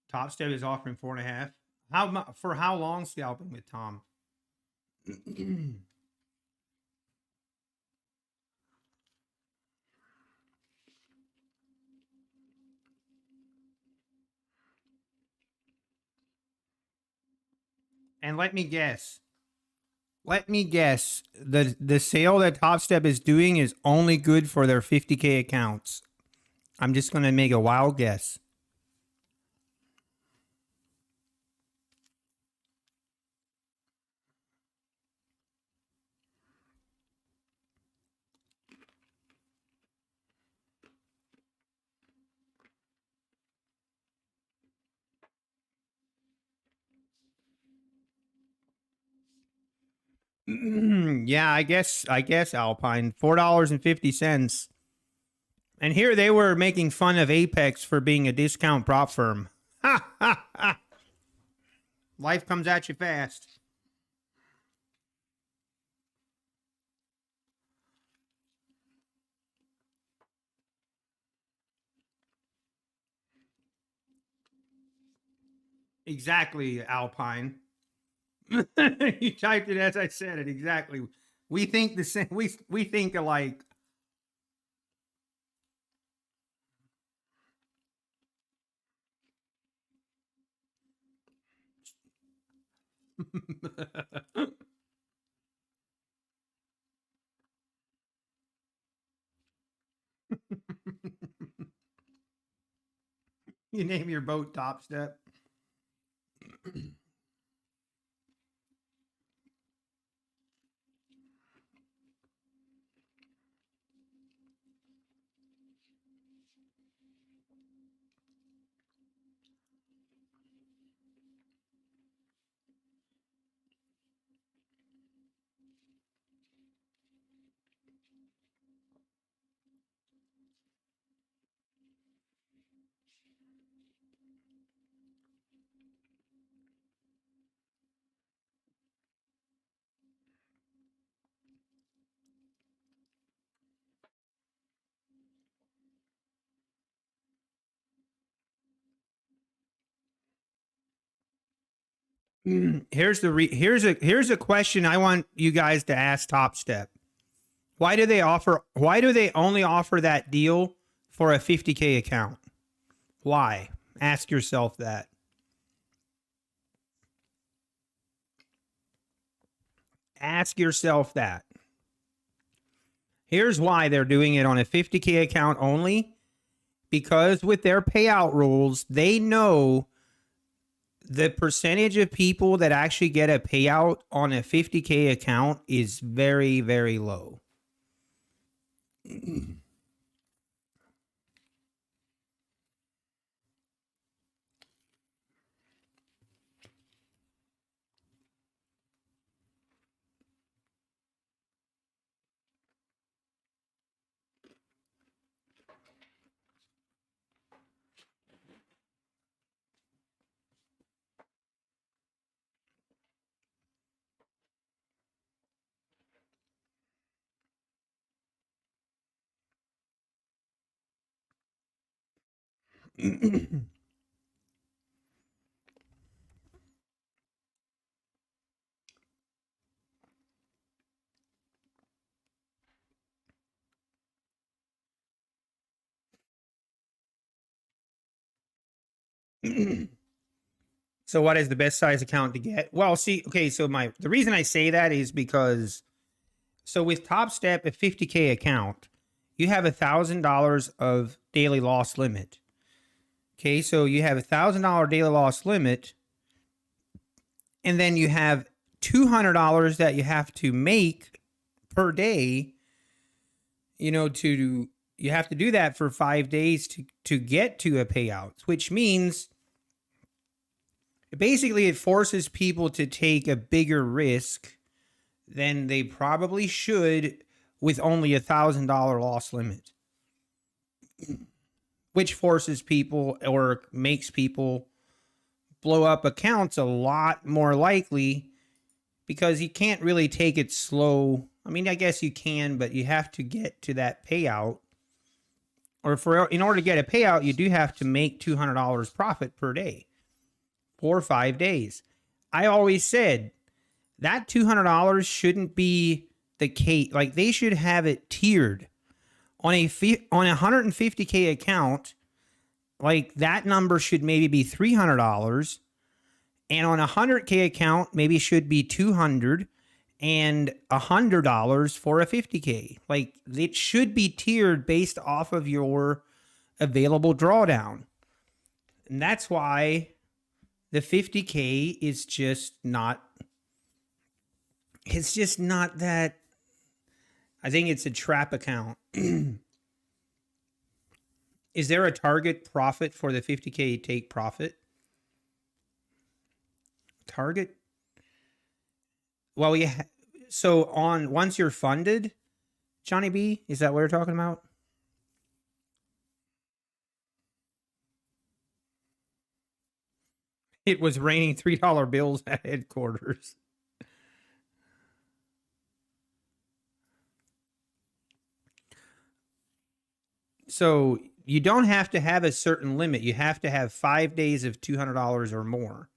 Top Step is offering 4.5. For how long scalping with Tom? And let me guess. The sale that Top Step is doing is only good for their 50K accounts. I'm just going to make a wild guess. Yeah, I guess Alpine, $4.50. And here they were making fun of Apex for being a discount prop firm. Ha ha ha. Life comes at you fast. Exactly, Alpine. You typed it as I said it. Exactly. We think the same. We think alike. You name your boat Top Step. Here's a question I want you guys to ask Top Step. Why do they only offer that deal for a 50K account? Why? Ask yourself that. Ask yourself that. Here's why they're doing it on a 50K account only. Because with their payout rules, they know the percentage of people that actually get a payout on a 50K account is very, very low. So what is the best size account to get? Well, see, okay, so the reason I say that is because with Top Step, a 50K account, you have $1,000 of daily loss limit. Okay, so you have $1,000 daily loss limit, and then you have $200 that you have to make per day. You have to do that for 5 days to get to a payout, which means basically it forces people to take a bigger risk than they probably should with only $1,000 loss limit, which forces people or makes people blow up accounts a lot more likely because you can't really take it slow. I mean, I guess you can, but you have to get to that payout. Or in order to get a payout, you do have to make $200 profit per day for 5 days. I always said that $200 shouldn't be the case. Like, they should have it tiered on a 150K account. Like, that number should maybe be $300, And on a 100K account, maybe should be 200 and $100 for a 50K. Like, it should be tiered based off of your available drawdown. And that's why the 50K is just not, it's just not that, I think it's a trap account. Is there a target profit for the 50K take profit? Target? Well, yeah. So on once you're funded, Johnny B, is that what you're talking about? It was raining $3 bills at headquarters. So you don't have to have a certain limit. You have to have 5 days of $200 or more.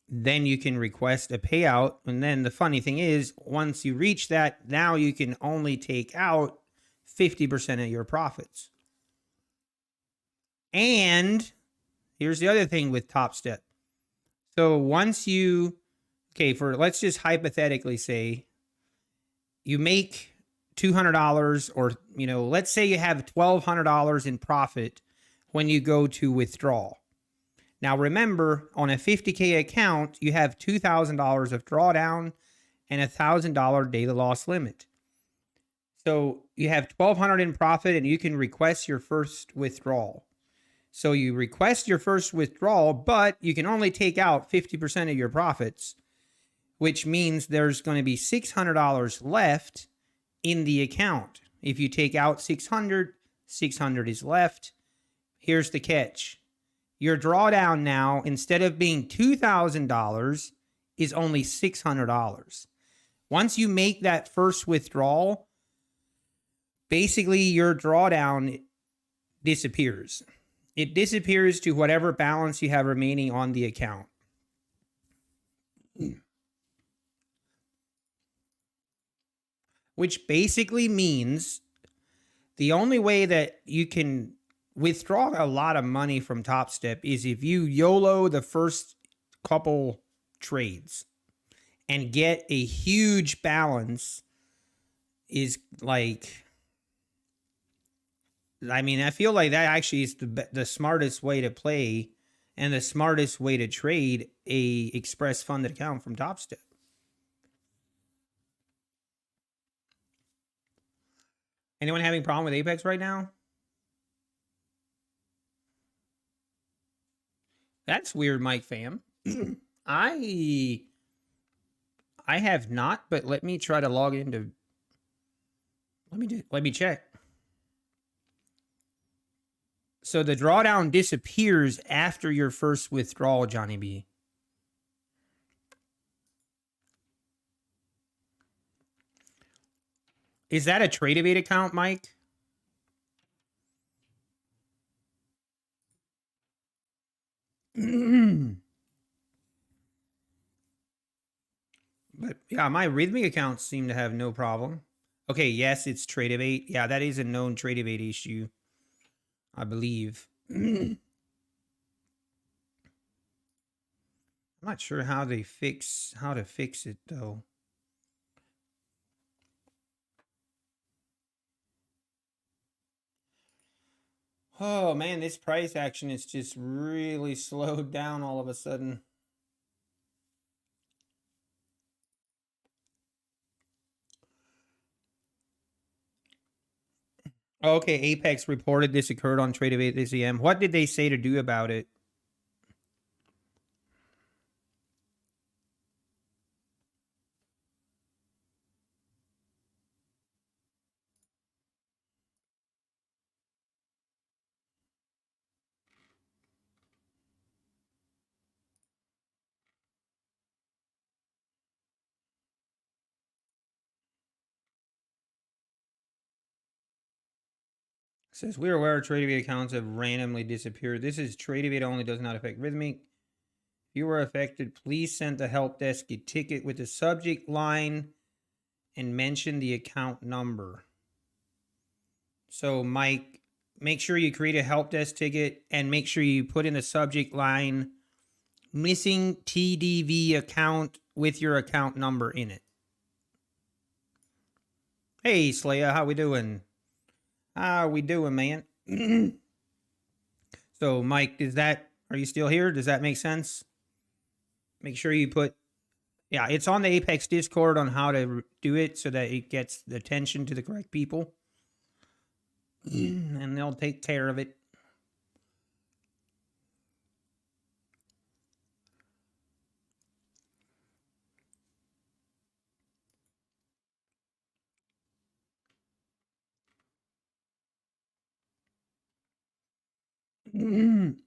Then you can request a payout. And then the funny thing is, once you reach that, now you can only take out 50% of your profits. And here's the other thing with Top Step. So once you, let's just hypothetically say you make $200, or, let's say you have $1,200 in profit when you go to withdraw. Now, remember, on a 50K account, you have $2,000 of drawdown and a $1,000 daily loss limit. So you have $1,200 in profit, and you can request your first withdrawal. So you request your first withdrawal, but you can only take out 50% of your profits, which means there's going to be $600 left in the account. If you take out 600, 600 is left. Here's the catch. Your drawdown now, instead of being $2,000, is only $600. Once you make that first withdrawal, basically your drawdown disappears. It disappears to whatever balance you have remaining on the account. Which basically means the only way that you can withdraw a lot of money from Top Step is if you YOLO the first couple trades and get a huge balance. Is like, I mean, I feel like that actually is the smartest way to play and the smartest way to trade a express funded account from Top Step. Anyone having a problem with Apex right now? That's weird, Mike fam. I have not, but let me try to log into. Let me check. So the drawdown disappears after your first withdrawal, Johnny B. Is that a Tradevate account, Mike? But yeah, my Rhythmic accounts seem to have no problem. Okay, yes, it's Tradevate. Yeah, that is a known Tradevate issue, I believe. I'm not sure how to fix it though. Oh man, this price action is just really slowed down all of a sudden. Okay, Apex reported this occurred on Tradevate this AM. What did they say to do about it? It says, we're aware Tradevate accounts have randomly disappeared. This is Tradevate only, does not affect Rhythmic. If you were affected, please send the help desk a ticket with the subject line and mention the account number. So, Mike, make sure you create a help desk ticket and make sure you put in the subject line missing TDV account with your account number in it. Hey, Slayer, how we doing? How we doing, man? So, Mike, are you still here? Does that make sense? Make sure you put, yeah, it's on the Apex Discord on how to do it so that it gets the attention to the correct people. And they'll take care of it.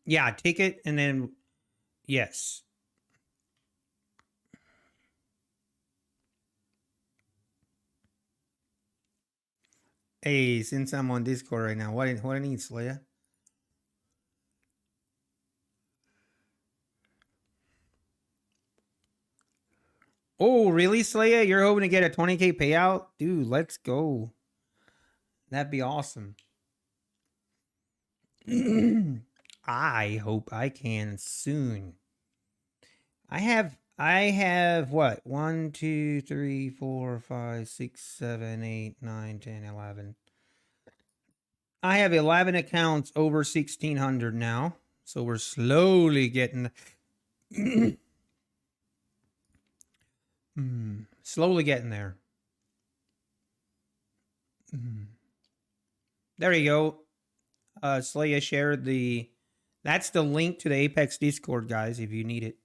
Yeah, ticket and then, yes. Hey, since I'm on Discord right now, what I need, Slayer? Oh, really, Slayer? You're hoping to get a 20K payout? Dude, let's go. That'd be awesome. I hope I can soon. I have what? 1, 2, 3, 4, 5, 6, 7, 8, 9, 10, 11. I have 11 accounts over 1,600 now. So we're slowly getting slowly getting there. There you go. Slaya shared that's the link to the Apex Discord, guys, if you need it.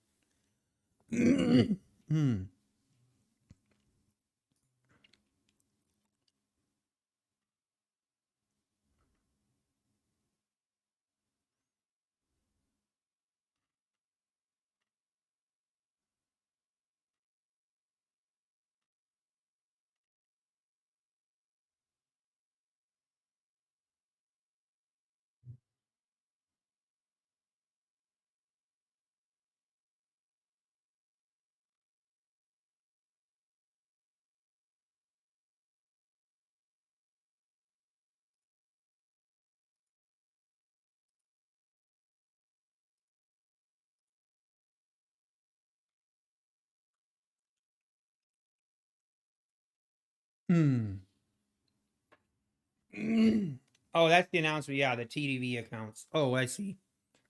Oh, that's the announcement. Yeah, the TDV accounts. Oh, I see.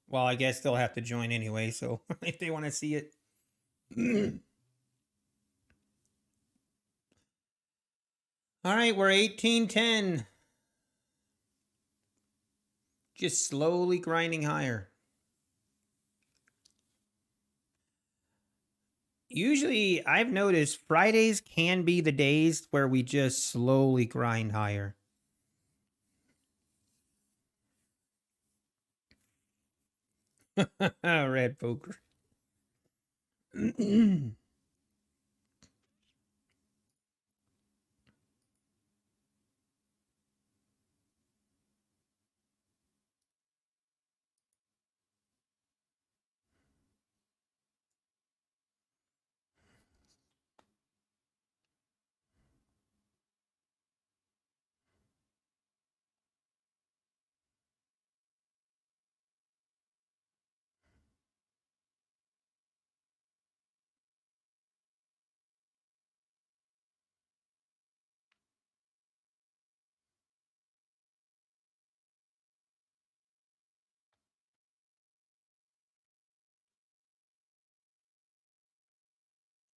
Well, I guess they'll have to join anyway, so if they want to see it. All right, we're 1810. Just slowly grinding higher. Usually, I've noticed Fridays can be the days where we just slowly grind higher. Red poker.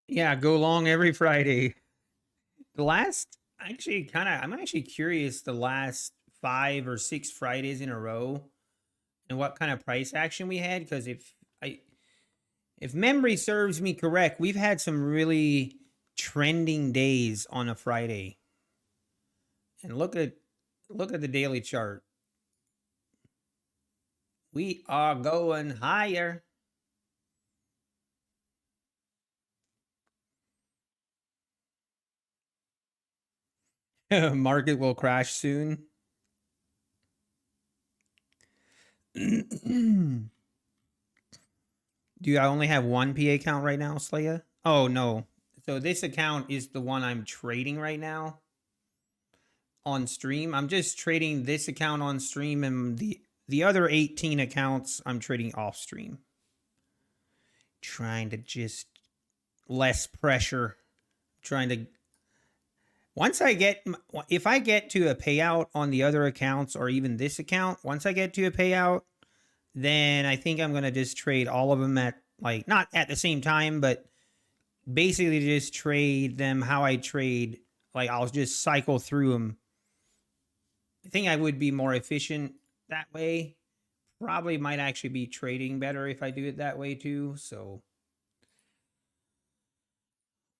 Yeah, go long every Friday. The last, actually, I'm actually curious the last 5 or 6 Fridays in a row and what kind of price action we had. Because if memory serves me correct, we've had some really trending days on a Friday. And look at the daily chart. We are going higher. Market will crash soon. Do I only have one PA account right now, Slaya? Oh, no. So this account is the one I'm trading right now on stream. I'm just trading this account on stream, and the other 18 accounts I'm trading off stream. trying to just less pressure, trying to once I get, if I get to a payout on the other accounts or even this account, once I get to a payout, then I think I'm going to just trade all of them at, like, not at the same time, but basically just trade them how I trade. Like, I'll just cycle through them. I think I would be more efficient that way. Probably might actually be trading better if I do it that way too. So,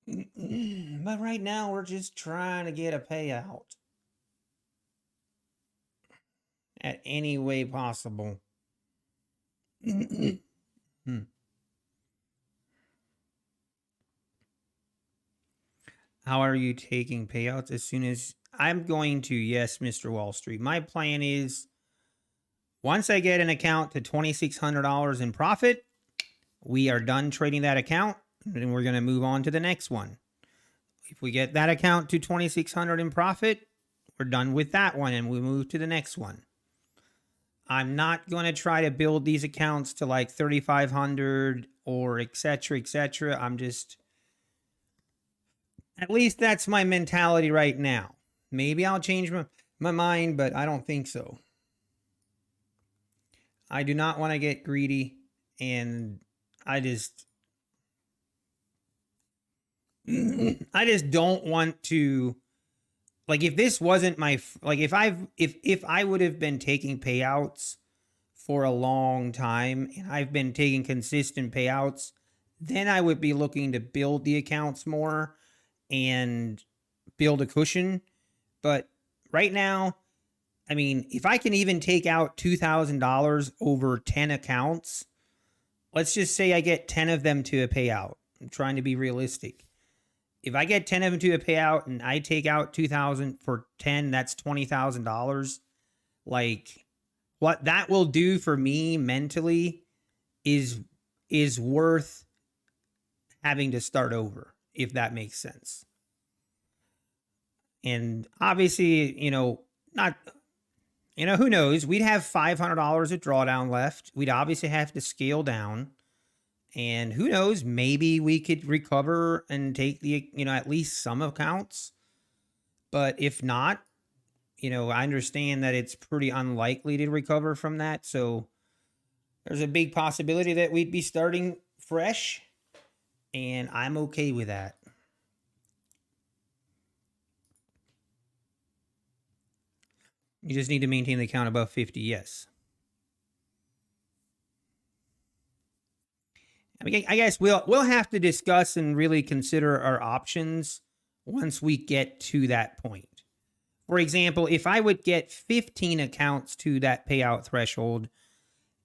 but right now we're just trying to get a payout at any way possible. How are you taking payouts as soon as I'm going to? Yes, Mr. Wall Street. My plan is once I get an account to $2,600 in profit, we are done trading that account and we're going to move on to the next one. If we get that account to $2,600 in profit, we're done with that one and we move to the next one. I'm not going to try to build these accounts to like 3,500 or etc. etc. I'm just, at least that's my mentality right now. Maybe I'll change my mind, but I don't think so. I do not want to get greedy, and I just don't want to, like, if this wasn't my, like, if I would have been taking payouts for a long time and I've been taking consistent payouts, then I would be looking to build the accounts more and build a cushion. But right now, I mean, if I can even take out $2,000 over 10 accounts, let's just say I get 10 of them to a payout. I'm trying to be realistic. If I get 10 of them to a payout and I take out 2,000 for 10, that's $20,000. Like, what that will do for me mentally is worth having to start over, if that makes sense. And obviously, not, who knows? We'd have $500 of drawdown left. We'd obviously have to scale down. And who knows, maybe we could recover and take the, at least some accounts. But if not, I understand that it's pretty unlikely to recover from that. So there's a big possibility that we'd be starting fresh. And I'm okay with that. You just need to maintain the account above 50, yes. I mean, I guess we'll have to discuss and really consider our options once we get to that point. For example, if I would get 15 accounts to that payout threshold,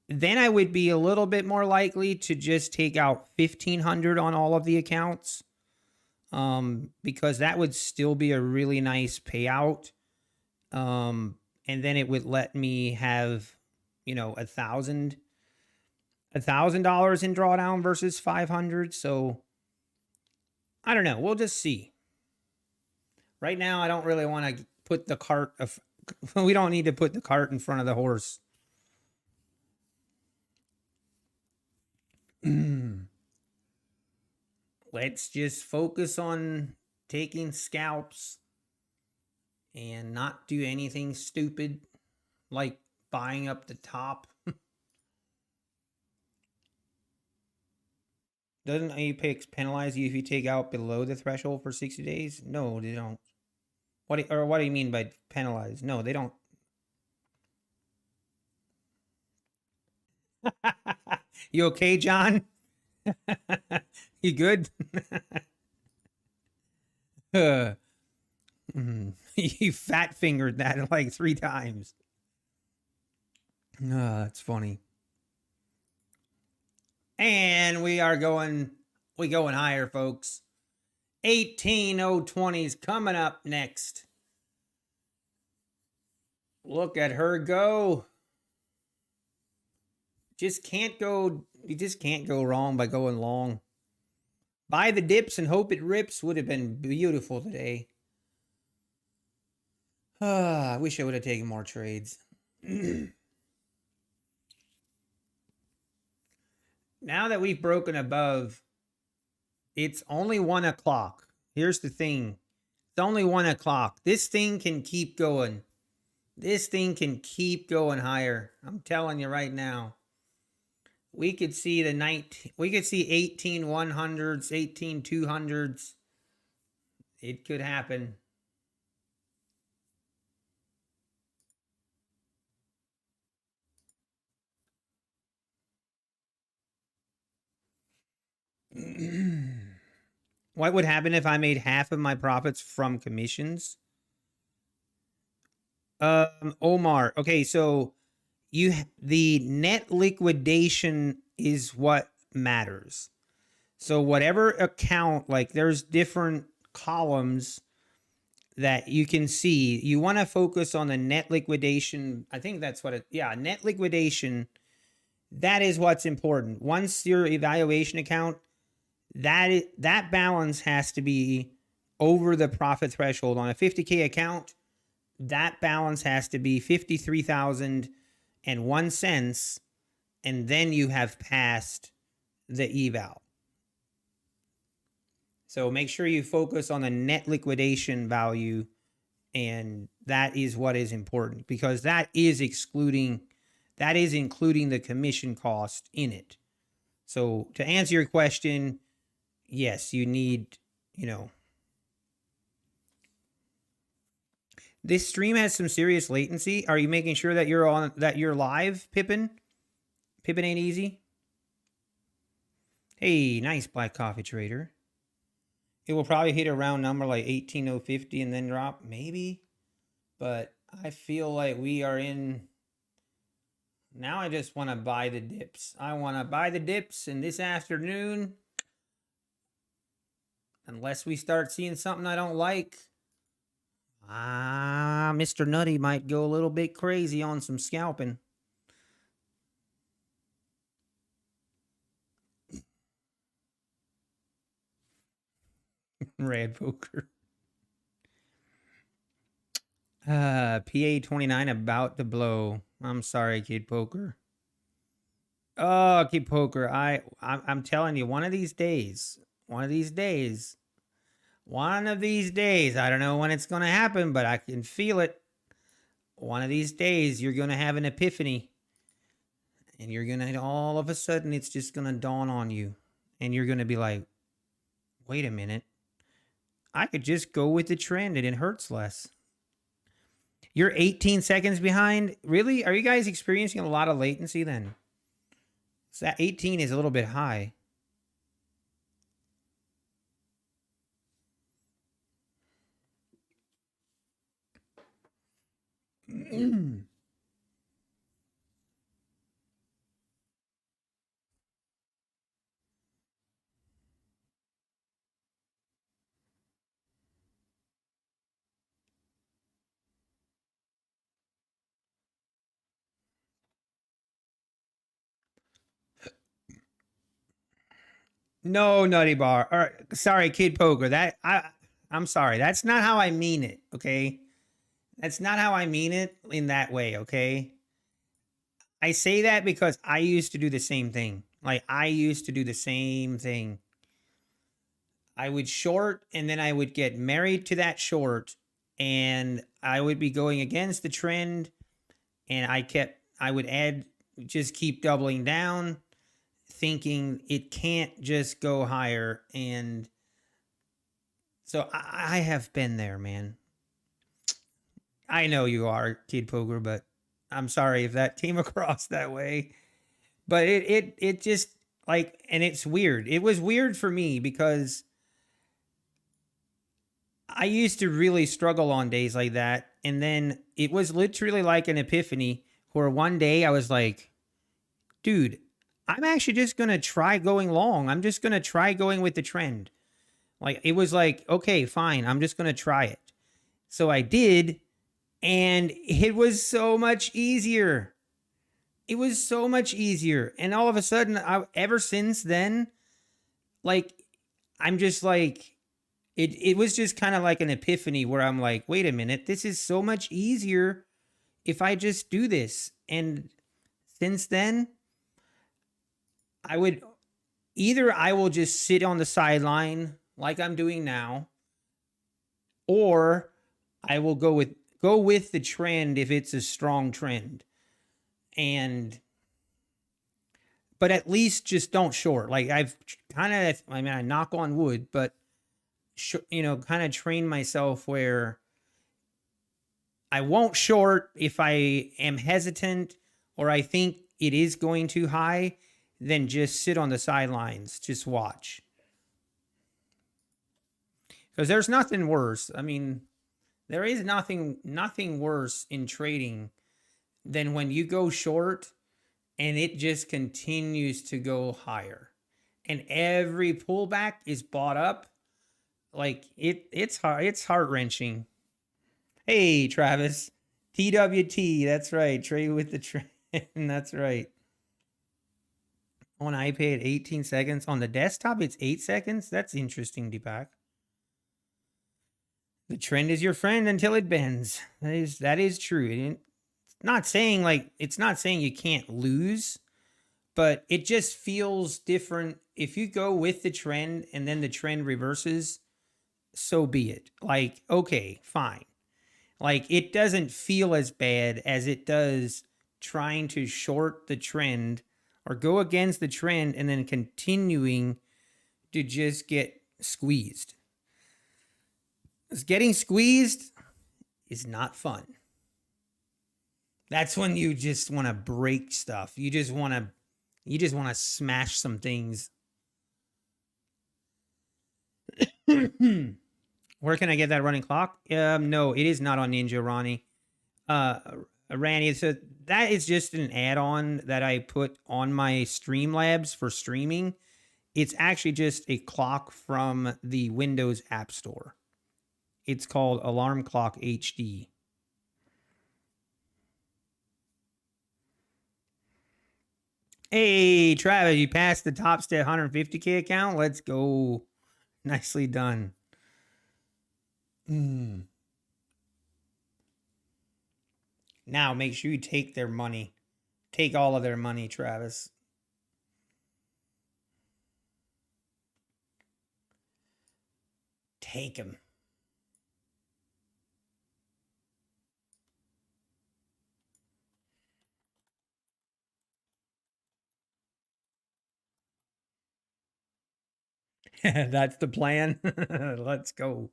then I would be a little bit more likely to just take out 1,500 on all of the accounts, because that would still be a really nice payout. And then it would let me have, $1,000 in drawdown versus 500. So I don't know. We'll just see. Right now, I don't really want to put the cart of, we don't need to put the cart in front of the horse. Let's just focus on taking scalps and not do anything stupid like buying up the top. Doesn't Apex penalize you if you take out below the threshold for 60 days? No, they don't. What do you mean by penalize? No, they don't. You okay, John? You good? You fat fingered that like 3 times. That's funny. And we going higher, folks. 18,020's coming up next. Look at her go. You just can't go wrong by going long. Buy the dips and hope it rips would have been beautiful today. I wish I would have taken more trades. Now that we've broken above, it's only 1 o'clock. Here's the thing. It's only 1 o'clock. This thing can keep going. This thing can keep going higher. I'm telling you right now. We could see we could see 18,100s, 18,200s. It could happen. What would happen if I made half of my profits from commissions? Omar, okay, so the net liquidation is what matters. So whatever account, like there's different columns that you can see. You want to focus on the net liquidation. I think that's what net liquidation. That is what's important. Once your evaluation account, that balance has to be over the profit threshold. On a 50K account, that balance has to be 53,001 cents, and then you have passed the eval. So make sure you focus on the net liquidation value, and that is what is important, because that is including the commission cost in it. So to answer your question, yes, you need, this stream has some serious latency. Are you making sure that you're live, Pippin? Pippin ain't easy. Hey, nice black coffee trader. It will probably hit a round number like 18,050 and then drop, maybe. But I feel like we are in. Now I just want to buy the dips. I want to buy the dips, and this afternoon, unless we start seeing something I don't like, Mr. Nutty might go a little bit crazy on some scalping. Red poker. PA29 about to blow. I'm sorry, Kid Poker. Oh, Kid Poker. I'm telling you, one of these days, I don't know when it's going to happen, but I can feel it. One of these days, you're going to have an epiphany. And you're going to, all of a sudden, it's just going to dawn on you. And you're going to be like, wait a minute. I could just go with the trend and it hurts less. You're 18 seconds behind? Really? Are you guys experiencing a lot of latency then? So that 18 is a little bit high. No, Nutty Bar. Or, sorry, Kid Poker. I'm sorry. That's not how I mean it, okay? That's not how I mean it in that way, okay? I say that because I used to do the same thing. Like, I used to do the same thing. I would short, and then I would get married to that short, and I would be going against the trend, and I would just keep doubling down, thinking it can't just go higher. And so I have been there, man. I know you are, Kid Poker, but I'm sorry if that came across that way. But it just, like, and it's weird. It was weird for me because I used to really struggle on days like that. And then it was literally like an epiphany where one day I was like, dude, I'm actually just going to try going long. I'm just going to try going with the trend. Like, it was like, okay, fine. I'm just going to try it. So I did. And it was so much easier. It was so much easier. And all of a sudden, ever since then, like, I'm just like, it was just kind of like an epiphany where I'm like, wait a minute, this is so much easier if I just do this. And since then, I would either I will just sit on the sideline like I'm doing now, or I will go with the trend if it's a strong trend. But at least just don't short. Like I've kind of, I mean, I knock on wood, but kind of train myself where I won't short if I am hesitant or I think it is going too high, then just sit on the sidelines, just watch. Because there's nothing worse. I mean, there is nothing worse in trading than when you go short and it just continues to go higher. And every pullback is bought up. Like it's heart-wrenching. Hey, Travis. TWT, that's right. Trade with the trend. That's right. On iPad, 18 seconds. On the desktop, it's 8 seconds. That's interesting, Deepak. The trend is your friend until it bends. That is true. It's not saying you can't lose, but it just feels different. If you go with the trend and then the trend reverses, so be it. Like, okay, fine. Like, it doesn't feel as bad as it does trying to short the trend or go against the trend and then continuing to just get squeezed. Because getting squeezed is not fun. That's when you just want to break stuff. You just want to smash some things. Where can I get that running clock? No, it is not on Ninja, Ronnie. Randy, so that is just an add-on that I put on my Streamlabs for streaming. It's actually just a clock from the Windows App Store. It's called Alarm Clock HD. Hey, Travis, you passed the top step 150K account. Let's go. Nicely done. Now make sure you take their money. Take all of their money, Travis. Take them. That's the plan. Let's go.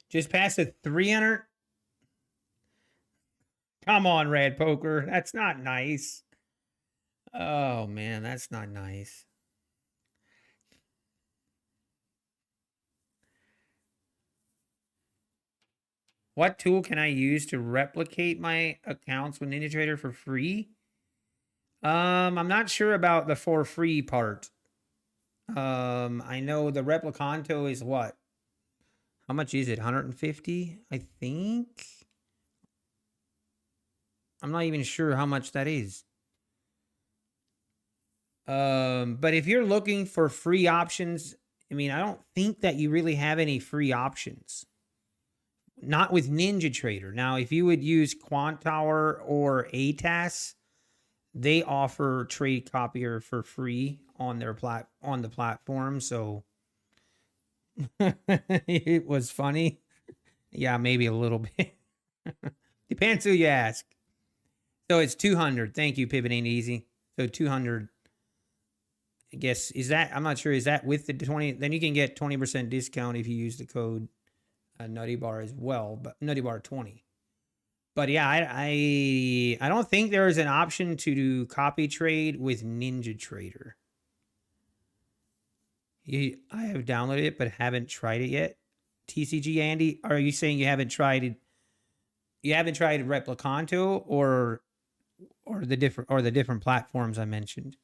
Just past the 300. Come on, Red Poker. That's not nice. Oh man, that's not nice. What tool can I use to replicate my accounts with NinjaTrader for free? I'm not sure about the for free part. I know the Replicanto is what? How much is it? 150, I think. I'm not even sure how much that is. But if you're looking for free options, I mean, I don't think that you really have any free options. Not with NinjaTrader. Now, if you would use Quantower or ATAS, they offer Trade Copier for free on their on the platform. So It was funny. Yeah, maybe a little bit. Depends who you ask. So it's 200. Thank you, Pivot Ain't Easy. So 200. I guess, is that, I'm not sure, is that with the 20? Then you can get 20% discount if you use the code Nutty Bar as well, but Nutty Bar 20. But yeah, I don't think there is an option to do copy trade with Ninja Trader. I have downloaded it but haven't tried it yet. TCG Andy, are you saying you haven't tried it? You haven't tried Replicanto or the different platforms I mentioned?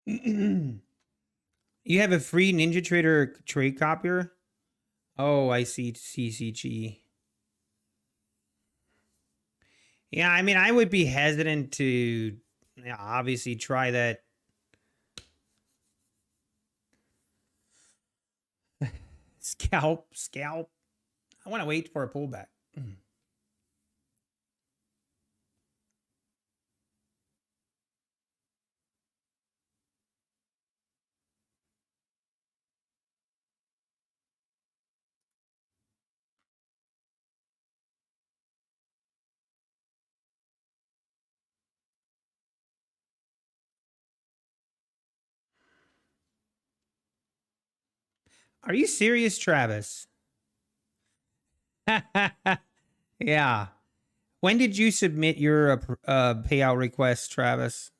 You have a free Ninja Trader trade copier? Oh, I see. CCG. Yeah, I mean, I would be hesitant to, yeah, obviously try that. Scalp. I want to wait for a pullback. Are you serious, Travis? Yeah. When did you submit your payout request, Travis?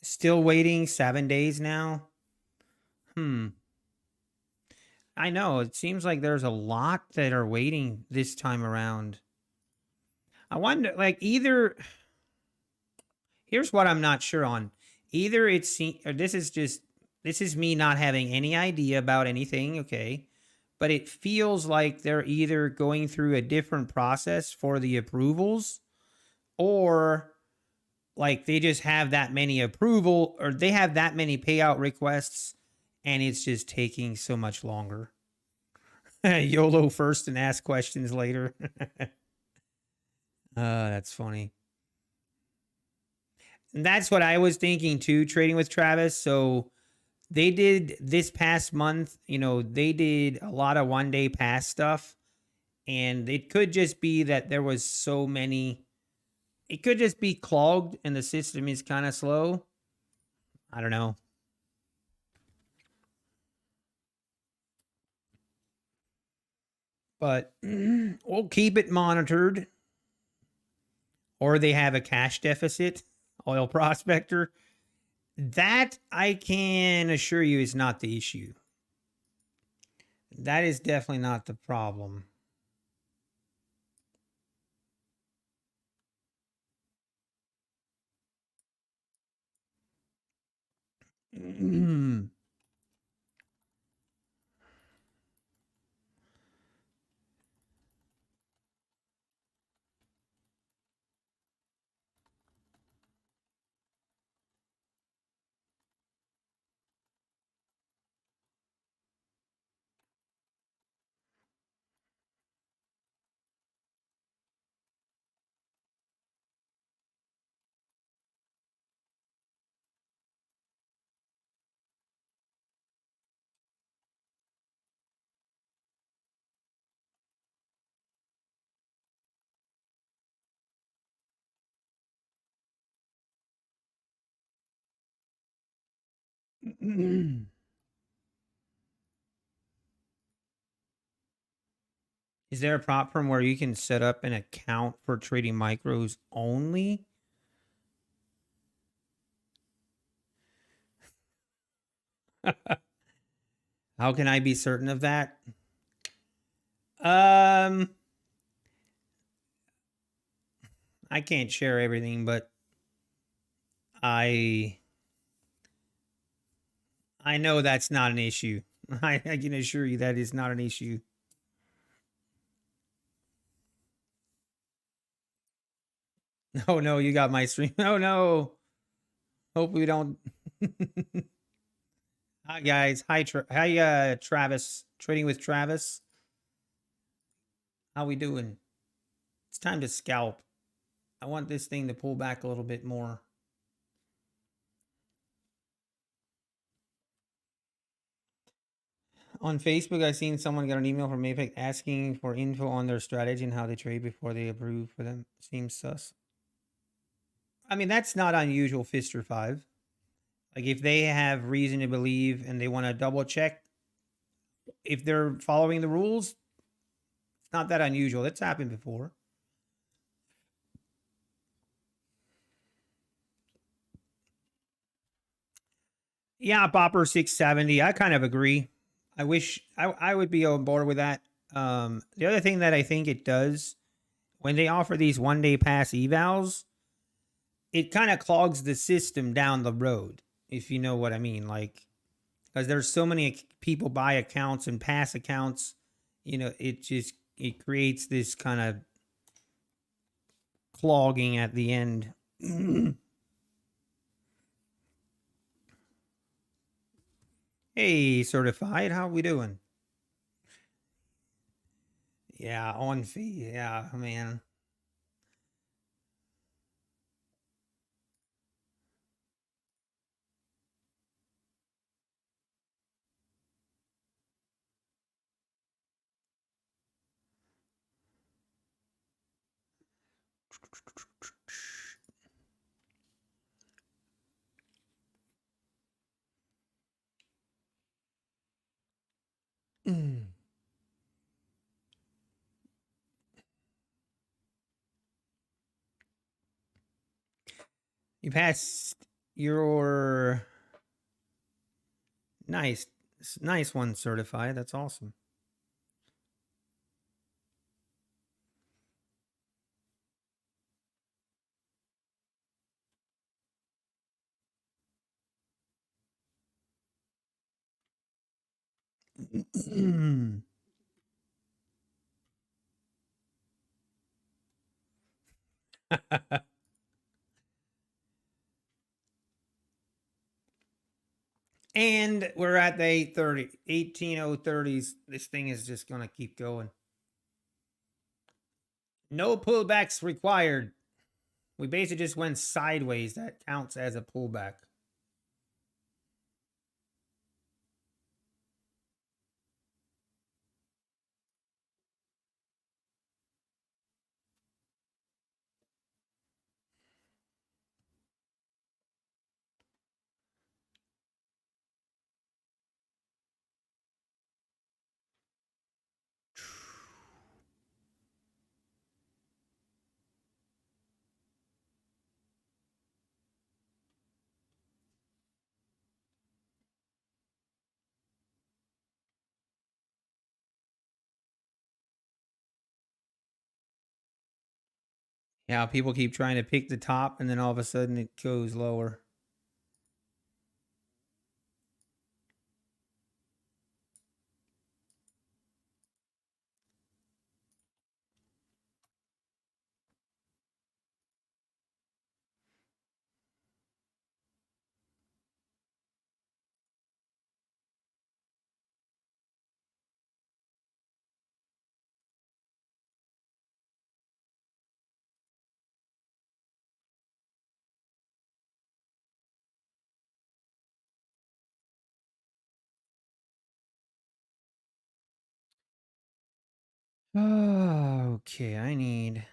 Still waiting 7 days now? Hmm. I know. It seems like there's a lot that are waiting this time around. I wonder, like, either here's what I'm not sure on. Either it's, or this is me not having any idea about anything, okay? But it feels like they're either going through a different process for the approvals, or like they just have that many approval, or they have that many payout requests and it's just taking so much longer. YOLO first and ask questions later. That's funny. And that's what I was thinking too, trading with Travis. So they did this past month, they did a lot of 1 day pass stuff. And it could just be that there was so many, it could just be clogged and the system is kind of slow. I don't know. But we'll keep it monitored. Or they have a cash deficit, oil prospector. That I can assure you is not the issue. That is definitely not the problem. Is there a platform where you can set up an account for trading micros only? How can I be certain of that? I can't share everything, but I know that's not an issue. I can assure you that is not an issue. Oh no, you got my stream. Oh no. Hope we don't. Hi guys. Hi Travis. Trading with Travis. How we doing? It's time to scalp. I want this thing to pull back a little bit more. On Facebook, I seen someone got an email from Apex asking for info on their strategy and how they trade before they approve for them. Seems sus. I mean, that's not unusual, Fister 5. Like, if they have reason to believe and they want to double check if they're following the rules, it's not that unusual. That's happened before. Yeah, Bopper 670. I kind of agree. I wish I would be on board with that. The other thing that I think it does when they offer these 1-day pass evals, it kind of clogs the system down the road, if you know what I mean. Like, because there's so many people buy accounts and pass accounts, it creates this kind of clogging at the end. Hey, certified, how we doing? Yeah, on fee. Yeah, man. You passed your nice one, certified. That's awesome. And we're at the 830, 18030s. This thing is just going to keep going. No pullbacks required. We basically just went sideways. That counts as a pullback. Yeah, people keep trying to pick the top and then all of a sudden it goes lower. Oh, okay, I need...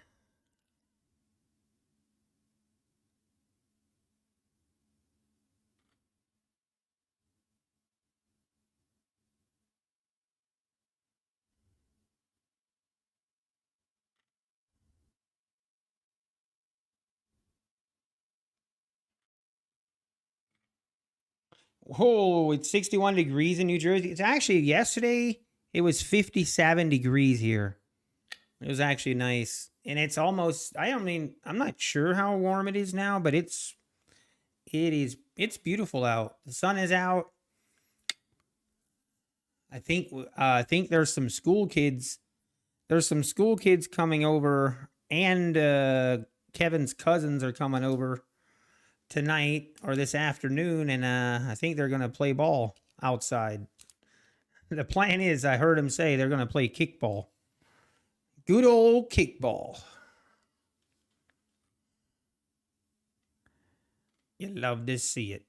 Whoa, it's 61 degrees in New Jersey. It's actually yesterday, it was 57 degrees here. It was actually nice. And it's almost, I'm not sure how warm it is now, but it's beautiful out. The sun is out. I think there's some school kids. There's some school kids coming over, and Kevin's cousins are coming over tonight or this afternoon, and I think they're gonna play ball outside. The plan is, I heard him say they're gonna play kickball. Good old kickball. You love to see it.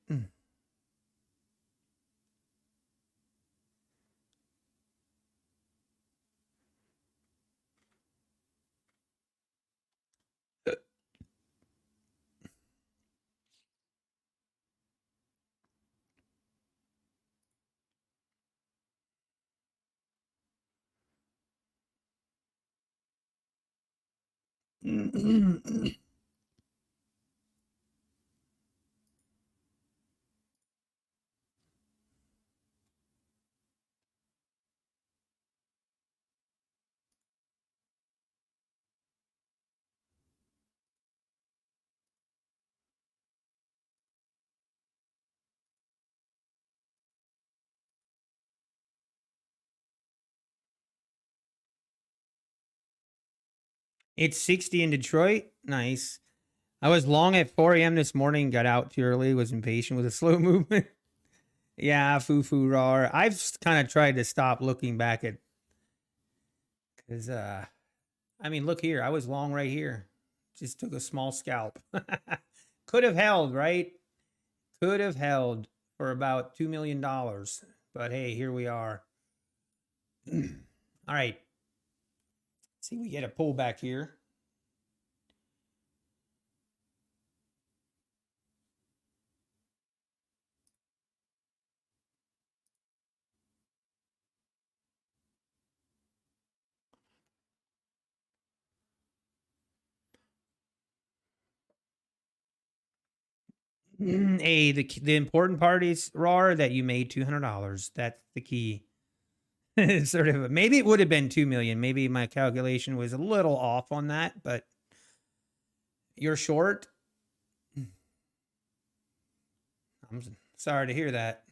It's 60 in Detroit. Nice. I was long at 4 a.m. this morning, got out too early, was impatient with a slow movement. Yeah, foo raw. I've kind of tried to stop looking back at, because, look here. I was long right here. Just took a small scalp. Could have held, right? Could have held for about $2 million. But hey, here we are. All right. Let's see, we get a pullback here. Hey, the important part is, raw, that you made $200. That's the key. Sort of, maybe it would have been 2 million. Maybe my calculation was a little off on that, but you're short. I'm sorry to hear that.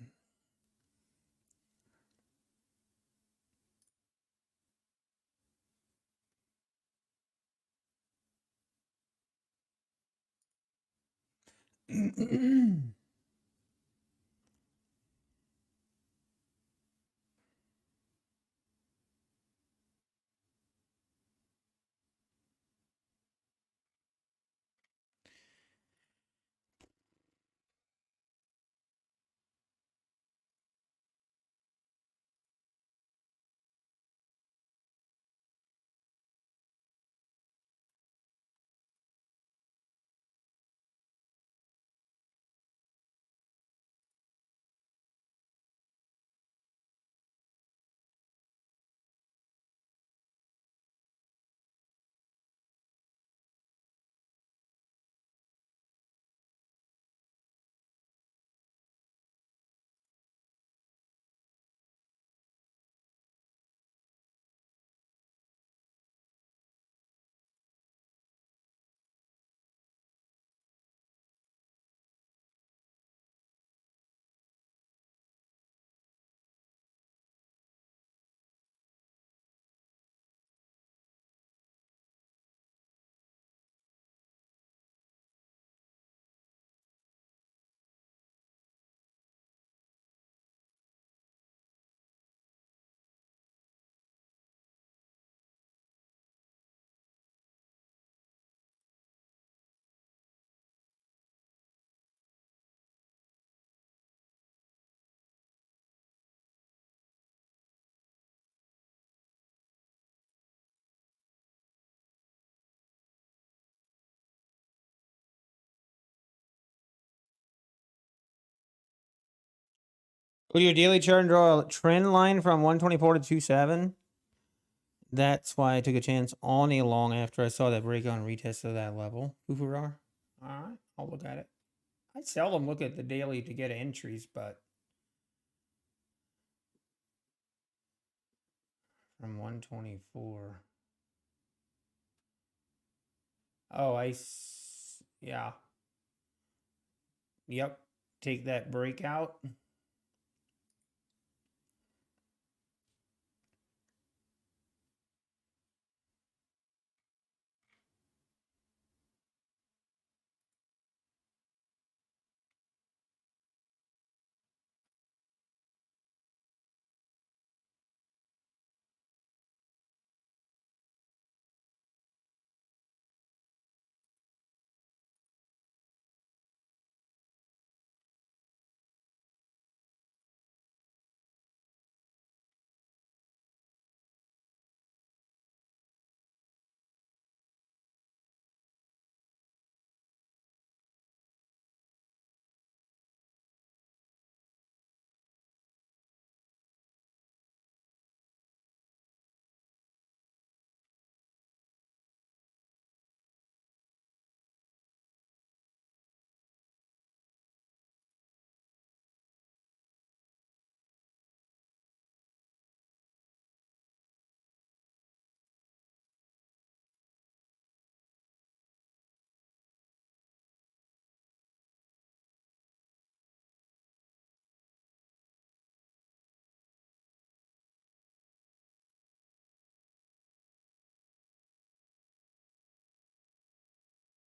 Go to your daily chart and draw a trend line from 124 to 27. That's why I took a chance on a long after I saw that breakout and retest of that level. All right, I'll look at it. I seldom look at the daily to get entries, but from 124. Oh, yeah. Yep. Take that breakout.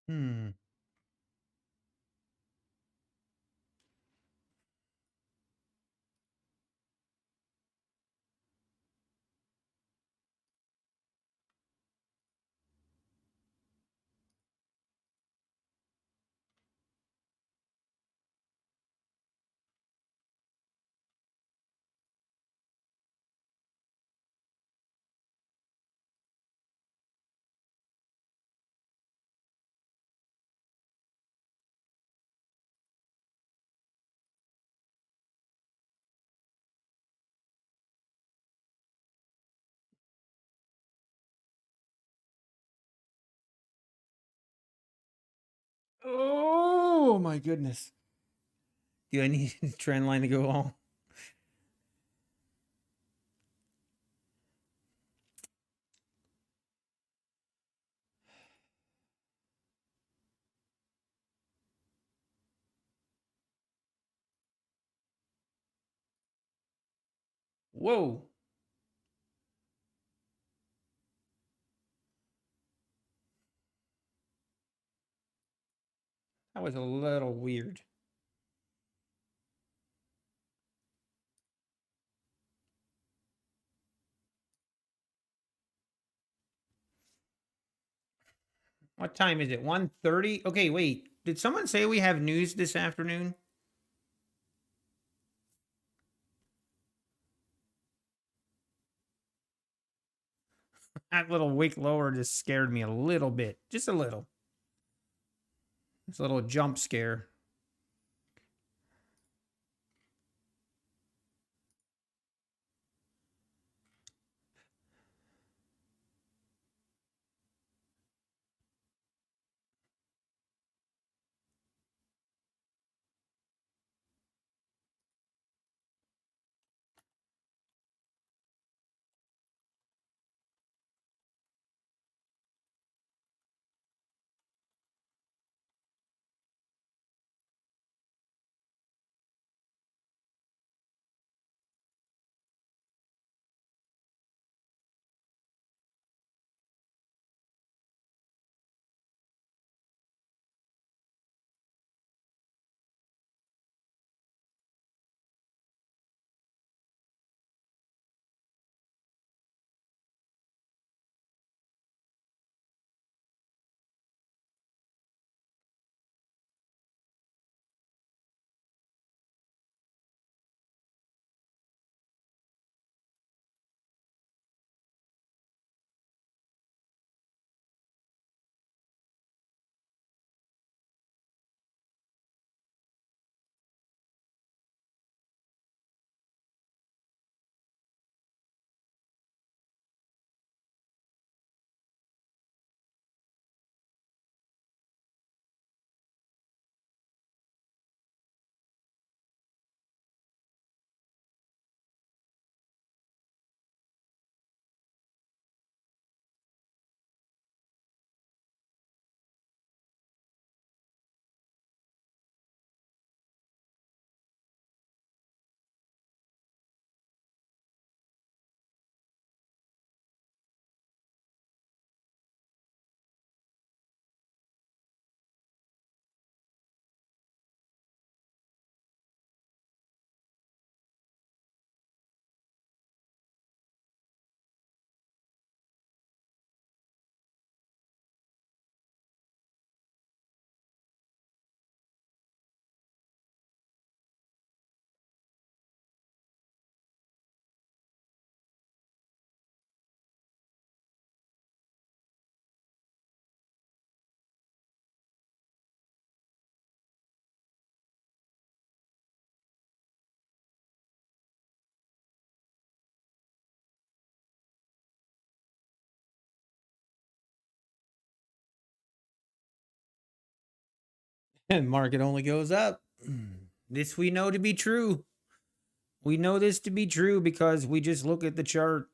Hmm. Oh my goodness. Do I need the trend line to go on? Whoa. That was a little weird. What time is it? 1:30? Okay, wait. Did someone say we have news this afternoon? That little wick lower just scared me a little bit. Just a little. It's a little jump scare. And market only goes up. This we know to be true. We know this to be true because we just look at the chart.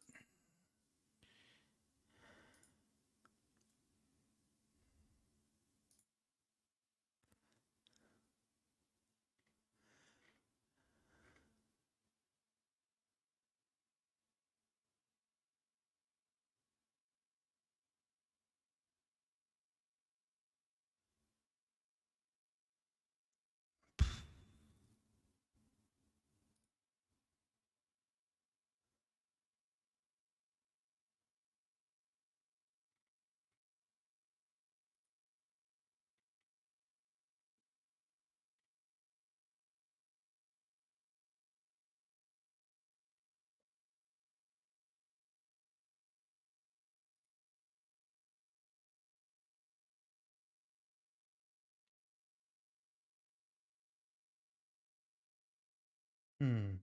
Hmm.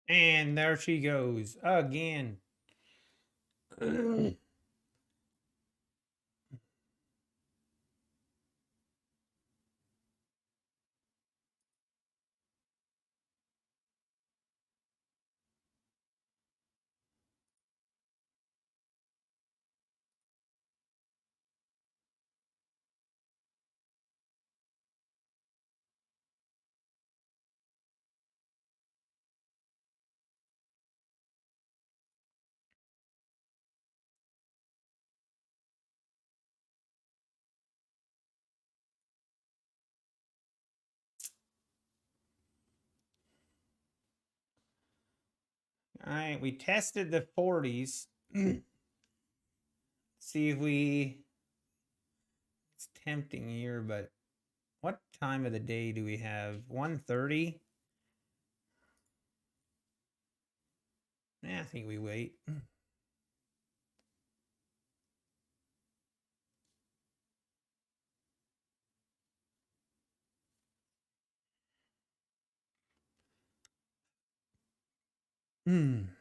And there she goes again. All right, we tested the 40s. See if we... It's tempting here, but what time of the day do we have? 1:30? Yeah, I think we wait. Hmm.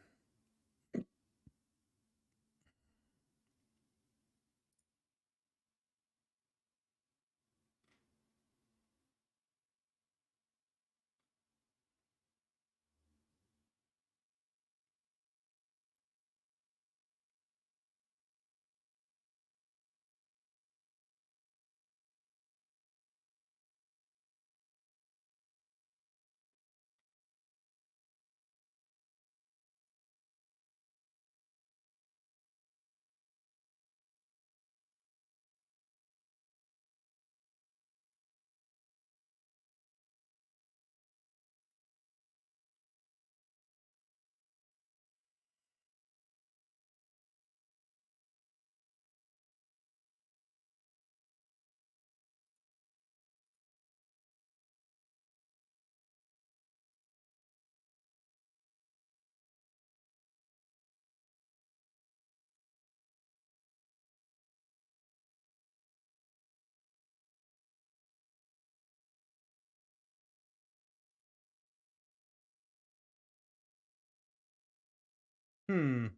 Hmm.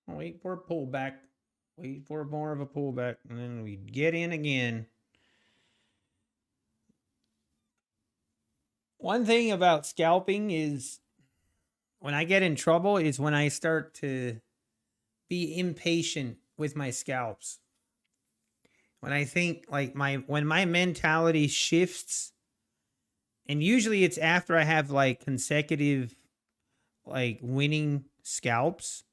I'll wait for a pullback. Wait for more of a pullback, and then we get in again. One thing about scalping is when I get in trouble is when I start to be impatient with my scalps. When I think like when my mentality shifts, and usually it's after I have like consecutive like winning scalps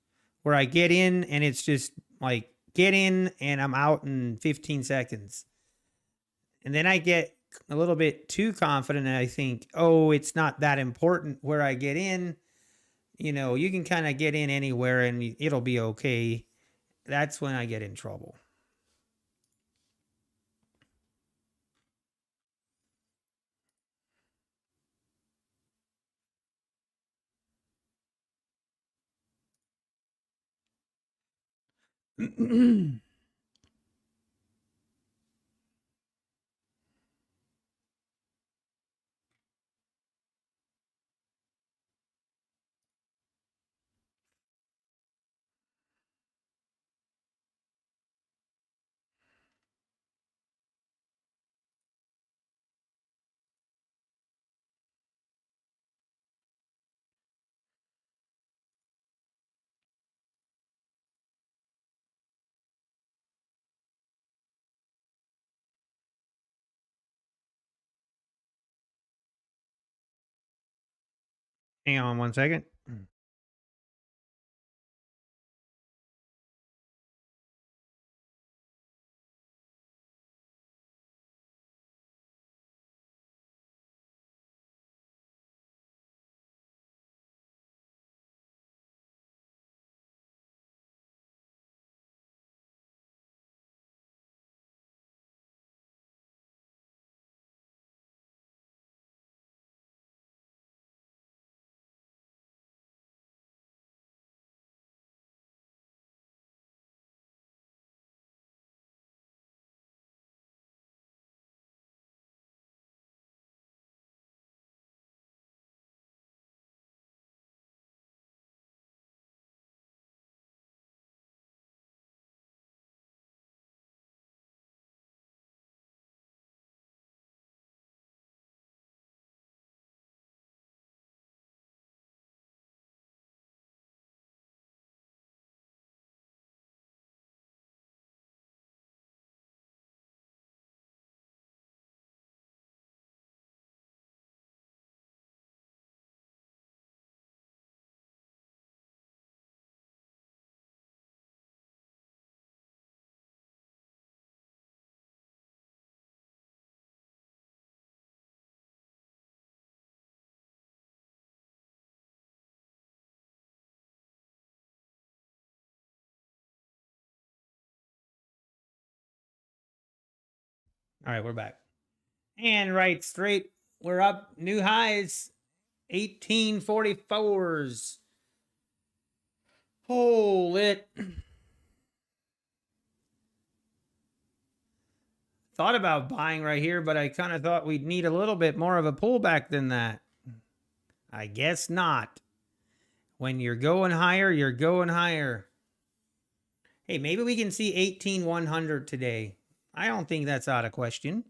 where I get in and it's just like get in and I'm out in 15 seconds. And then I get a little bit too confident and I think, oh, it's not that important where I get in. You know, you can kind of get in anywhere and it'll be okay. That's when I get in trouble. Hang on 1 second. All right, we're back. And right straight, we're up. New highs, 1844s. Hold it. Thought about buying right here, but I kind of thought we'd need a little bit more of a pullback than that. I guess not. When you're going higher, you're going higher. Hey, maybe we can see 18,100 today. I don't think that's out of question.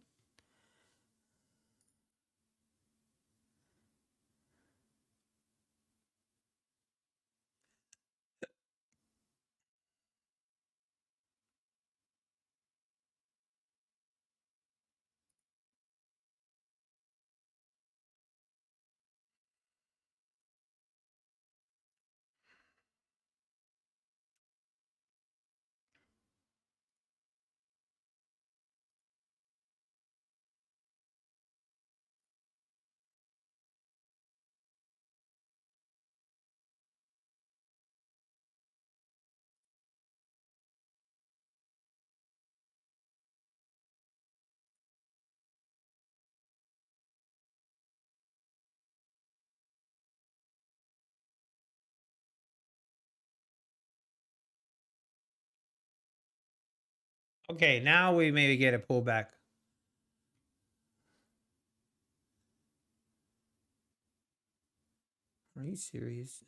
Okay, now we maybe get a pullback. Are you serious?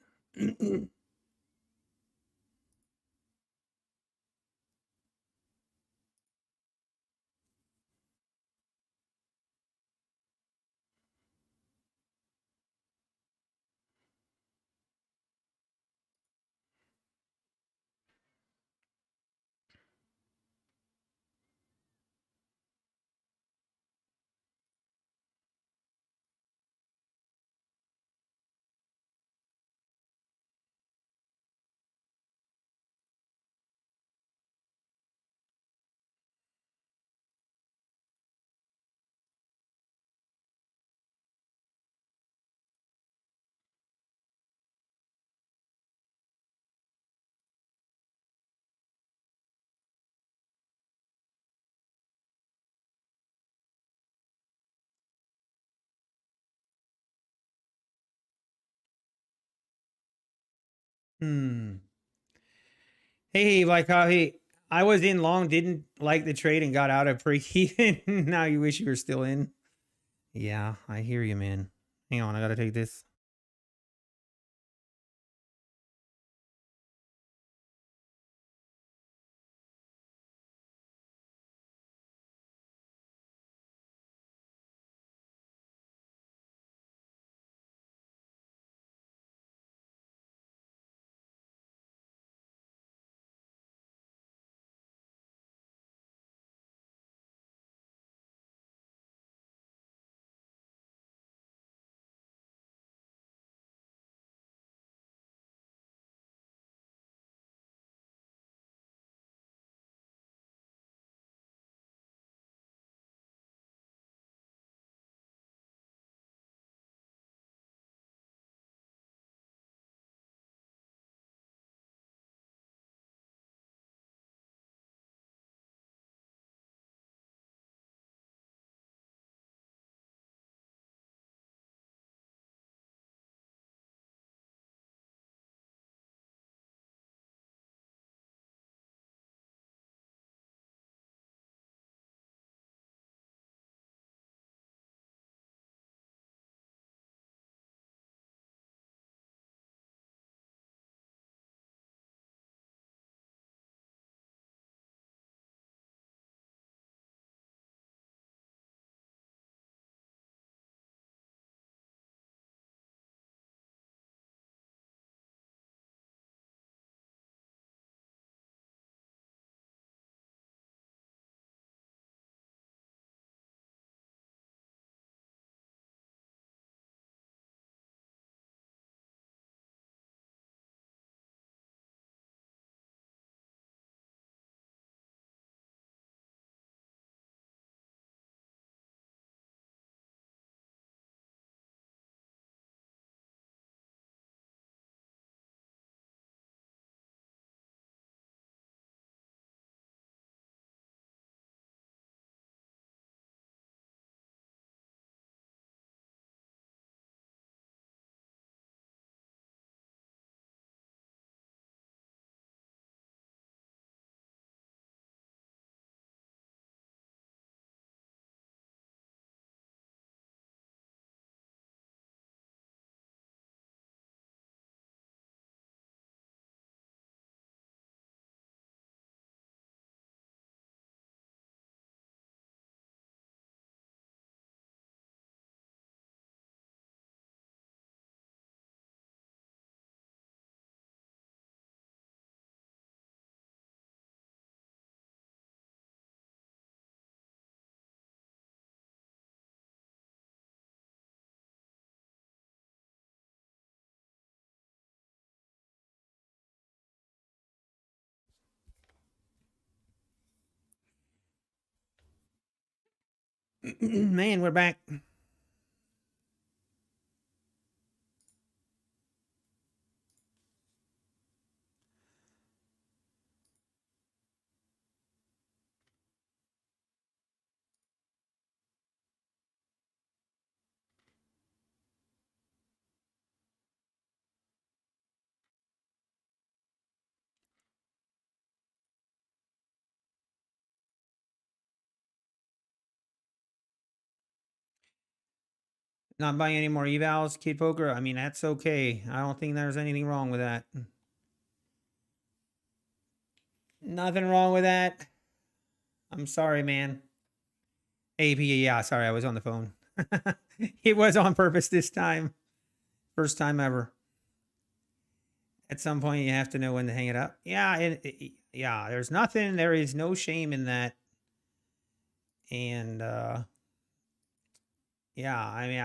Hmm. Hey, like coffee. I was in long, didn't like the trade, and got out of pre-even. Now you wish you were still in. Yeah, I hear you, man. Hang on, I gotta take this. Man, we're back. Not buying any more evals, Kid Poker. I mean, that's okay. I don't think there's anything wrong with that. Nothing wrong with that. I'm sorry, man. AP, yeah, sorry, I was on the phone. It was on purpose this time. First time ever. At some point, you have to know when to hang it up. Yeah, yeah, there is no shame in that. And yeah, I mean,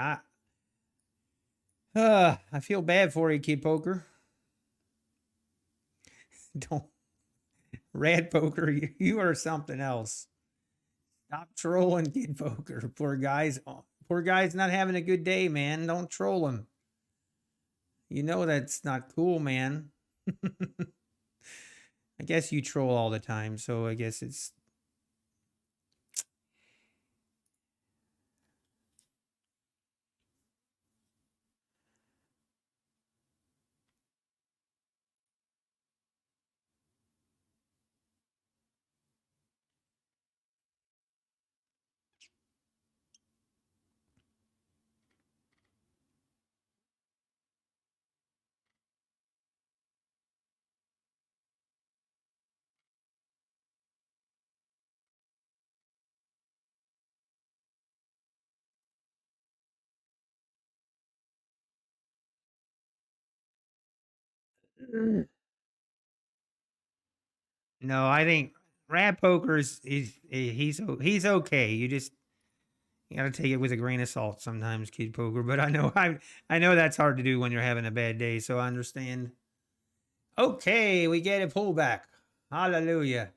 I feel bad for you, Kid Poker. Don't Rad Poker, you are something else. Stop trolling Kid Poker. Poor guy's not having a good day, man. Don't troll him. You know that's not cool, man. I guess you troll all the time, so I guess it's no. I think Rad Poker he's okay. You got to take it with a grain of salt sometimes, Kid Poker. But I know that's hard to do when you're having a bad day. So I understand. Okay, we get a pullback. Hallelujah.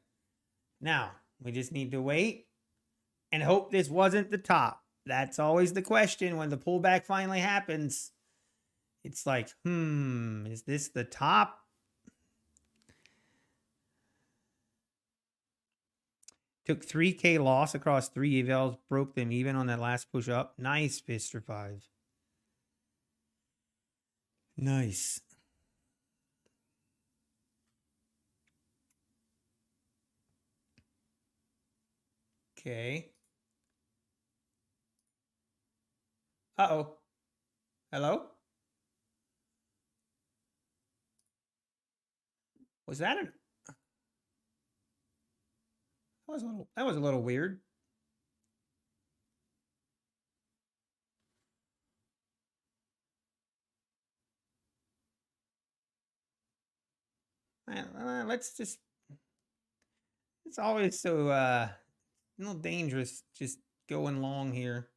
Now we just need to wait and hope this wasn't the top. That's always the question when the pullback finally happens. It's like, is this the top? Took 3K loss across 3 evals, broke them even on that last push up. Nice, Fister 5. Nice. Okay. Uh-oh. Hello? Was that a that was a little weird. Let's just it's always so a little dangerous just going long here.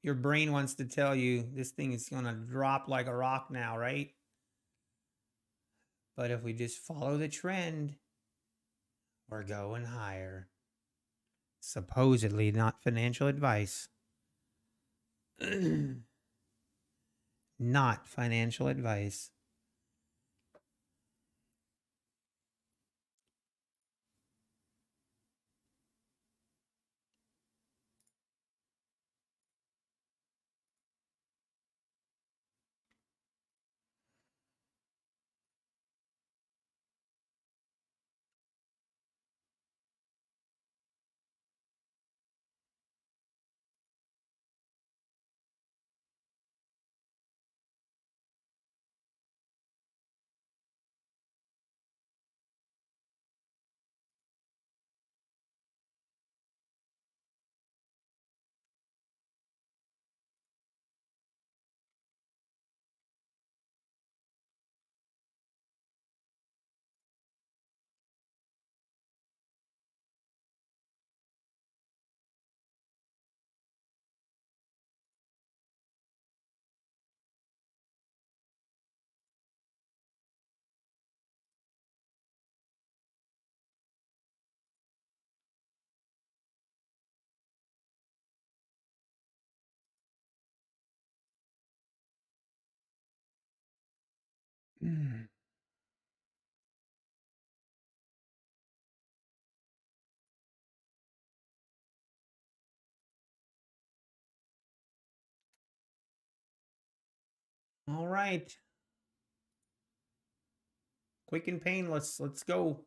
Your brain wants to tell you this thing is going to drop like a rock now, right? But if we just follow the trend, we're going higher. Supposedly not financial advice. Not financial advice. All right. Quick and painless. Let's go.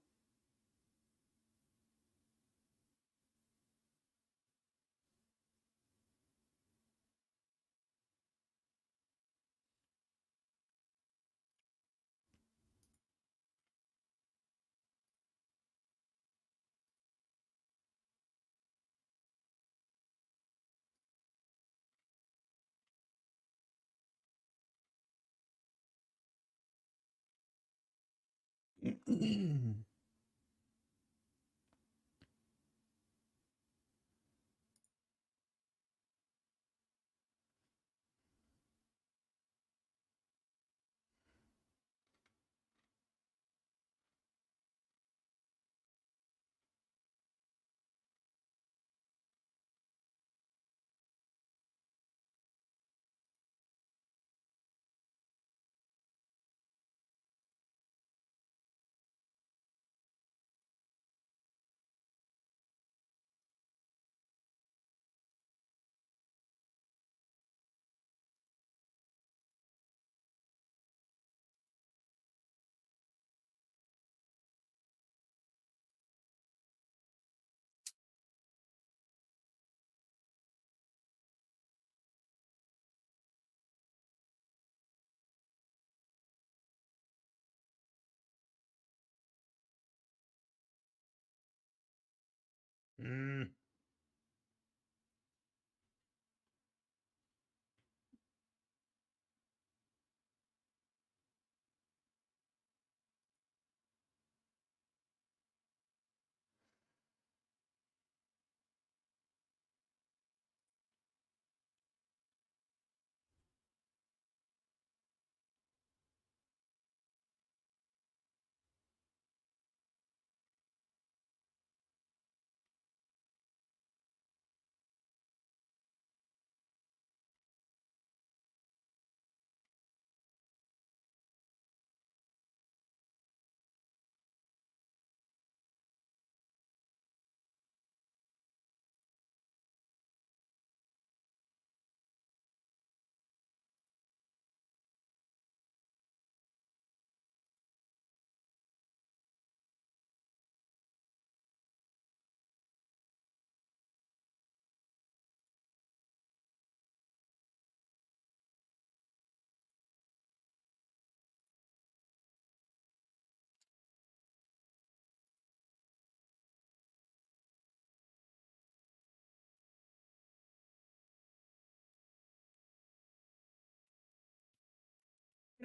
Mm.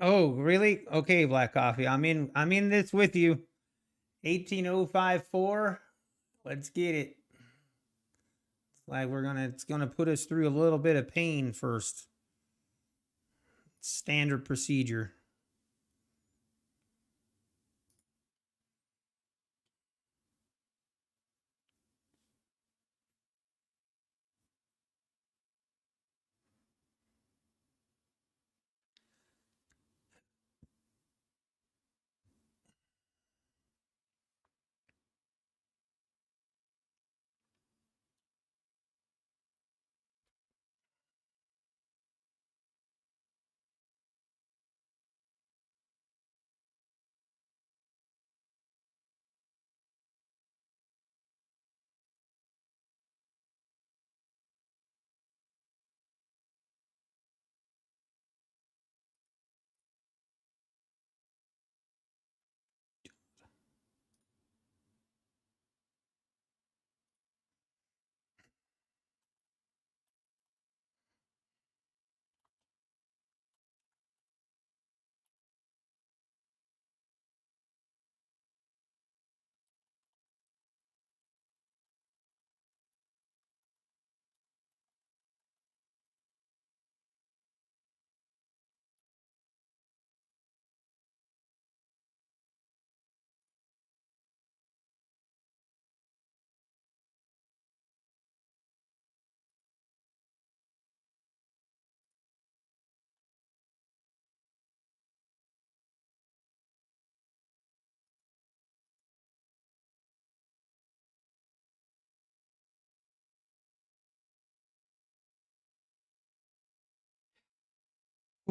Oh, really? Okay, Black Coffee. I'm in this with you. 18054. Let's get it. Like it's gonna put us through a little bit of pain first. Standard procedure.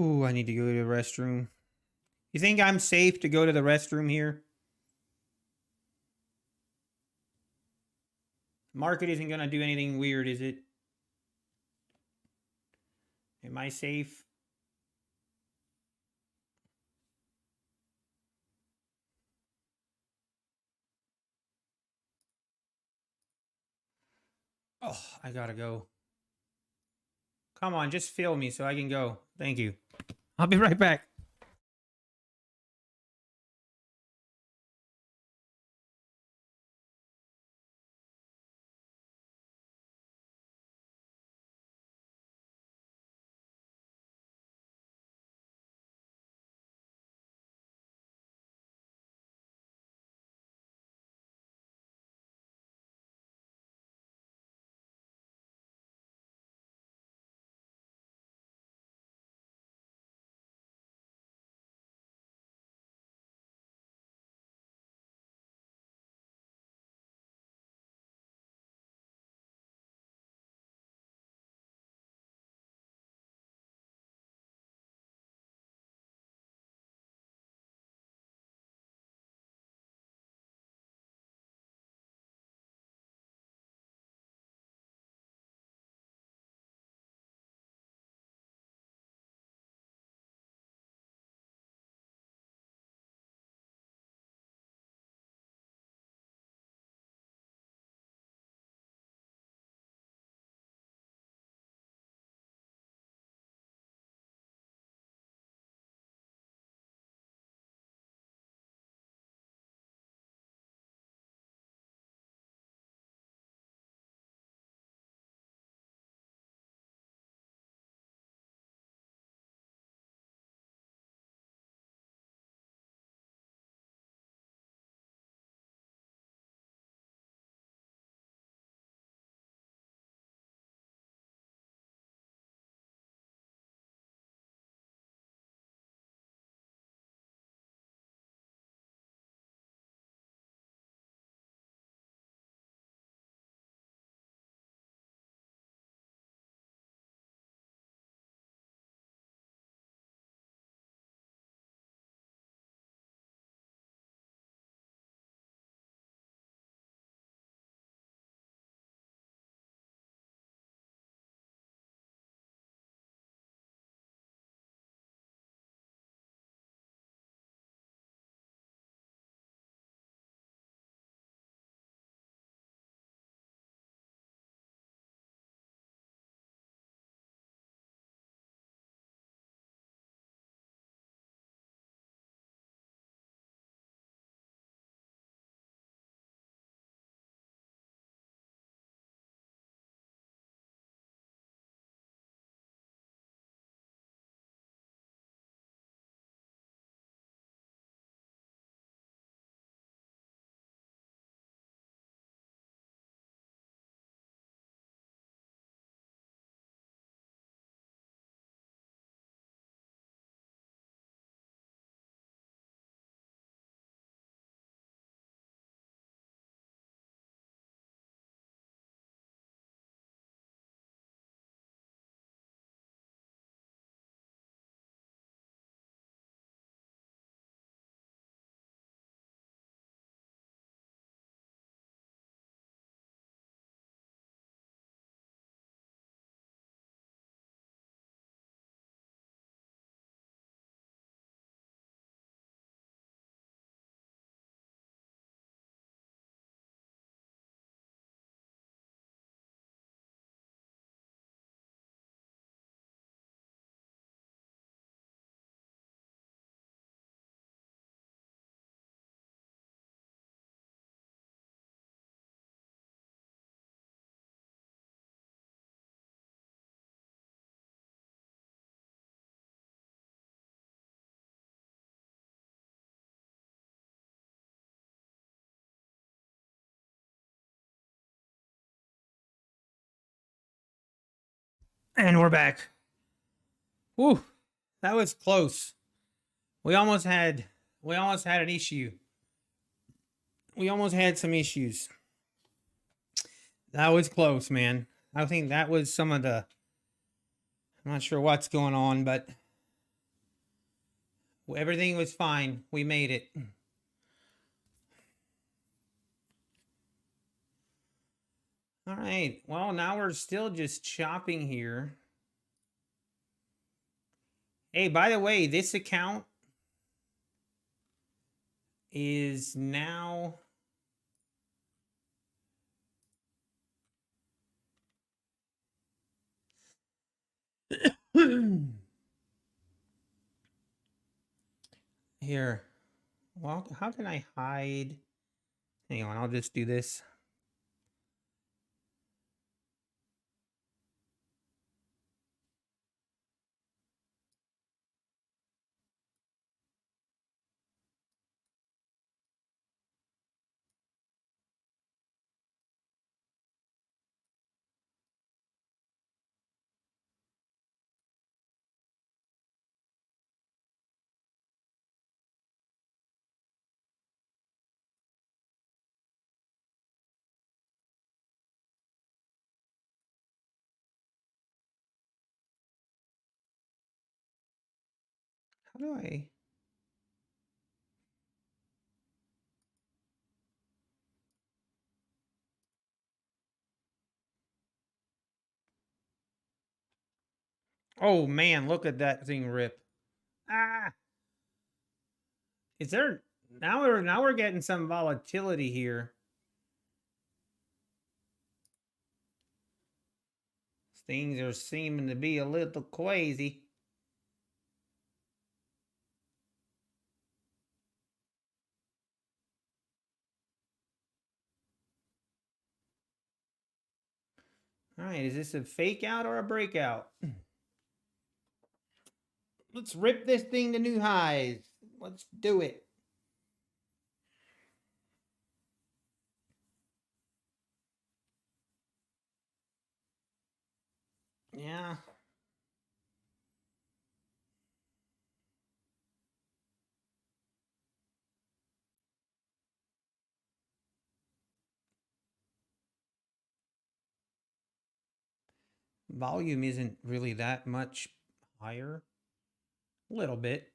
Ooh, I need to go to the restroom. You think I'm safe to go to the restroom here? Market isn't going to do anything weird, is it? Am I safe? Oh, I gotta go. Come on, just fill me so I can go. Thank you. I'll be right back. And we're back. Whew, that was close. We almost had an issue. We almost had some issues. That was close, man. I think that was some of the, I'm not sure what's going on, but Everything was fine. We made it. All right. Well, now we're still just chopping here. Hey, by the way, this account is now here. Well, how can I hide? Hang on, I'll just do this. How do I? Oh man, look at that thing rip. Ah, is there now we're getting some volatility here. Things are seeming to be a little crazy. All right, is this a fake out or a breakout? Let's rip this thing to new highs. Let's do it. Yeah. Volume isn't really that much higher. A little bit.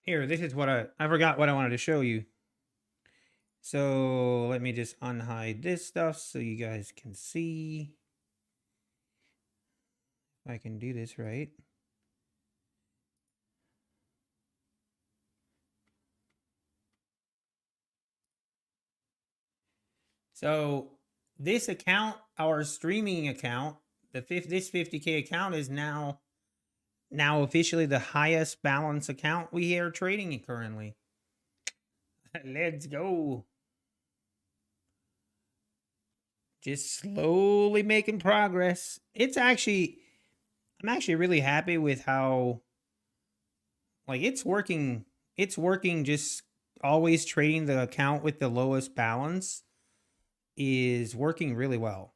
Here, this is what I forgot what I wanted to show you. So let me just unhide this stuff so you guys can see. If I can do this right. So this account, our streaming account, this 50K account is now officially the highest balance account we are trading in currently. Let's go. Just slowly making progress. I'm actually really happy with how, like, it's working. It's working. Just always trading the account with the lowest balance is working really well.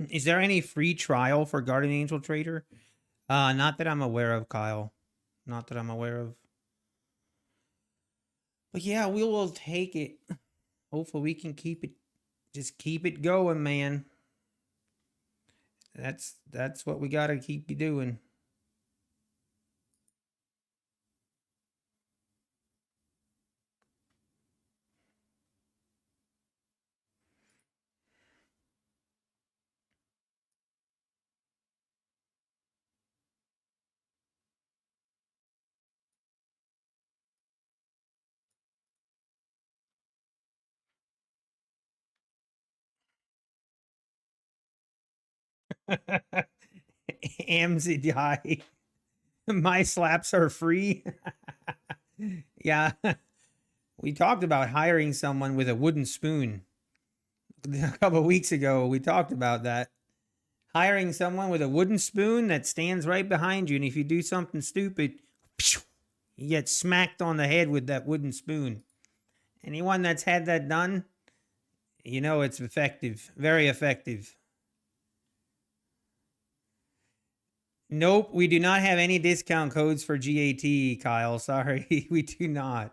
Is there any free trial for Guardian Angel Trader? Not that I'm aware of, Kyle. Not that I'm aware of. But yeah, we will take it. Hopefully we can keep it. Just keep it going, man. That's what we gotta keep doing. Amzidai. My slaps are free. Yeah. We talked about hiring someone with a wooden spoon. A couple of weeks ago, we talked about that. Hiring someone with a wooden spoon that stands right behind you, and if you do something stupid, you get smacked on the head with that wooden spoon. Anyone that's had that done, you know it's effective. Very effective. Nope, we do not have any discount codes for GAT, Kyle. Sorry, we do not.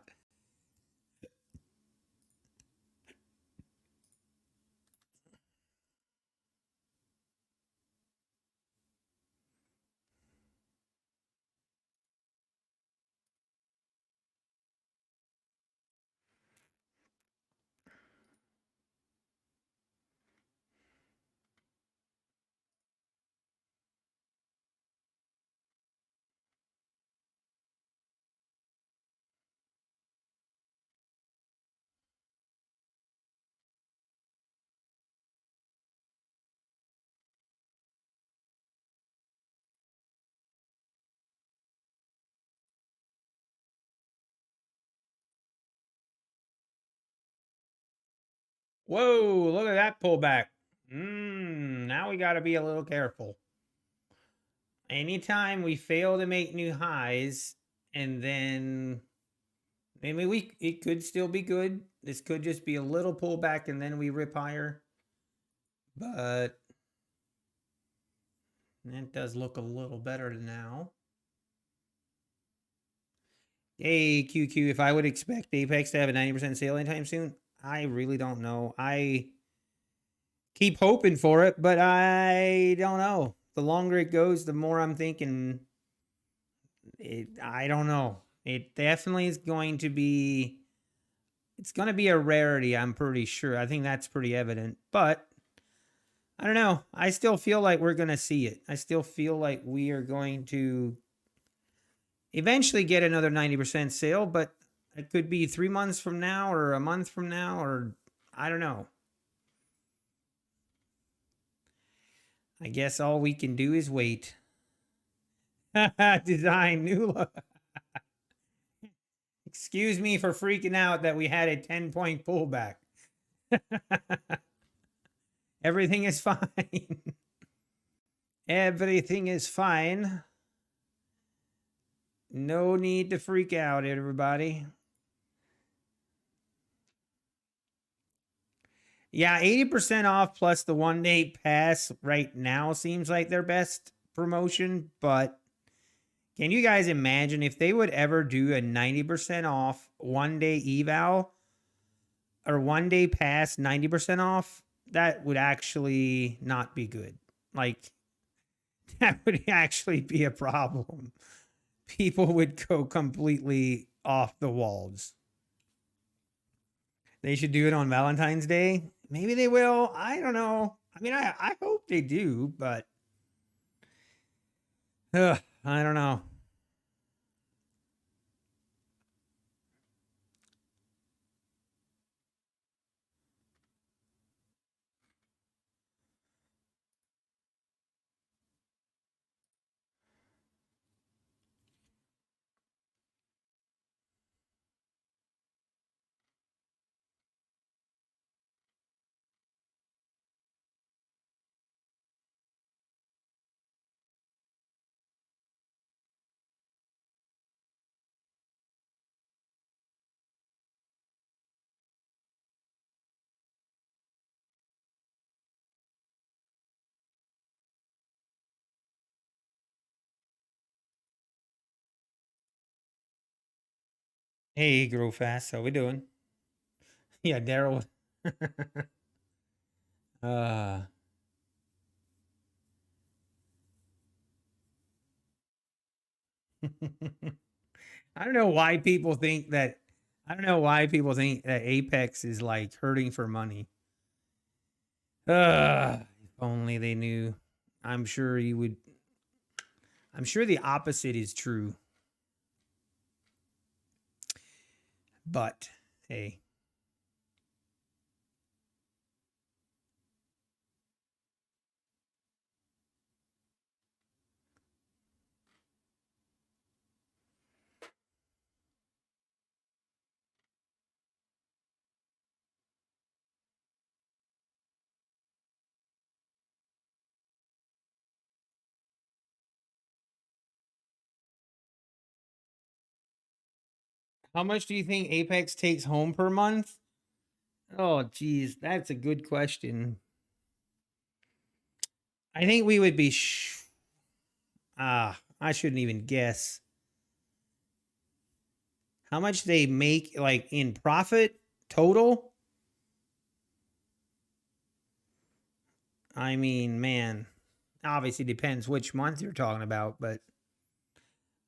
Whoa, look at that pullback. Now we got to be a little careful. Anytime we fail to make new highs, and then maybe it could still be good. This could just be a little pullback and then we rip higher. But it does look a little better now. Hey, QQ, if I would expect Apex to have a 90% sale anytime soon, I really don't know. I keep hoping for it, but I don't know. The longer it goes, the more I'm thinking I don't know. It definitely is going to be, it's going to be a rarity, I'm pretty sure. I think that's pretty evident. But I don't know. I still feel like we're going to see it. I still feel like we are going to eventually get another 90% sale, but it could be 3 months from now or a month from now, or I don't know. I guess all we can do is wait. Design new. Excuse me for freaking out that we had a 10-point pullback. Everything is fine. Everything is fine. No need to freak out, everybody. Yeah, 80% off plus the 1-day pass right now seems like their best promotion. But can you guys imagine if they would ever do a 90% off 1-day eval or 1-day pass 90% off? That would actually not be good. Like, that would actually be a problem. People would go completely off the walls. They should do it on Valentine's Day. Maybe they will. I don't know. I mean, I hope they do, but I don't know. Hey, grow fast. How we doing? Yeah, Daryl. uh, I don't know why people think that. I don't know why people think that Apex is like hurting for money. If only they knew. I'm sure you would. I'm sure the opposite is true. But hey. How much do you think Apex takes home per month? Oh, geez, that's a good question. I think we would be. I shouldn't even guess. How much they make, like, in profit total? I mean, man, obviously depends which month you're talking about, but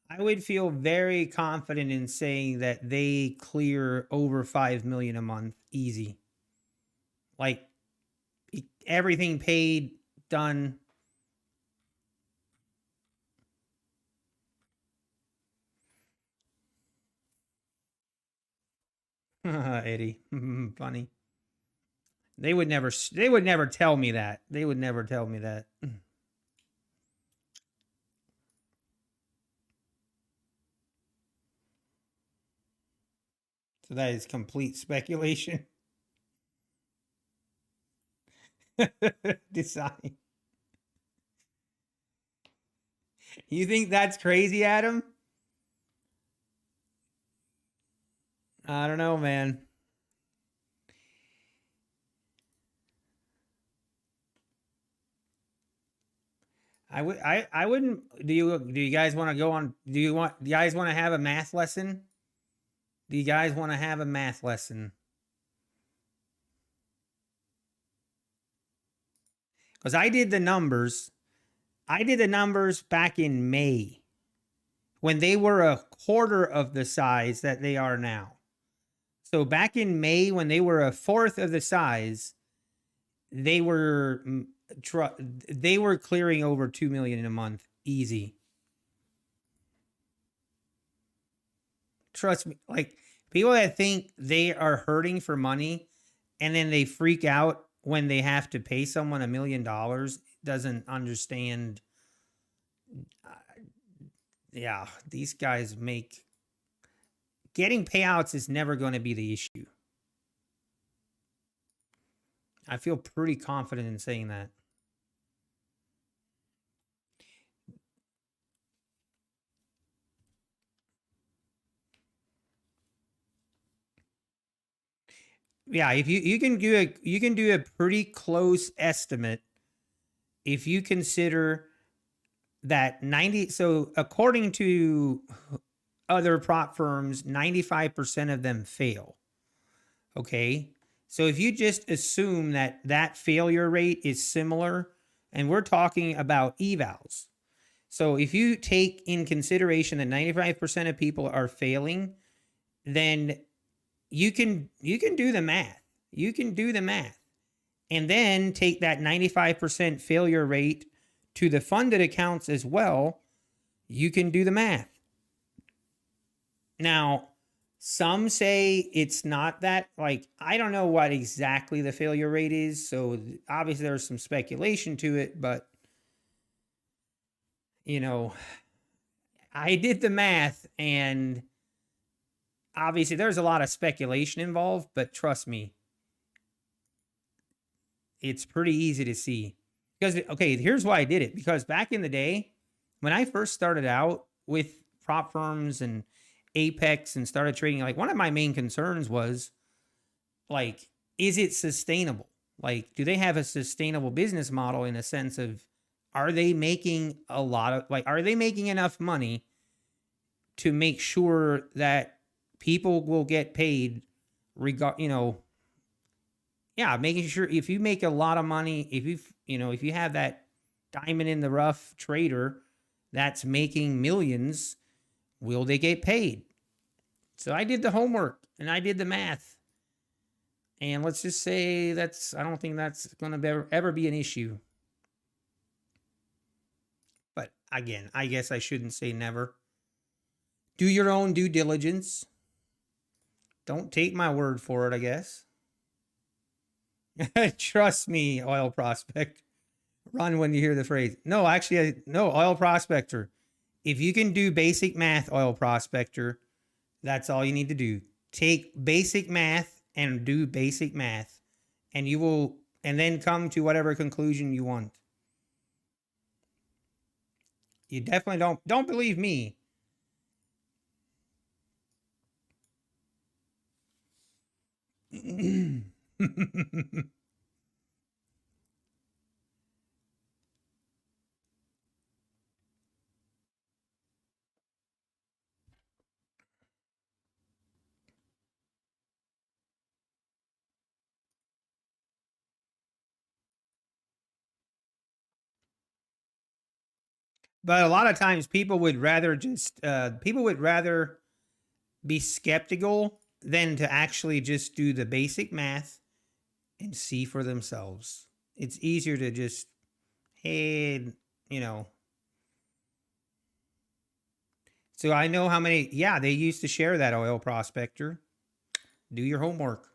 I would feel very confident in saying that they clear over 5 million a month easy. Like, everything paid, done. Eddie, funny. They would never tell me that. They would never tell me that. So that is complete speculation. Design. You think that's crazy, Adam? I don't know, man. I wouldn't. Do you guys want to go on? Do you guys want to have a math lesson? Do you guys want to have a math lesson? Because I did the numbers. I did the numbers back in May when they were a quarter of the size that they are now. So back in May, when they were a fourth of the size, they were clearing over 2 million in a month, easy. Trust me, like, people that think they are hurting for money and then they freak out when they have to pay someone $1 million doesn't understand. Yeah, these guys make getting payouts is never going to be the issue. I feel pretty confident in saying that. Yeah, if you can do a pretty close estimate if you consider that 90, so according to other prop firms, 95% of them fail. Okay? So if you just assume that that failure rate is similar, and we're talking about evals. So if you take in consideration that 95% of people are failing, then you can do the math. You can do the math. And then take that 95% failure rate to the funded accounts as well. You can do the math. Now, some say it's not that, like, I don't know what exactly the failure rate is. So obviously there's some speculation to it, but you know, I did the math and obviously there's a lot of speculation involved, but trust me, it's pretty easy to see. Because, okay, here's why I did it. Because back in the day, when I first started out with prop firms and Apex and started trading, like, one of my main concerns was, like, is it sustainable? Like, do they have a sustainable business model in a sense of, are they making a lot of, like, are they making enough money to make sure that people will get paid yeah, making sure if you make a lot of money, if you have that diamond in the rough trader that's making millions, will they get paid? So I did the homework and I did the math. And let's just say I don't think that's going to ever be an issue. But again, I guess I shouldn't say never. Do your own due diligence. Don't take my word for it, I guess. Trust me, oil prospect. Run when you hear the phrase. No, actually, no, oil prospector. If you can do basic math, oil prospector, that's all you need to do. Take basic math and do basic math, and you will, and then come to whatever conclusion you want. You definitely don't believe me. But a lot of times people would rather be skeptical than to actually just do the basic math and see for themselves. It's easier to just, hey, you know. So I know how many, yeah, they used to share that oil prospector. Do your homework.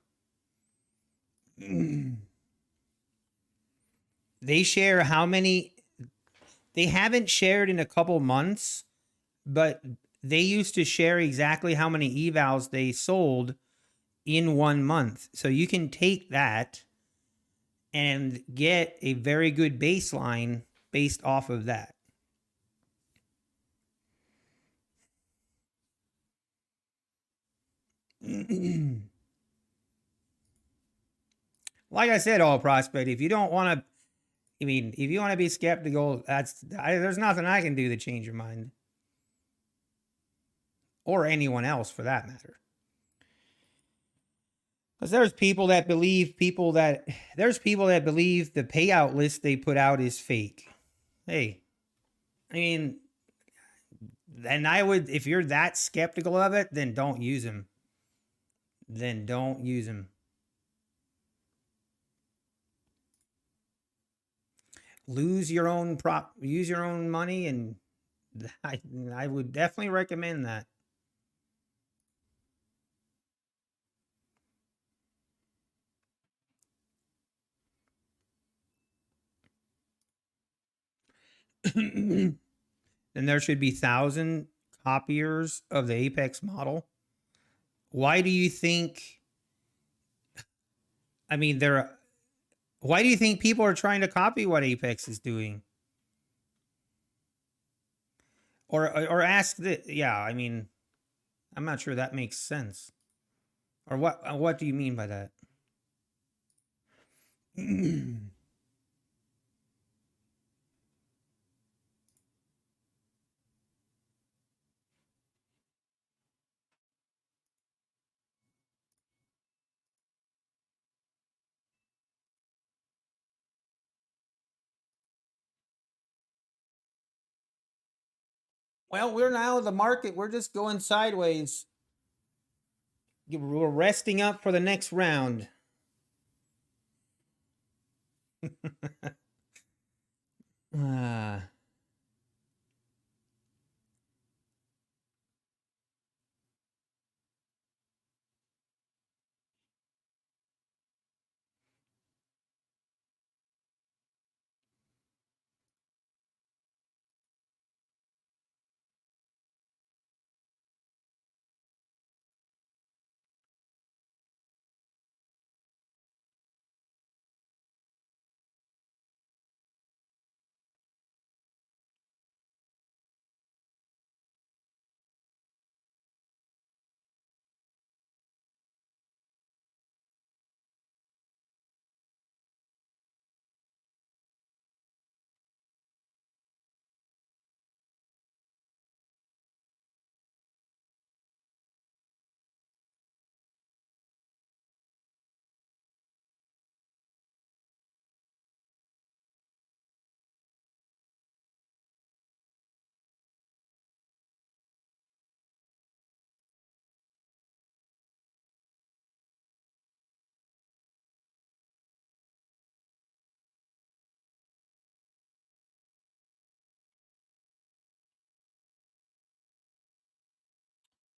They share how many, they haven't shared in a couple months, but they used to share exactly how many evals they sold in 1 month. So you can take that and get a very good baseline based off of that. Like I said, all prospect, if you don't want to, I mean, if you want to be skeptical, there's nothing I can do to change your mind, or anyone else for that matter. Because there's people that believe the payout list they put out is fake. Hey, I mean, then I would, if you're that skeptical of it, then don't use them. Then don't use them. Use your own money, and I would definitely recommend that. Then there should be 1,000 copiers of the Apex model. Why do you think? I mean, why do you think people are trying to copy what Apex is doing? Or ask the, yeah, I mean, I'm not sure that makes sense. Or what do you mean by that? Well, we're now in the market. We're just going sideways. We're resting up for the next round. uh,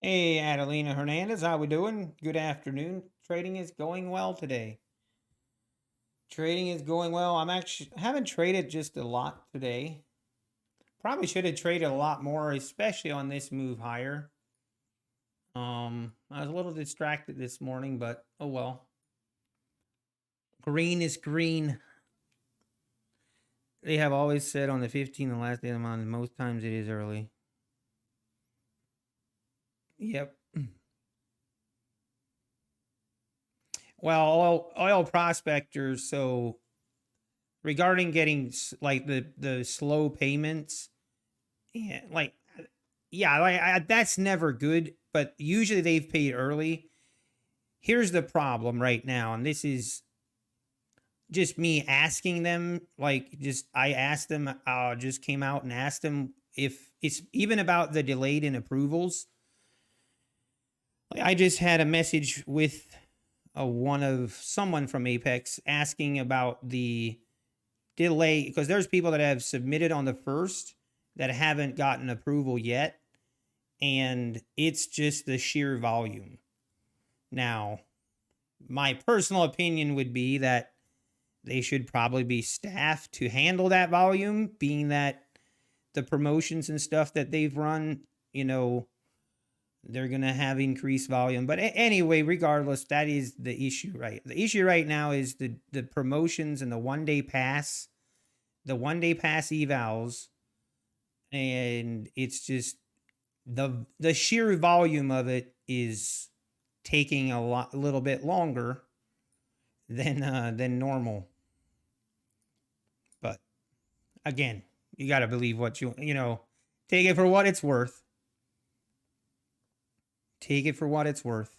Hey, Adelina Hernandez, how we doing? Good afternoon. Trading is going well today. Trading is going well. Haven't traded just a lot today. Probably should have traded a lot more, especially on this move higher. I was a little distracted this morning, but oh well. Green is green. They have always said on the 15th, the last day of the month, most times it is early. Yep. well, oil prospectors. So regarding getting like the slow payments, yeah, like yeah, that's never good. But usually they've paid early. Here's the problem right now, and this is just me asking them. Like, just I asked them. Just came out and asked them if it's even about the delayed in approvals. Like, I just had a message with someone from Apex asking about the delay, because there's people that have submitted on the first that haven't gotten approval yet, and it's just the sheer volume. Now, my personal opinion would be that they should probably be staffed to handle that volume, being that the promotions and stuff that they've run, they're going to have increased volume. But anyway, regardless, that is the issue, right? The issue right now is the promotions and the one-day pass evals, and it's just the sheer volume of it is taking a little bit longer than normal. But again, you got to believe what take it for what it's worth. Take it for what it's worth.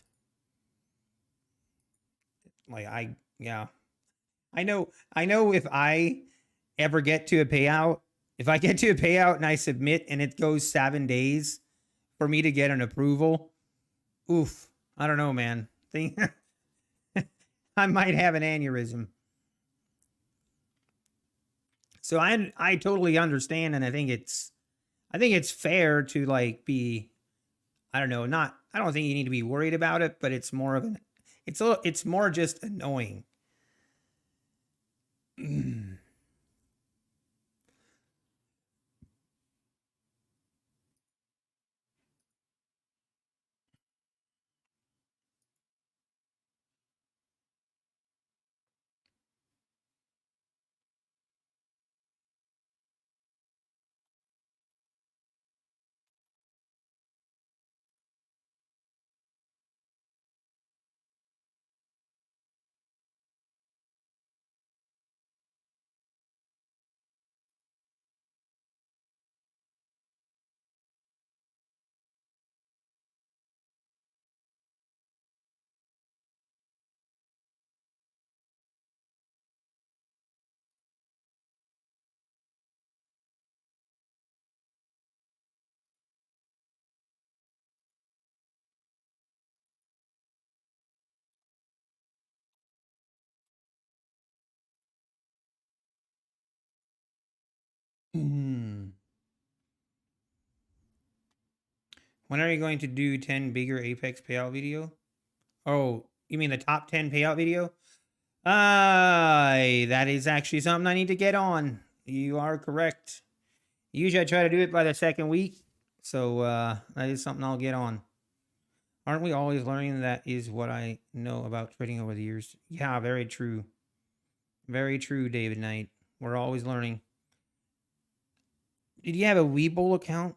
Like I know if I ever get to a payout, if I get to a payout and I submit and it goes 7 days for me to get an approval, oof, I don't know, man. I might have an aneurysm. So I totally understand, and I think it's fair to like be, I don't know, I don't think you need to be worried about it, but it's more of it's more just annoying. When are you going to do 10 bigger Apex payout video? Oh, you mean the top 10 payout video? That is actually something I need to get on. You are correct. Usually I try to do it by the second week. So that is something I'll get on. Aren't we always learning? That is what I know about trading over the years. Yeah, very true. Very true, David Knight. We're always learning. Did you have a Webull account?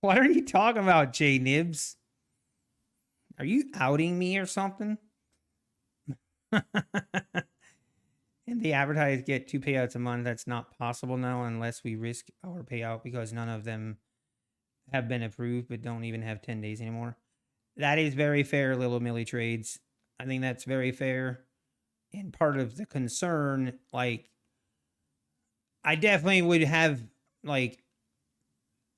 What are you talking about, Jay Nibs? Are you outing me or something? And the advertised get 2 payouts a month. That's not possible now unless we risk our payout because none of them have been approved but don't even have 10 days anymore. That is very fair, Little Millie Trades. I think that's very fair. And part of the concern, like, I definitely would have, like,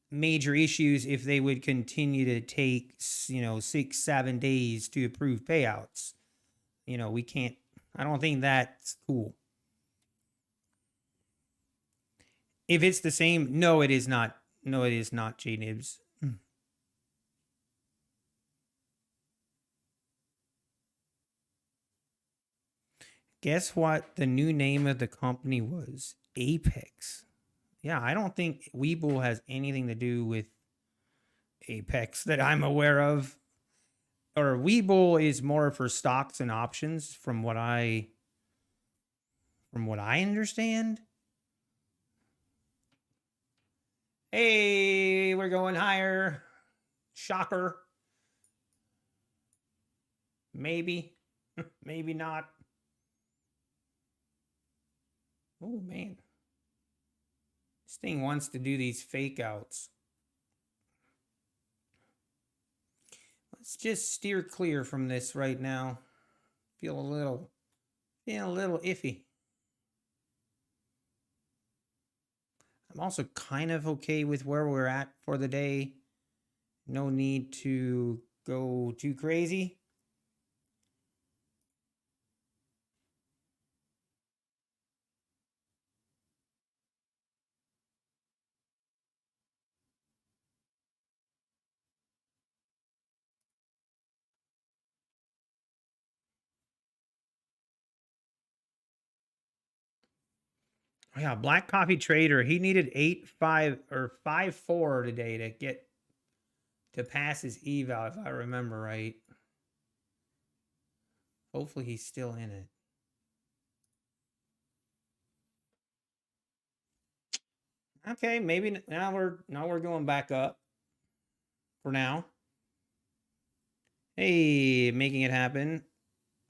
major issues if they would continue to take, 6-7 days to approve payouts. We can't, I don't think that's cool. If it's the same, no, it is not. No, it is not, J Nibs. Guess what the new name of the company was? Apex. Yeah, I don't think Webull has anything to do with Apex that I'm aware of. Or Webull is more for stocks and options from what I understand. Hey, we're going higher. Shocker. Maybe. Maybe not. Oh, man. This thing wants to do these fake outs. Let's just steer clear from this right now. Feel a little iffy. I'm also kind of okay with where we're at for the day. No need to go too crazy. Oh yeah, Black Coffee Trader, he needed 8.5 or 5.4 today to get to pass his eval, if I remember right. Hopefully he's still in it. Okay, maybe now we're going back up for now. Hey, making it happen.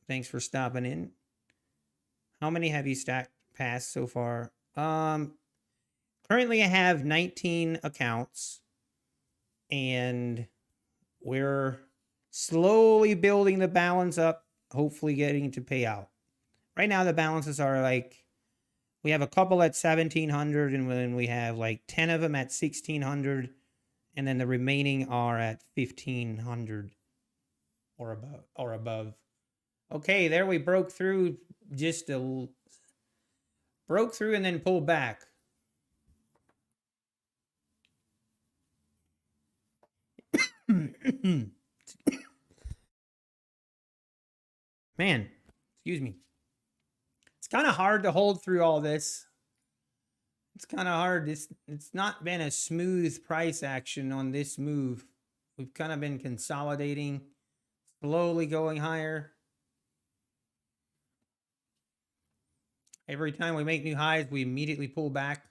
Thanks for stopping in. How many have you stacked past so far? Currently I have 19 accounts and we're slowly building the balance up, hopefully getting to pay out. Right now the balances are like, we have a couple at 1,700 and then we have like 10 of them at 1,600 and then the remaining are at 1,500 or above. Okay, there we broke through broke through and then pulled back. Man, excuse me. It's kind of hard to hold through all this. It's kind of hard. It's not been a smooth price action on this move. We've kind of been consolidating, slowly going higher. Every time we make new highs, we immediately pull back.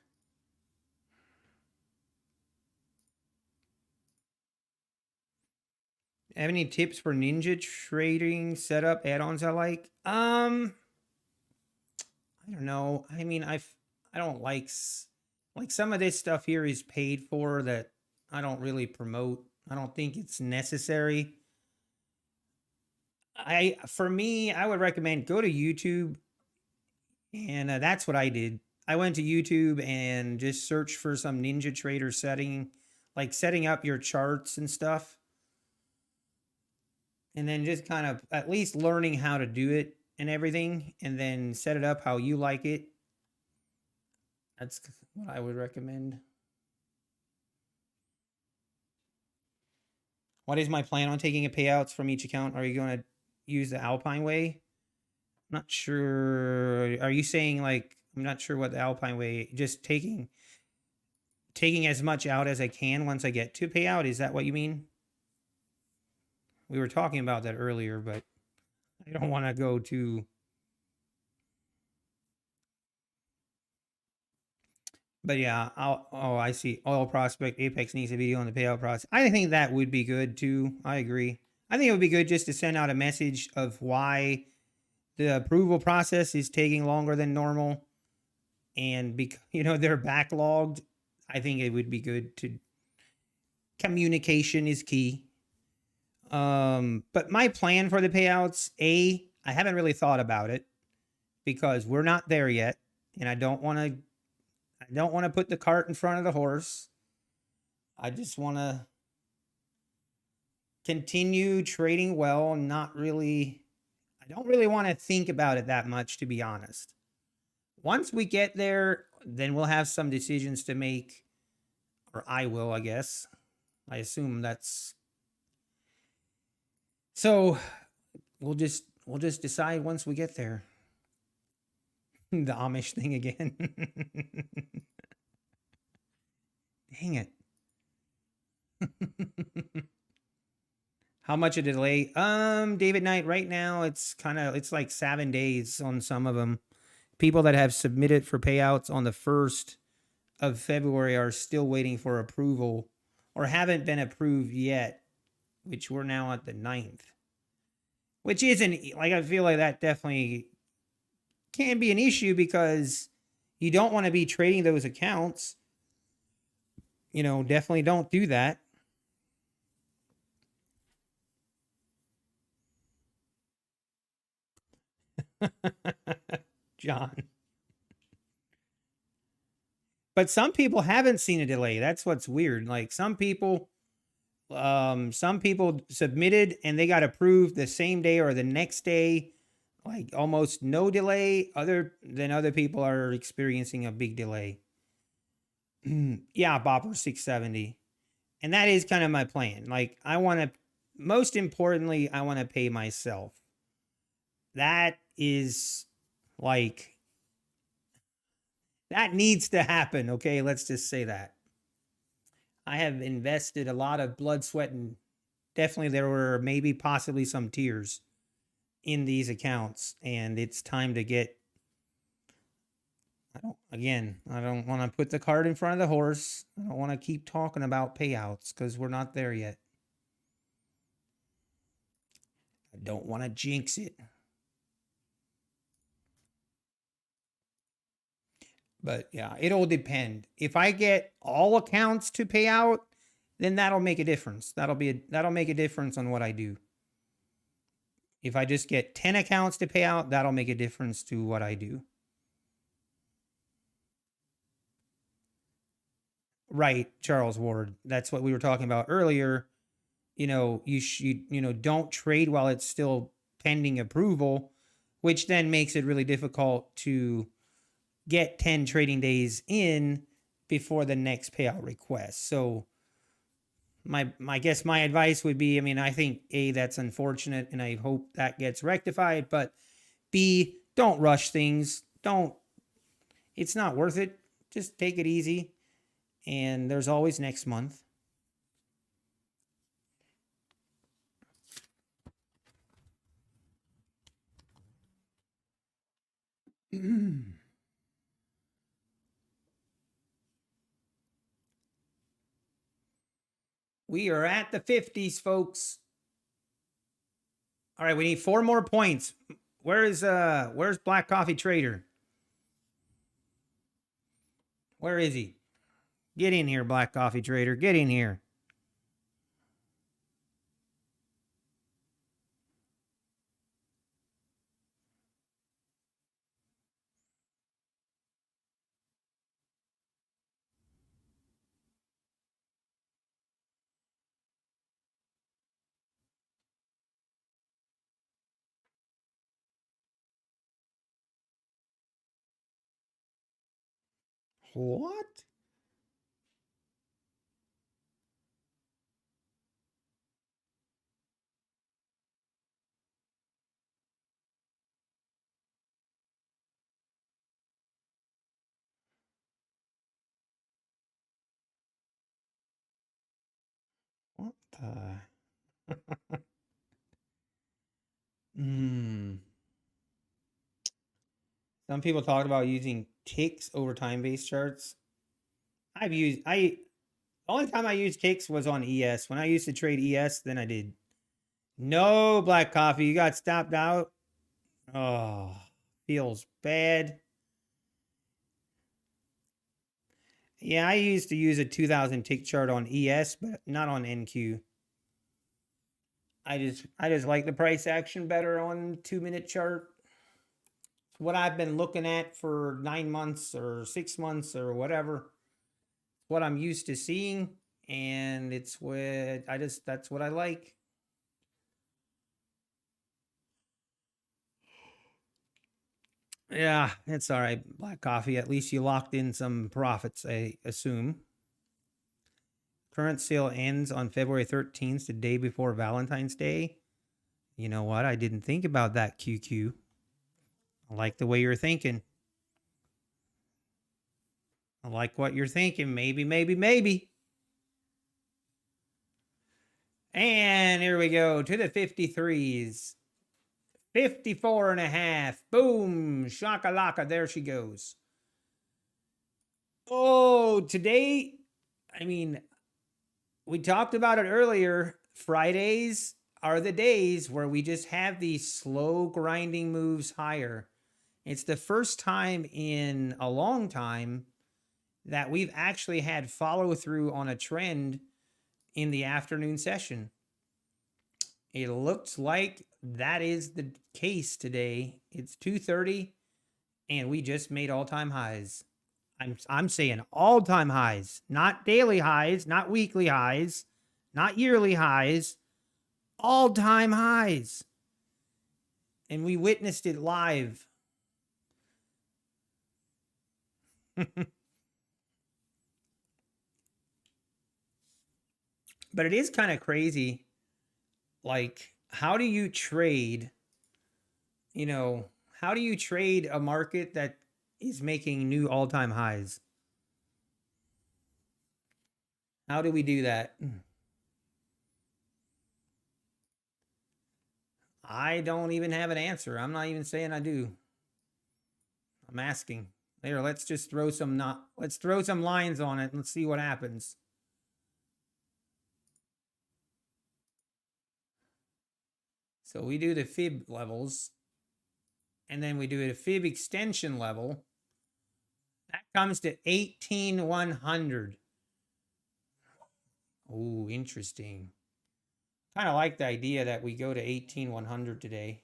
Have any tips for ninja trading setup add-ons I like? I don't know. I mean, I don't like some of this stuff here is paid for that I don't really promote. I don't think it's necessary. For me, I would recommend go to YouTube, and that's what I did. I went to YouTube and just searched for some ninja trader setting, like setting up your charts and stuff. And then just kind of at least learning how to do it and everything, and then set it up how you like it. That's what I would recommend. What is my plan on taking a payouts from each account? Are you going to use the Alpine way? I'm not sure. Are you saying like, I'm not sure what the Alpine way, just taking as much out as I can once I get to payout? Is that what you mean? We were talking about that earlier, but I don't want to go too. But yeah, I see. Oil Prospect, Apex needs a video on the payout process. I think that would be good too. I agree. I think it would be good just to send out a message of why the approval process is taking longer than normal. And because, they're backlogged, I think it would be good to, communication is key. But my plan for the payouts, I haven't really thought about it because we're not there yet. And I don't want to put the cart in front of the horse. I just want to continue trading well and I don't really want to think about it that much, to be honest. Once we get there, then we'll have some decisions to make, or I will, I guess. I assume that's so. We'll just decide once we get there. The Amish thing again. Dang it. How much a delay? David Knight, right now it's like 7 days on some of them. People that have submitted for payouts on the 1st of February are still waiting for approval or haven't been approved yet, which we're now at the 9th. which isn't like, I feel like that definitely can be an issue because you don't want to be trading those accounts. Definitely don't do that. John. But some people haven't seen a delay. That's what's weird. Like some people submitted and they got approved the same day or the next day, like almost no delay. Other people are experiencing a big delay. Yeah, Bopper 670. And that is kind of my plan. Like most importantly, I want to pay myself. That is like, that needs to happen. Okay. Let's just say that. I have invested a lot of blood, sweat, and definitely there were maybe possibly some tears in these accounts. And it's time to get, I don't want to put the cart in front of the horse. I don't want to keep talking about payouts because we're not there yet. I don't want to jinx it. But yeah, it'll depend. If I get all accounts to pay out, then that'll make a difference. That'll make a difference on what I do. If I just get 10 accounts to pay out, that'll make a difference to what I do. Right, Charles Ward. That's what we were talking about earlier. Don't trade while it's still pending approval, which then makes it really difficult to get 10 trading days in before the next payout request. So my guess, my advice would be, I think A, that's unfortunate and I hope that gets rectified, but B, don't rush things. It's not worth it. Just take it easy. And there's always next month. We are at the 50s, folks. All right, we need 4 more points. Where's Black Coffee Trader? Where is he? Get in here, Black Coffee Trader. Get in here. What? What the? Some people talked about using ticks over time-based charts. The only time I used ticks was on ES. When I used to trade ES, then I did. No, Black Coffee, you got stopped out. Oh, feels bad. Yeah, I used to use a 2000 tick chart on ES, but not on NQ. I just like the price action better on 2-minute chart. What I've been looking at for 9 months or 6 months or whatever. What I'm used to seeing, and it's what that's what I like. Yeah, it's all right. Black Coffee. At least you locked in some profits, I assume. Current sale ends on February 13th, the day before Valentine's Day. You know what? I didn't think about that, QQ. I like the way you're thinking. I like what you're thinking. Maybe, maybe, maybe. And here we go to the 53s. 54 and a half. Boom. Shakalaka. There she goes. Oh, today, we talked about it earlier. Fridays are the days where we just have these slow grinding moves higher. It's the first time in a long time that we've actually had follow through on a trend in the afternoon session. It looks like that is the case today. It's 2:30 and we just made all-time highs. I'm saying all-time highs, not daily highs, not weekly highs, not yearly highs, all-time highs. And we witnessed it live. But it is kind of crazy. Like, how do you trade, you know, how do you trade a market that is making new all-time highs? How do we do that? I don't even have an answer. I'm not even saying I do. I'm asking. There, let's just throw some let's throw some lines on it and let's see what happens. So we do the fib levels, and then we do a fib extension level. That comes to 18,100. Oh, interesting. Kind of like the idea that we go to 18,100 today.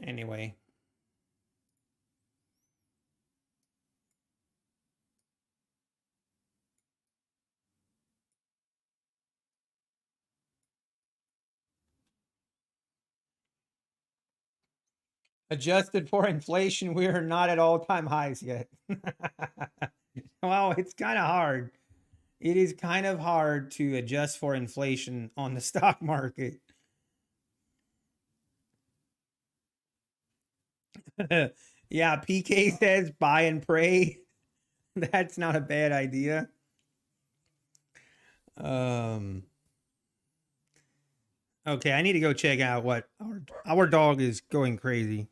Anyway. Adjusted for inflation, we are not at all-time highs yet. Well, it's kind of hard. It is kind of hard to adjust for inflation on the stock market. Yeah, PK says buy and pray. That's not a bad idea. Okay, I need to go check out what our dog is going crazy.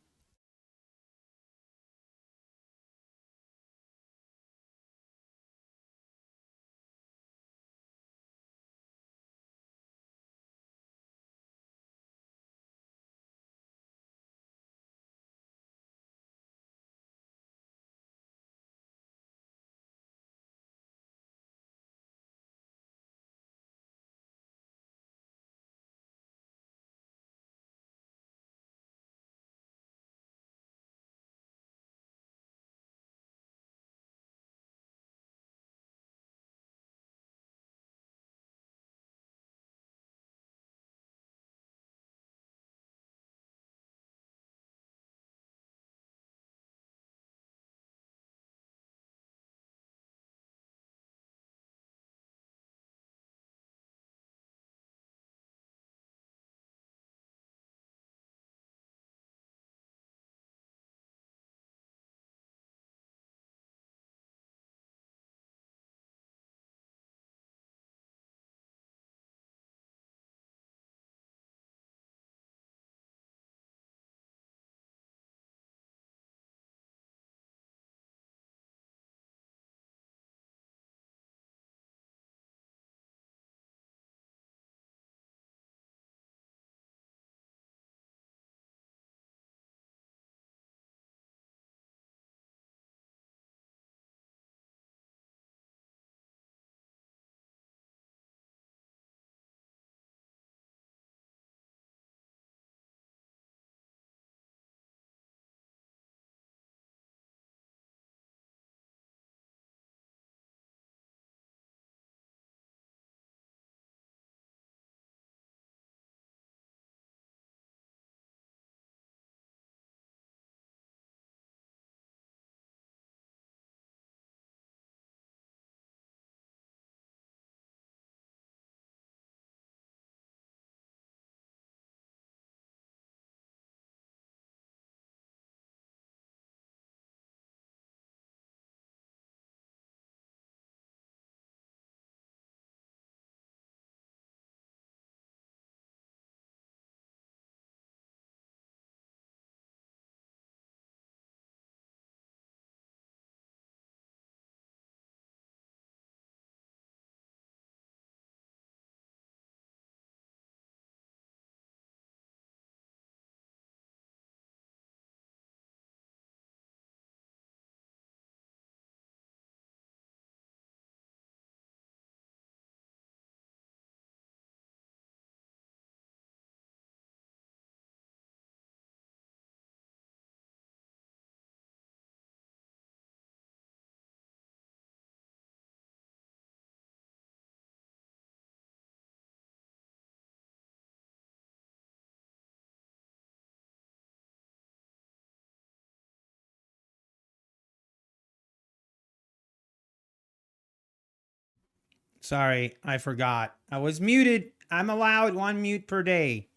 Sorry, I forgot. I was muted. I'm allowed 1 mute per day.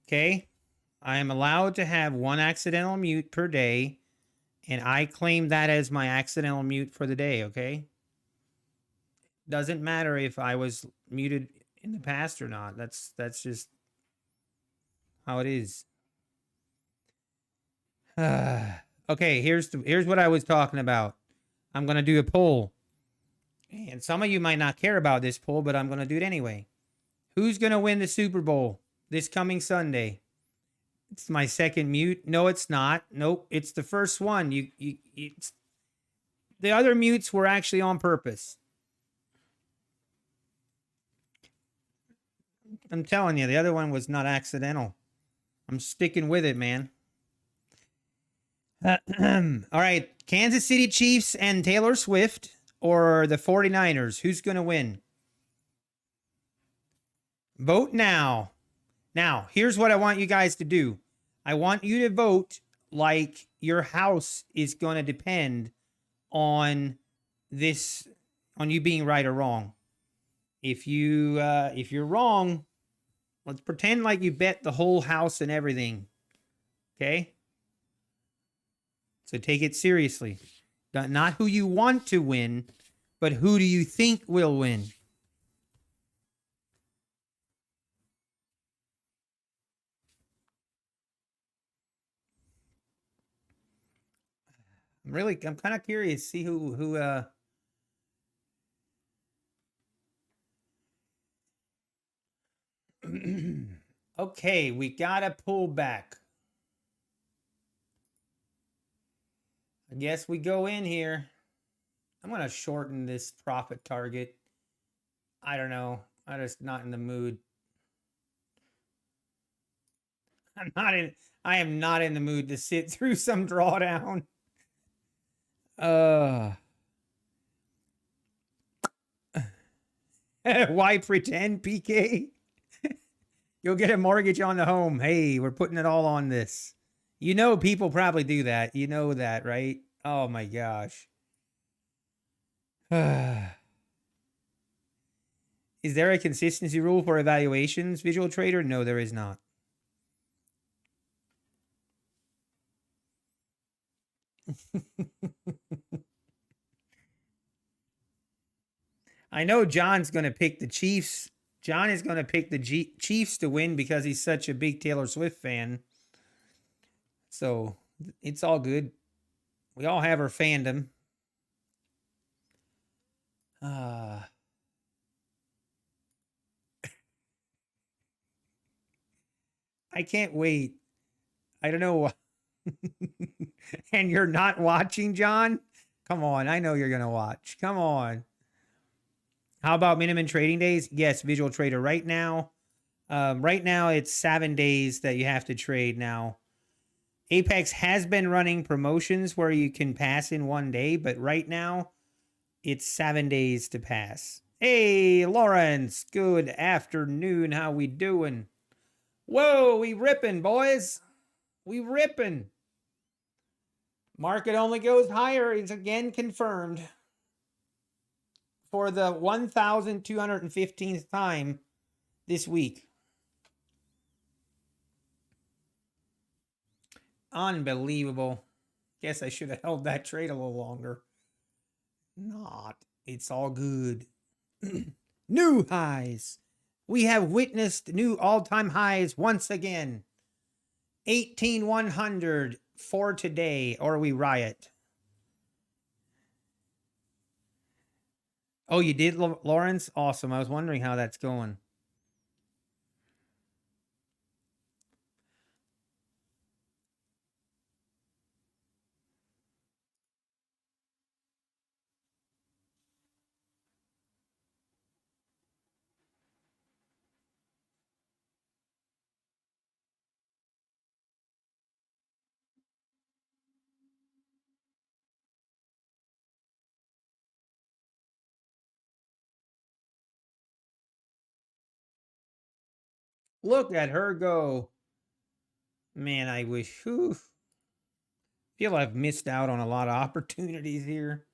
Okay? I am allowed to have 1 accidental mute per day, and I claim that as my accidental mute for the day, okay? Doesn't matter if I was muted in the past or not. That's just how it is. Okay, here's what I was talking about. I'm going to do a poll. And some of you might not care about this poll, but I'm going to do it anyway. Who's going to win the Super Bowl this coming Sunday? It's my second mute. No, it's not. Nope, it's the first one. It's, the other mutes were actually on purpose. I'm telling you, the other one was not accidental. I'm sticking with it, man. All right, Kansas City Chiefs and Taylor Swift, or the 49ers? Who's going to win? Vote now. Now, here's what I want you guys to do. I want you to vote like your house is going to depend on this, on you being right or wrong. If you're wrong, let's pretend like you bet the whole house and everything. Okay? So take it seriously. Not who you want to win, but who do you think will win? I'm kind of curious to see who okay, we got a pullback. I guess we go in here. I'm going to shorten this profit target. I don't know. I'm just not in the mood. I am not in the mood to sit through some drawdown. Why pretend, PK? You'll get a mortgage on the home. Hey, we're putting it all on this. You know, people probably do that. You know that, right? Oh my gosh. Is there a consistency rule for evaluations, Visual Trader? No, there is not. I know John's going to pick the Chiefs. John is going to pick the Chiefs to win because he's such a big Taylor Swift fan. So it's all good. We all have our fandom. I can't wait. I don't know. And you're not watching, John? Come on. I know you're going to watch. Come on. How about minimum trading days? Yes, Visual Trader. Right now, it's 7 days that you have to trade now. Apex has been running promotions where you can pass in 1 day, but right now, it's 7 days to pass. Hey, Lawrence. Good afternoon. How we doing? Whoa, we ripping, boys. We ripping. Market only goes higher. It's again confirmed for the 1,215th time this week. Unbelievable. Guess I should have held that trade a little longer. Not. It's all good. New highs. We have witnessed new all-time highs once again. 18,100 for today, or we riot. Oh, you did, Lawrence? Awesome. I was wondering how that's going. Look at her go. Man, I wish. Whew, feel I've missed out on a lot of opportunities here.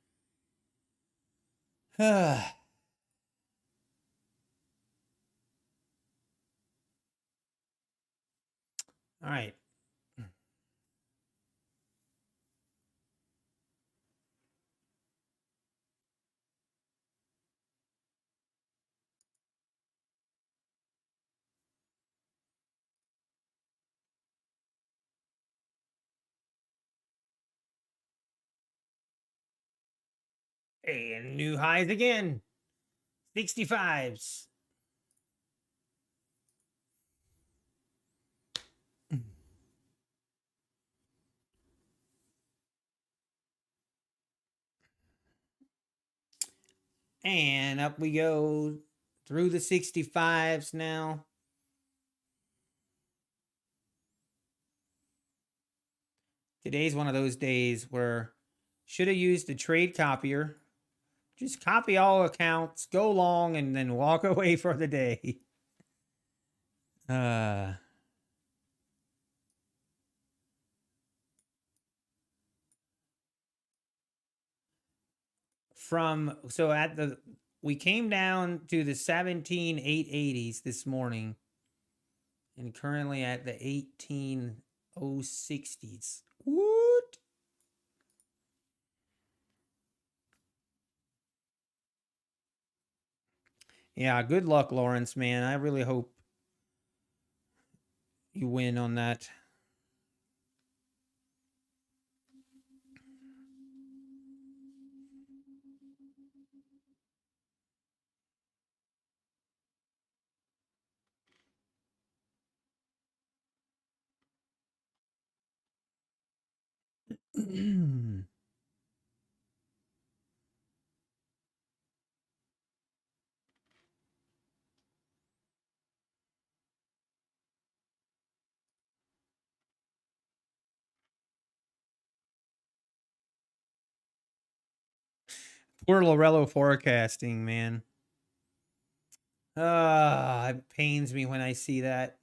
All right. And new highs again. 65s. And up we go through the 65s now. Today's one of those days where should have used the trade copier. Just copy all accounts, go long, and then walk away for the day. So at the we came down to the 17,880s this morning, and currently at the 18,060s. What? Yeah, good luck, Lawrence, man. I really hope you win on that. Poor Lorello forecasting, man. It pains me when I see that.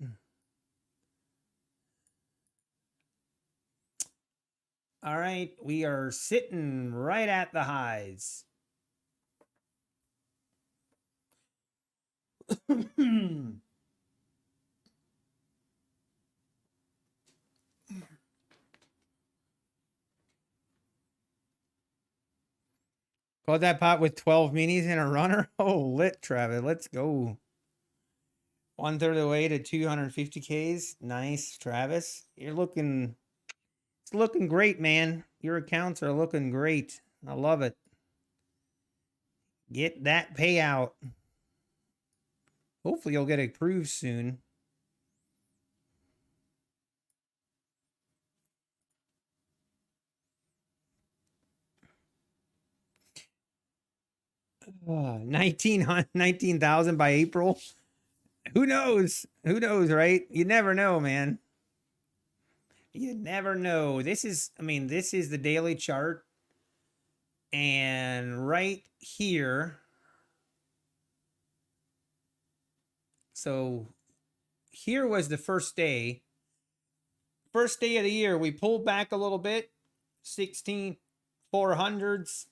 All right, we are sitting right at the highs. Caught that pot with 12 minis and a runner. Oh, lit, Travis. Let's go. 1/3 of the way to 250Ks. Nice, Travis. It's looking great, man. Your accounts are looking great. I love it. Get that payout. Hopefully you'll get approved soon. Oh, 19,000 by April. Who knows? Who knows, right? You never know, man. You never know. This is the daily chart. And right here, so here was the first day. First day of the year, we pulled back a little bit, 16,400s.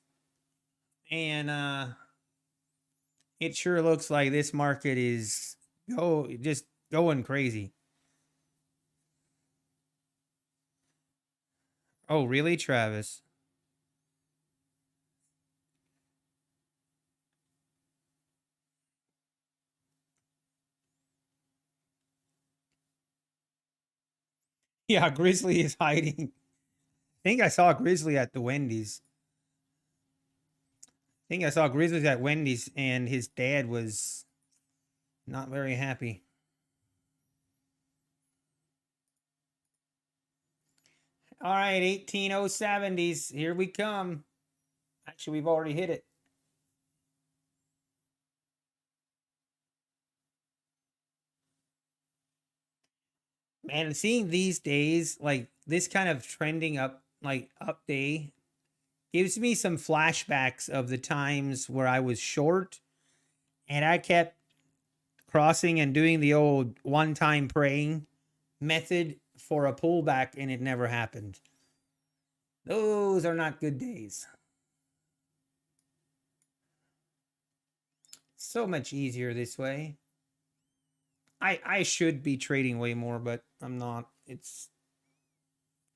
And it sure looks like this market is just going crazy. Oh, really, Travis? Yeah, Grizzly is hiding. I think I saw Grizzly at the Wendy's. I think I saw Grizzlies at Wendy's, and his dad was not very happy. All right, 18,070s. Here we come. Actually, we've already hit it. Man, seeing these days, like this kind of trending up, like up day, gives me some flashbacks of the times where I was short and I kept crossing and doing the old one time praying method for a pullback, and it never happened. Those are not good days. So much easier this way. I should be trading way more, but I'm not. it's,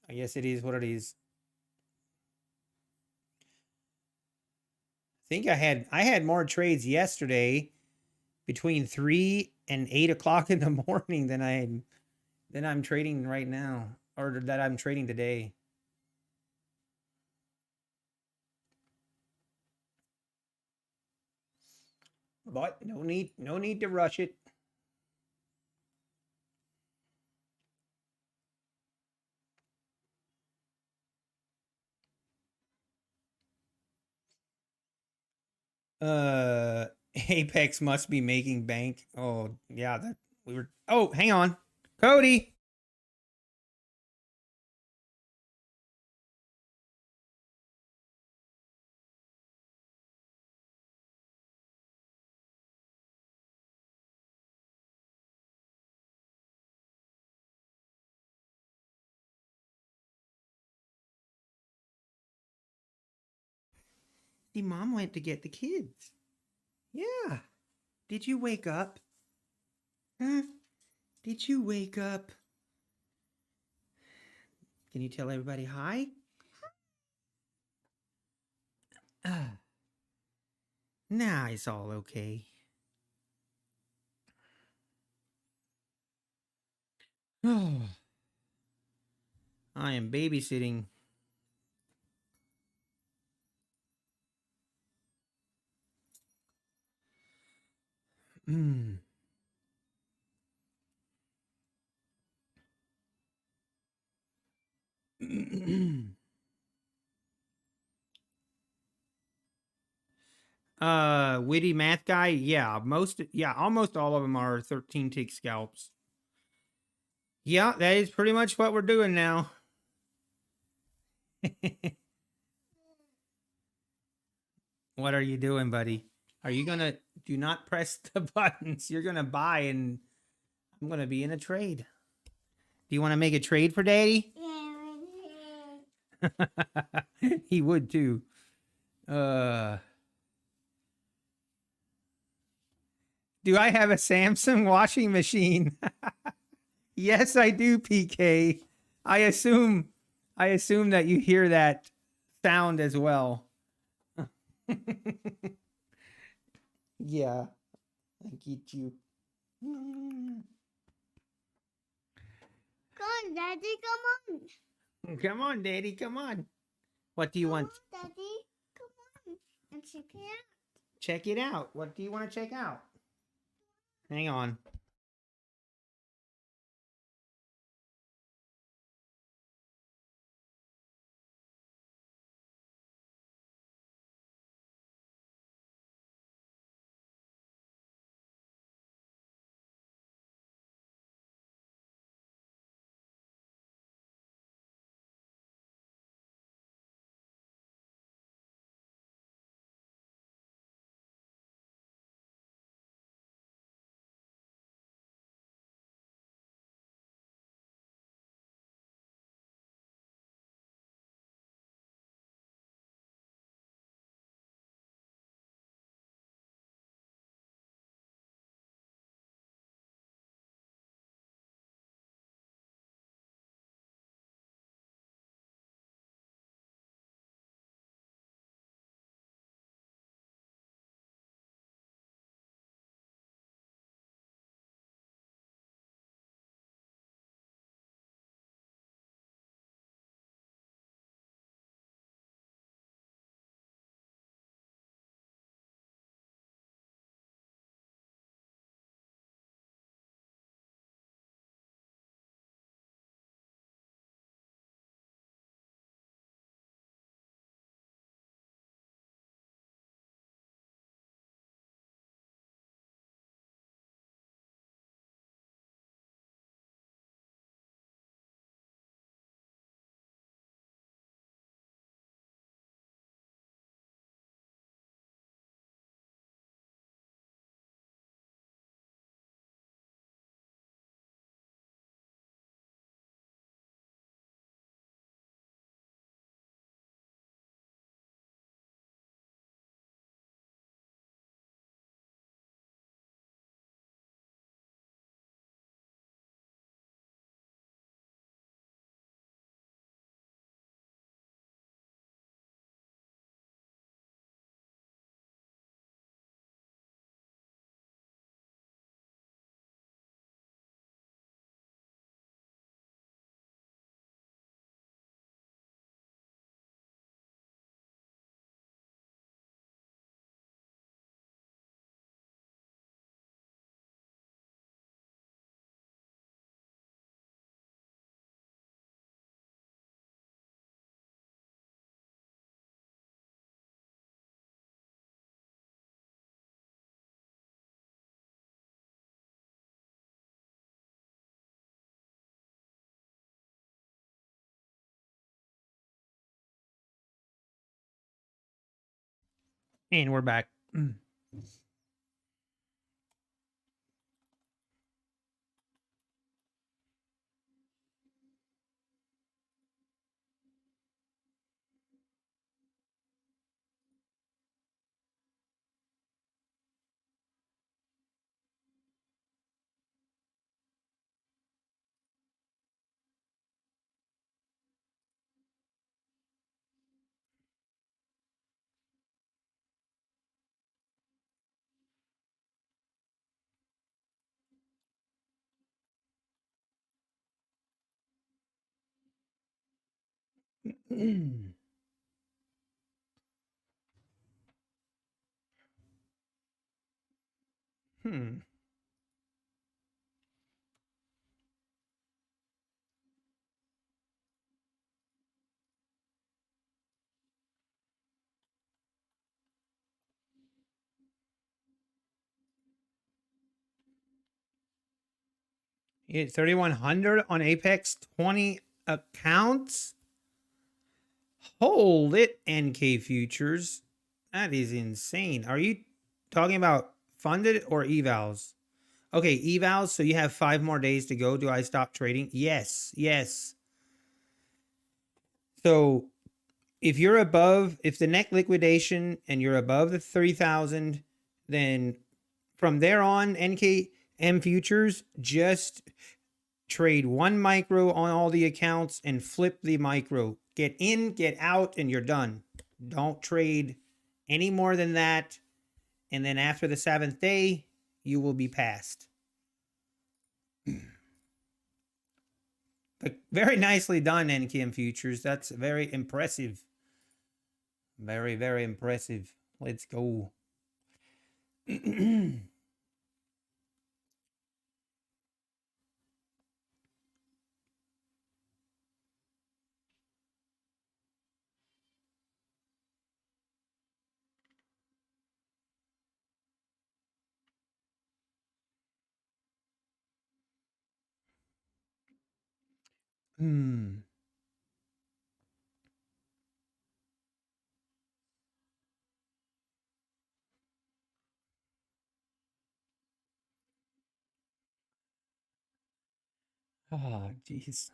I guess it is what it is. I think I had more trades yesterday between 3 and 8 o'clock in the morning than I'm trading right now, or that I'm trading today. But no need to rush it. Apex must be making bank. Oh, yeah, that we were. Oh, hang on. Cody. The mom went to get the kids. Yeah. Did you wake up? Huh? Did you wake up? Can you tell everybody hi? Nah, it's all okay. Oh, I am babysitting. Mm. Witty math guy. Yeah, almost all of them are 13 tick scalps. Yeah, that is pretty much what we're doing now. What are you doing, buddy? Are you gonna do not press the buttons? You're gonna buy, and I'm gonna be in a trade. Do you want to make a trade for Daddy? He would too. Do I have a Samsung washing machine? Yes, I do, PK. I assume that you hear that sound as well. Yeah, I get you. Come on, Daddy, come on. Come on, Daddy, come on. What do you want? Daddy, come on and check it out. Check it out. What do you want to check out? Hang on. And we're back. Hmm. You hit 3,100 on Apex 20 accounts. Hold it, NK Futures. That is insane. Are you talking about funded or evals? Okay, evals. So you have 5 more days to go. Do I stop trading? Yes. Yes. So if you're above, if the neck liquidation and you're above the 3,000, then from there on, NKM Futures, just trade one micro on all the accounts and flip the micro. Get in, get out, and you're done. Don't trade any more than that. And then after the 7th day, you will be passed. But very nicely done, NKM Futures. That's very impressive. Very, very impressive. Let's go. Hmm. Oh, jeez.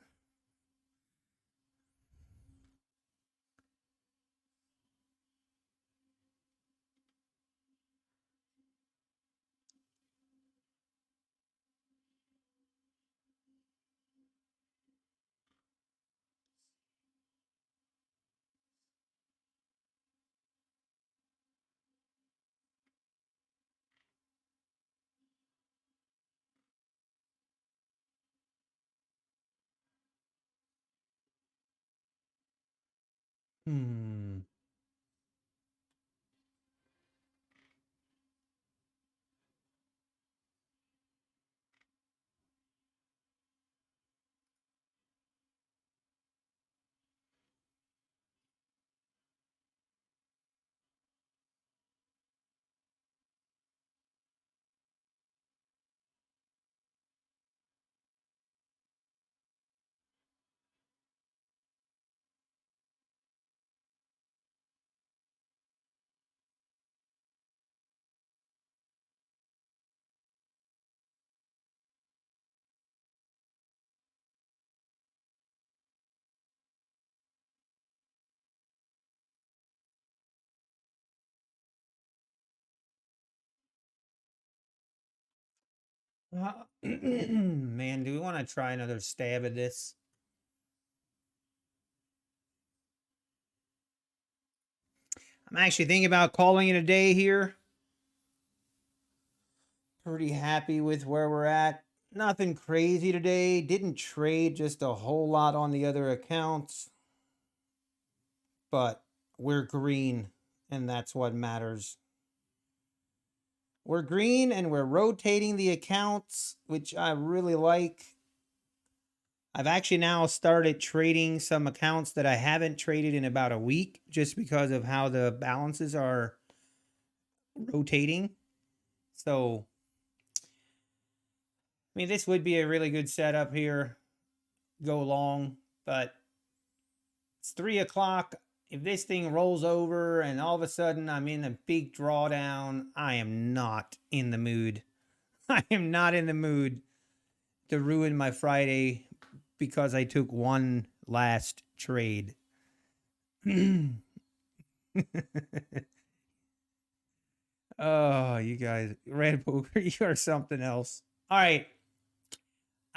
Hmm. Man, do we want to try another stab at this? I'm actually thinking about calling it a day here. Pretty happy with where we're at. Nothing crazy today. Didn't trade just a whole lot on the other accounts. But we're green, and that's what matters. We're green and we're rotating the accounts, which I really like. I've actually now started trading some accounts that I haven't traded in about a week just because of how the balances are rotating. So, I mean, this would be a really good setup here. Go long, but it's 3 o'clock. if this thing rolls over and all of a sudden I'm in a big drawdown, I am not in the mood. I am not in the mood to ruin my Friday because I took one last trade. Oh, you guys, Red Poker, you are something else. All right.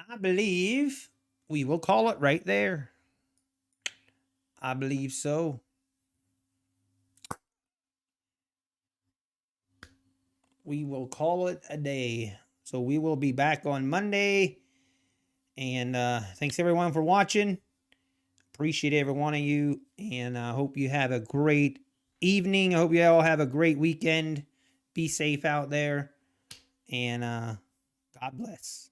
I believe we will call it right there. I believe so. We will call it a day. So we will be back on Monday. And thanks everyone for watching. Appreciate every one of you. And I hope you have a great evening. I hope you all have a great weekend. Be safe out there. And God bless.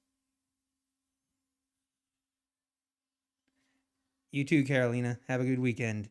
You too, Carolina. Have a good weekend.